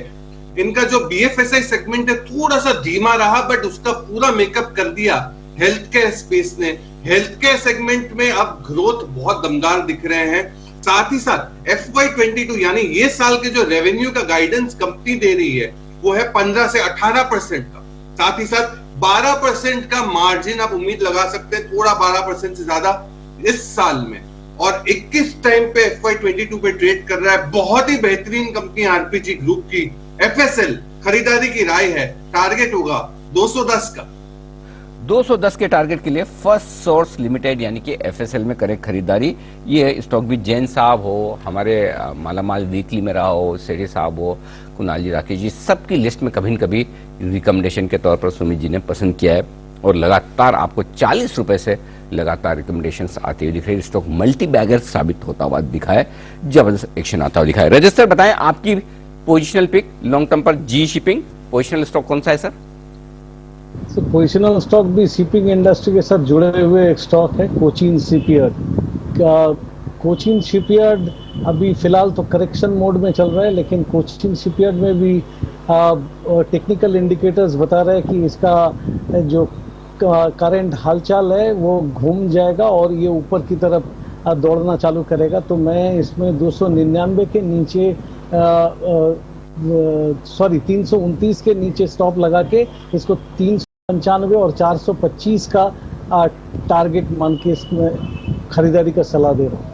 S20: इनका जो बीएफएसआई सेगमेंट है थोड़ा सा धीमा रहा, बट उसका पूरा मेकअप कर दिया हेल्थ केयर स्पेस ने। हेल्थ केयर सेगमेंट में अब ग्रोथ बहुत दमदार दिख रहे हैं। साथ ही साथ FY22 यानी ये साल के जो रेवेन्यू का गाइडेंस कंपनी दे रही है वो है 15 से 18% का। साथ ही साथ 12% का मार्जिन आप उम्मीद लगा सकते हैं, थोड़ा 12% से ज्यादा इस साल में, और 21 टाइम पे FY22 पे ट्रेड कर रहा है। बहुत ही बेहतरीन कंपनी आरपीजी ग्रुप की एफएसएल, खरीदारी की राय है। टारगेट होगा 210 का।
S1: 210 के टारगेट के लिए फर्स्ट सोर्स लिमिटेड यानी कि एफएसएल में करें खरीदारी। ये स्टॉक भी जैन साहब हो, हमारे मालामाल वीकली में रहा हो, सेठी साहब हो, कुणाल जी, राकेश जी, सबकी लिस्ट में कभी न कभी रिकमेंडेशन के तौर पर सुमित जी ने पसंद किया है और लगातार आपको 40 रुपए से लगातार रिकमेंडेशंस आते हुए दिख रही है। स्टॉक मल्टी बैगर साबित होता हुआ दिखा है, जबरदस्त एक्शन आता हुआ दिखा है। रजिस्टर बताएं आपकी पोजिशनल पिक लॉन्ग टर्म पर। जी शिपिंग पोजिशनल स्टॉक कौन सा है सर?
S19: पोजिशनल स्टॉक भी शिपिंग इंडस्ट्री के साथ जुड़े हुए एक स्टॉक है, कोचिन शिपयार्ड। कोचिन शिपयार्ड अभी फिलहाल तो करेक्शन मोड में चल रहा है, लेकिन कोचिन शिपयार्ड में भी टेक्निकल इंडिकेटर्स बता रहे हैं कि इसका जो करंट हालचाल है वो घूम जाएगा और ये ऊपर की तरफ दौड़ना चालू करेगा। तो मैं इसमें 299 के नीचे 329 के नीचे स्टॉप लगा के इसको 395 और 425 का टारगेट मान के इसमें खरीदारी का सलाह दे रहा हूँ।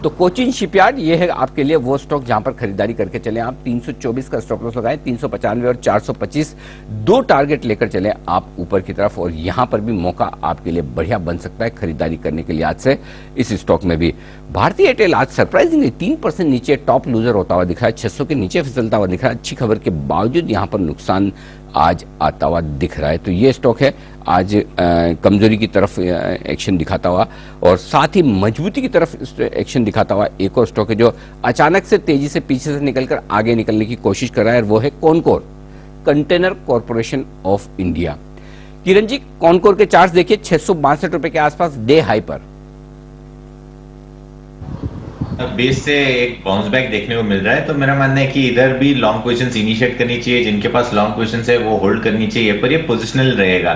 S1: तो कोचिन शिपयार्ड ये है आपके लिए वो स्टॉक जहां पर खरीदारी करके चले आप। 324 का स्टॉप लॉस लगाएं, 395 और 425 दो टारगेट लेकर चले आप ऊपर की तरफ, और यहां पर भी मौका आपके लिए बढ़िया बन सकता है खरीदारी करने के लिए आज से इस स्टॉक में भी। भारतीय एयरटेल आज सरप्राइजिंगली 3% नीचे टॉप लूजर होता हुआ दिखा है, 600 के नीचे फिसलता हुआ दिख रहा है। अच्छी खबर के बावजूद यहां पर नुकसान आज आता हुआ दिख रहा है। तो ये स्टॉक है आज कमजोरी की तरफ एक्शन दिखाता हुआ और साथ ही मजबूती की तरफ एक्शन दिखाता हुआ एक और स्टॉक है जो अचानक से तेजी से पीछे से निकलकर आगे निकलने की कोशिश कर रहा है, वो है Concor, container corporation of India. Kiran ji, Concor के चार्ट्स देखिए, 662 रुपए के आसपास डे हाई पर
S11: बेस से एक बाउंस बैक देखने को मिल रहा है। तो मेरा मानना है कि इधर भी लॉन्ग पोजीशंस इनिशिएट करनी चाहिए, जिनके पास लॉन्ग पोजीशंस है वो होल्ड करनी चाहिए, पर ये पोजिशनल रहेगा।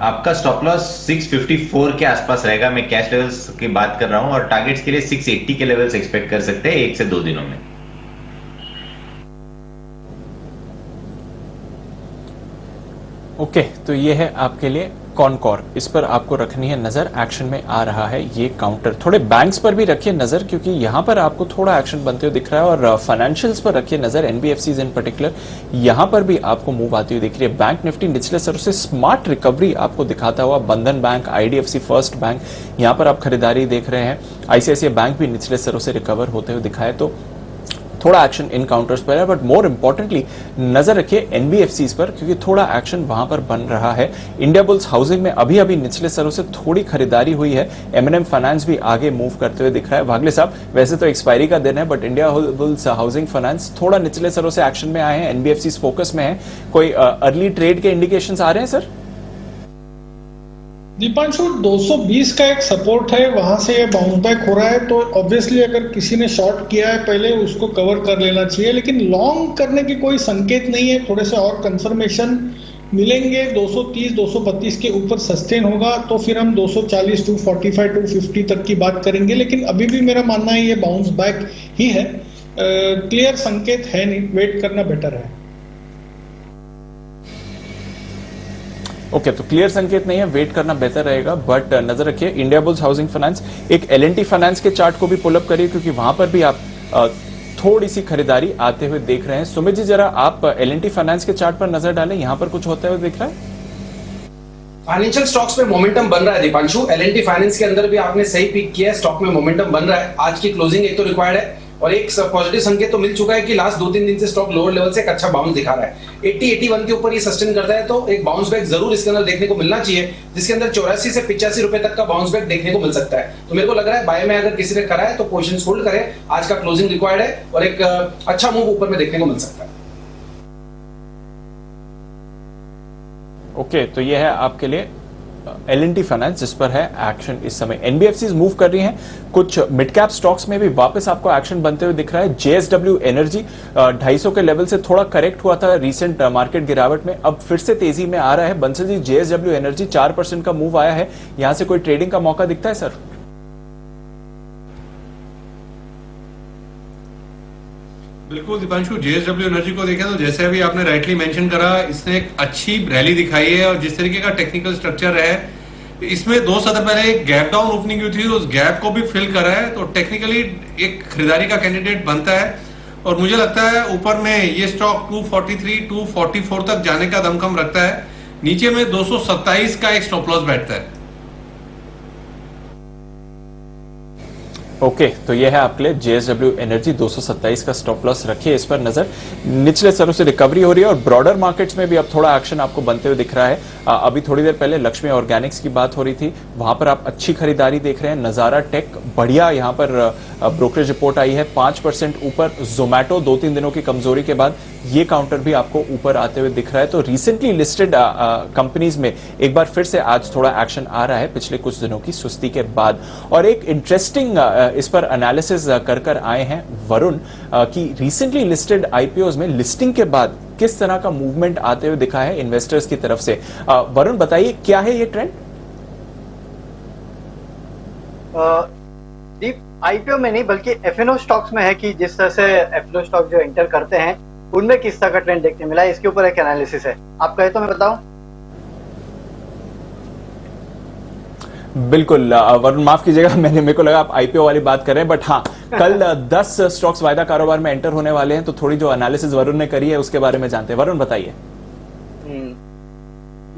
S11: आपका स्टॉप लॉस 654 के आसपास रहेगा। मैं कैश लेवल्स की बात कर रहा हूं और टारगेट्स के लिए 680 के लेवल्स एक्सपेक्ट कर सकते हैं 1 से 2 दिनों में।
S4: ओके, तो ये है आपके लिए कॉनकॉर, इस पर आपको रखनी है नजर, एक्शन में आ रहा है ये काउंटर। थोड़े बैंक्स पर भी रखिए नजर क्योंकि यहां पर आपको थोड़ा एक्शन बनते हुए दिख रहा है, और फाइनेंशियल्स पर रखिए नजर, एनबीएफसीज इन पर्टिकुलर, यहां पर भी आपको मूव आती हुई दिख रही है। बैंक निफ्टी निचले स्तरों से स्मार्ट रिकवरी आपको दिखाता हुआ, बंधन बैंक, आईडीएफसी फर्स्ट बैंक, यहां पर आप खरीदारी देख रहे हैं। आईसीआईसीआई बैंक भी निचले स्तरों से रिकवर होते हुए दिखाए, तो थोड़ा एक्शन इन काउंटर्स पर है। बट मोर इंपॉर्टेंटली नजर रखिए एनबीएफसीज पर क्योंकि थोड़ा एक्शन वहां पर बन रहा है। इंडिया बुल्स हाउसिंग में अभी अभी निचले स्तरों से थोड़ी खरीदारी हुई है। एमएनएम फाइनेंस भी आगे मूव करते हुए दिख रहा है। वागले साहब, वैसे तो एक्सपायरी का दिन है but India bulls housing finance थोड़ा निचले स्तरों से एक्शन में आए हैं, एनबीएफसीज फोकस में है। कोई अर्ली ट्रेड के इंडिकेशंस आ रहे हैं सर?
S9: दीपांशु, 220 का एक सपोर्ट है, वहां से ये बाउंस बैक हो रहा है, तो ऑब्वियसली अगर किसी ने शॉर्ट किया है पहले उसको कवर कर लेना चाहिए, लेकिन लॉन्ग करने की कोई संकेत नहीं है। थोड़े से और कंफर्मेशन मिलेंगे, 230 232 के ऊपर सस्टेन होगा तो फिर हम 240 245 250 तक की बात करेंगे, लेकिन अभी भी मेरा मानना है ये बाउंस बैक ही है। क्लियर संकेत है नहीं, वेट करना बेटर है।
S4: ओके, तो क्लियर संकेत नहीं है, वेट करना बेहतर रहेगा। बट नजर रखिए इंडिया बुल्स हाउसिंग फाइनेंस, एक एलएनटी फाइनेंस के चार्ट को भी पुल अप करिए क्योंकि वहां पर भी आप थोड़ी सी खरीदारी आते हुए देख रहे हैं। सुमित जी, जरा आप एलएनटी फाइनेंस के चार्ट पर नजर डालें, यहां पर कुछ होते हुए दिख रहा है?
S2: फाइनेंशियल स्टॉक्स में मोमेंटम बन रहा है दीपांशु। एलएनटी फाइनेंस के अंदर भी आपने सही पिक किया है, स्टॉक में मोमेंटम बन रहा है। आज की क्लोजिंग एक तो रिक्वायर्ड है और एक पॉजिटिव संकेत तो मिल चुका है कि लास्ट 2-3 दिन से स्टॉक लोअर लेवल से एक अच्छा बाउंस दिखा रहा है। 80-81 के ऊपर ये सस्टेन करता है तो एक बाउंस बैक जरूर इसके अंदर देखने को मिलना चाहिए, जिसके अंदर 84 से 85 रुपए तक का बाउंस बैक देखने को मिल सकता है। तो मेरे को लग रहा है बाय में अगर किसी ने करा है तो पोजीशंस होल्ड करें, आज का क्लोजिंग रिक्वायर्ड है और एक अच्छा मूव ऊपर में देखने को मिल सकता है।
S4: ओके, तो ये है आपके लिए एलएनटी फाइनेंस जिस पर है एक्शन इस समय। एनबीएफसीज मूव कर रही हैं, कुछ मिड कैप स्टॉक्स में भी वापस आपको एक्शन बनते हुए दिख रहा है। जेएसडब्ल्यू एनर्जी 250 के लेवल से थोड़ा करेक्ट हुआ था रिसेंट मार्केट गिरावट में, अब फिर से तेजी में आ रहा है। बंसल जी, जेएसडब्ल्यू एनर्जी 4% का मूव आया है, यहां से कोई ट्रेडिंग का मौका दिखता है सर?
S8: बिल्कुल दीपांशु, जेएसडब्ल्यू एनर्जी को देखें तो जैसे अभी आपने राइटली मेंशन करा, इसने एक अच्छी रैली दिखाई है और जिस तरीके का टेक्निकल स्ट्रक्चर है, इसमें 2 सत्र पहले एक गैप डाउन ओपनिंग हुई थी, उस गैप को भी फिल करा है, तो टेक्निकली एक खरीदारी का कैंडिडेट बनता है। और मुझे लगता है ऊपर में ये स्टॉक 243 244 तक जाने का दमखम रखता है, नीचे में 227 का एक स्टॉप लॉस बैठता है।
S4: ओके, तो ये है आपके लिए जेएसडब्ल्यू एनर्जी, 227 का स्टॉप लॉस रखिए इस पर नजर। निचले स्तरों से रिकवरी हो रही है और ब्रॉडर मार्केट्स में भी अब थोड़ा एक्शन आपको बनते हुए दिख रहा है। अभी थोड़ी देर पहले लक्ष्मी ऑर्गेनिक्स की बात हो रही थी, वहां पर आप अच्छी खरीदारी देख रहे हैं। नजारा टेक बढ़िया यहां पर ब्रोकरेज रिपोर्ट आई है 5% ऊपर। जोमैटो 2-3 दिनों की कमजोरी के बाद ये काउंटर भी आपको ऊपर आते हुए दिख रहा है। तो रिसेंटली लिस्टेड कंपनीज में एक बार फिर से आज थोड़ा एक्शन आ रहा है पिछले कुछ दिनों की सुस्ती के बाद। और एक इंटरेस्टिंग इस पर एनालिसिस कर आए हैं वरुण कि रिसेंटली लिस्टेड आईपीओज में लिस्टिंग के बाद किस तरह का मूवमेंट आते हुए दिखा है इन्वेस्टर्स की तरफ से। वरुण बताइए, क्या है ये ट्रेंड?
S10: आईपीओ में नहीं बल्कि एफएनओ स्टॉक्स में है कि जिस तरह से एफएनओ स्टॉक जो एंटर करते हैं उनमें किस तरह का ट्रेंड देखने मिला है, इसके ऊपर एक एनालिसिस है। आप कहे तो मैं बताऊं?
S4: बिल्कुल वरुण, माफ कीजिएगा, मेरे को लगा आप आईपीओ वाली बात कर रहे हैं, बट हाँ, कल 10 स्टॉक्स वायदा कारोबार में एंटर होने वाले हैं, तो थोड़ी जो एनालिसिस वरुण ने करी है उसके बारे में जानते हैं। वरुण बताइए।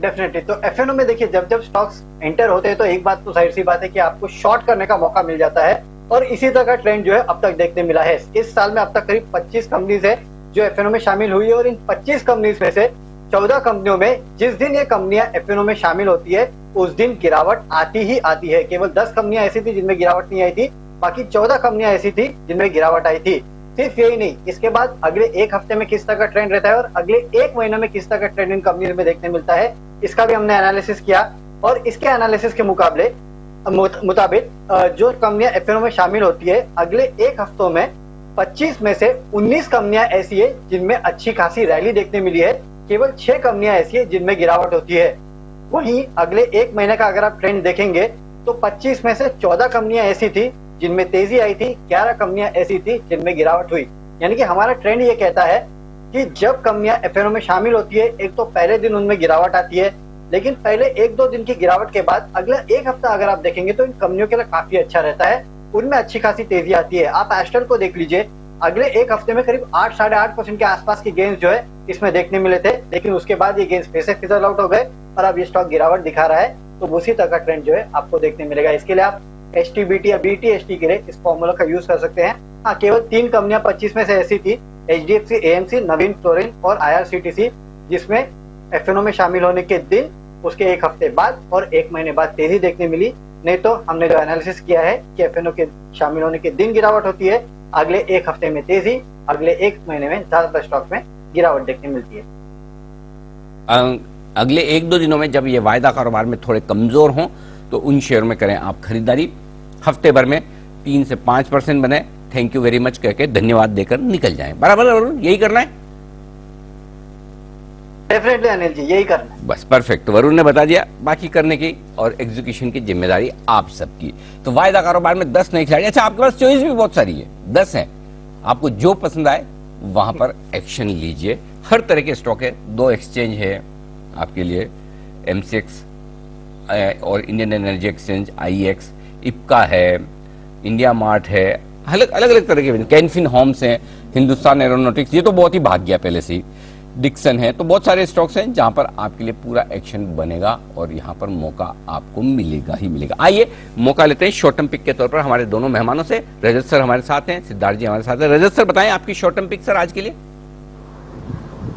S10: डेफिनेटली, तो एफएनओ में देखिए जब स्टॉक्स एंटर होते हैं तो एक बात तो जाहिर सी बात है कि आपको शॉर्ट करने का मौका मिल जाता है, और इसी तरह का ट्रेंड जो है अब तक देखने मिला है। इस साल में अब तक करीब 25 कंपनीज है जो एफएनओ में शामिल हुई है, और इन 25 कंपनीज में से 14 कंपनियों में जिस दिन ये कंपनियां एफएनओ में शामिल होती है उस दिन गिरावट आती ही आती है। केवल 10 कंपनियां ऐसी थी जिनमें गिरावट नहीं आई थी, बाकी 14 कंपनियां ऐसी थी जिनमें गिरावट आई थी। सिर्फ यही नहीं, इसके बाद अगले एक हफ्ते में किस तरह का ट्रेंड रहता है और अगले एक महीने में किस तरह का ट्रेंड इन कंपनियों में देखने मिलता है, इसका भी हमने एनालिसिस किया। और इसके एनालिसिस के मुताबिक जो कंपनियां एफएनओ में शामिल होती है अगले एक हफ्तों में 25 में से 19 कंपनियां ऐसी है जिनमें अच्छी खासी रैली देखने मिली है, केवल 6 कंपनियां ऐसी है जिनमें गिरावट होती है। वहीं अगले एक महीने का अगर आप ट्रेंड देखेंगे तो 25 में से 14 कंपनियां ऐसी थी जिनमें तेजी आई थी, 11 कंपनियां ऐसी थी जिनमें गिरावट हुई। यानी कि हमारा ट्रेंड ये कहता है कि जब कंपनियां एफएनओ में शामिल होती है, एक तो पहले दिन उनमें गिरावट आती है, लेकिन पहले 1-2 दिन की गिरावट के बाद अगला एक हफ्ता अगर आप देखेंगे तो इन कंपनियों के लिए काफी अच्छा रहता है, उनमें अच्छी खासी तेजी आती है। आप एस्ट्रल को देख लीजिए, अगले एक हफ्ते में करीब 8-8.5% के आसपास की गेंस जो है इसमें देखने मिले थे, लेकिन उसके बाद ये गेंस फिर से फिजल आउट हो गए और अब ये स्टॉक गिरावट दिखा रहा है। तो उसी तरह का ट्रेंड जो है आपको देखने मिलेगा। इसके लिए आप HTBT या BTHT के लिए इस फॉर्मूला का यूज कर सकते हैं। हाँ, केवल 3 कंपनियां 25 में से ऐसी थी, HDFC, AMC, नवीन फ्लोरिन और IRCTC, जिसमें FNO में शामिल होने के दिन उसके एक हफ्ते बाद और 1 महीने बाद तेजी देखने मिली। नहीं तो हमने जो एनालिसिस किया है कि FNO के शामिल होने के दिन गिरावट होती है, अगले एक हफ्ते में तेजी, अगले 1 महीने में ज्यादातर स्टॉक में गिरावट देखने मिलती है।
S1: अगले 1-2 दिनों में जब ये वायदा कारोबार में थोड़े कमजोर हों तो उन शेयर में करें आप खरीदारी। हफ्ते भर में 3 से 5% बने, थैंक यू वेरी मच कहकर धन्यवाद देकर निकल जाएं। बराबर यही करना है?
S10: डेफिनेटली अनिल जी, यही करना है।
S1: बस परफेक्ट। वरुण ने बता दिया, बाकी करने की और एग्जीक्यूशन की जिम्मेदारी आप सबकी। तो वायदा कारोबार में 10 नए खिलाड़ी, अच्छा आपके पास चॉइस भी बहुत सारी है, 10 है, आपको जो पसंद आए वहां पर एक्शन लीजिए। हर तरह के स्टॉक है, 2 एक्सचेंज है आपके लिए, MCX और Indian energy exchange, IEX, Ipca है, इंडिया मार्ट है, अलग अलग तरह के, कैनफिन होम्स हैं, हिंदुस्तान एरोनॉटिक्स, ये तो बहुत ही भाग गया पहले से ही, डिक्सन है। तो बहुत सारे स्टॉक्स हैं जहां पर आपके लिए पूरा एक्शन बनेगा और यहां पर मौका आपको मिलेगा ही मिलेगा। आइए मौका लेते हैं शॉर्ट टर्म पिक के तौर पर हमारे दोनों मेहमानों से। रजत सर हमारे साथ हैं, सिद्धार्थ जी हमारे साथ हैं। रजत सर बताएं आपकी शॉर्ट टर्म पिक सर आज के लिए।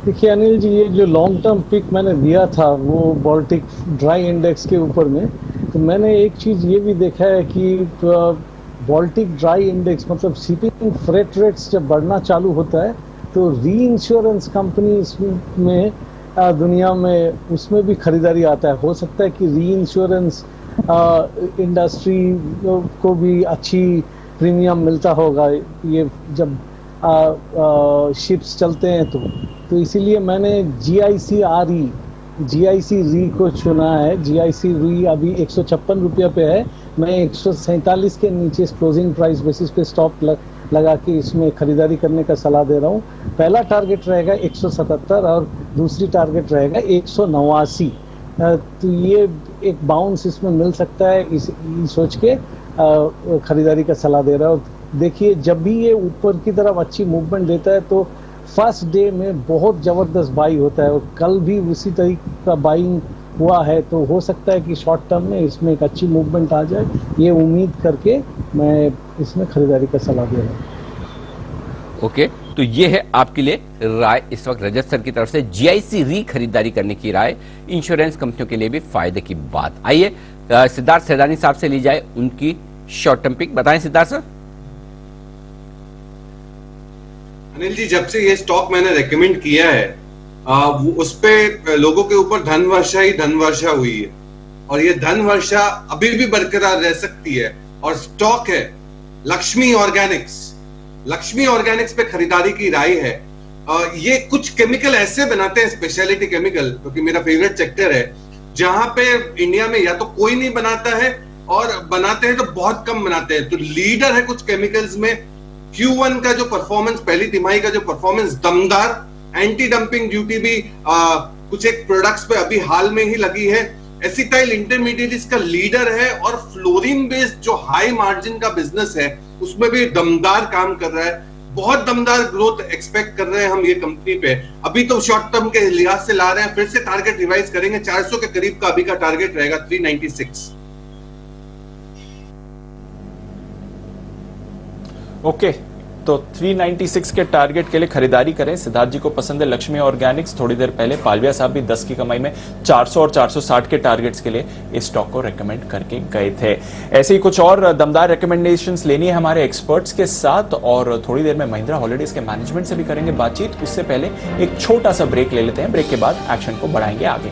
S19: देखिए अनिल जी, ये जो लॉन्ग टर्म पिक मैंने दिया था वो बाल्टिक ड्राई इंडेक्स के ऊपर में, तो मैंने एक चीज ये भी देखा है कि बाल्टिक ड्राई इंडेक्स मतलब शिपिंग फ्रेट रेट्स जब बढ़ना चालू होता है तो री इंश्योरेंस कंपनी में दुनिया में उसमें भी खरीदारी आता है। हो सकता है कि री इंश्योरेंस इंडस्ट्री को भी अच्छी प्रीमियम मिलता होगा ये जब शिप्स चलते हैं तो इसीलिए मैंने GIC री को चुना है। GIC री अभी 156 रुपये पे है। मैं 147 के नीचे क्लोजिंग प्राइस बेसिस पे स्टॉप लगा के इसमें खरीदारी करने का सलाह दे रहा हूँ। पहला टारगेट रहेगा 177 और दूसरी टारगेट रहेगा 189। तो ये एक बाउंस इसमें मिल सकता है, इस सोच के खरीदारी का सलाह दे रहा हूँ। देखिए जब भी ये ऊपर की तरफ अच्छी मूवमेंट देता है तो फर्स्ट डे में बहुत जबरदस्त बाई होता है और कल भी उसी तरीके का बाइंग हुआ है, तो हो सकता है कि शॉर्ट टर्म में इसमें एक अच्छी मूवमेंट आ जाए। ये उम्मीद करके मैं इसमें खरीदारी का सलाह दे रहा हूँ।
S1: ओके, तो ये है आपके लिए राय इस वक्त रजत सर की तरफ से। GIC री खरीदारी करने की राय, इंश्योरेंस कंपनियों के लिए भी फायदे की बात। आइए सिद्धार्थ सैदानी साहब से ली जाए उनकी शॉर्ट टर्म पिक। बताएं सिद्धार्थ सर।
S20: अनिल जी, जब से ये स्टॉक मैंने रेकमेंड किया है उस पे लोगों के ऊपर धन वर्षा हुई है और ये धन वर्षा अभी भी बरकरार रह सकती है। और स्टॉक है लक्ष्मी ऑर्गेनिक्स पे खरीदारी की राय है। ये कुछ केमिकल ऐसे बनाते हैं, स्पेशलिटी केमिकल, क्योंकि मेरा फेवरेट सेक्टर है, जहां पे इंडिया में या तो कोई नहीं बनाता है और बनाते हैं तो बहुत कम बनाते हैं। तो लीडर है कुछ केमिकल्स में। Q1 का जो परफॉर्मेंस, पहली तिमाही का जो परफॉर्मेंस दमदार, एंटी डंपिंग ड्यूटी भी कुछ एक प्रोडक्ट्स पे अभी हाल में ही लगी है। एसिटाइल इंटरमीडिएट्स का लीडर है और फ्लोरीन बेस्ड जो हाई मार्जिन का बिजनेस है उसमें भी दमदार काम कर रहा है। बहुत दमदार ग्रोथ एक्सपेक्ट कर रहे हैं हम ये कंपनी पे। अभी तो शॉर्ट टर्म के लिहाज से ला रहे हैं, फिर से टारगेट रिवाइज करेंगे। 400 के करीब का अभी का टारगेट रहेगा 396।
S4: ओके, तो 396 के टारगेट के लिए खरीदारी करें। सिद्धार्थ जी को पसंद है लक्ष्मी ऑर्गेनिक्स। थोड़ी देर पहले पालविया साहब भी 10 की कमाई में 400 और 460 के टारगेट्स के लिए इस स्टॉक को रेकमेंड करके गए थे। ऐसे ही कुछ और दमदार रिकमेंडेशंस लेनी है हमारे एक्सपर्ट्स के साथ और थोड़ी देर में महिंद्रा हॉलिडेज के मैनेजमेंट से भी करेंगे बातचीत। उससे पहले एक छोटा सा ब्रेक ले लेते हैं। ब्रेक के बाद एक्शन को बढ़ाएंगे आगे।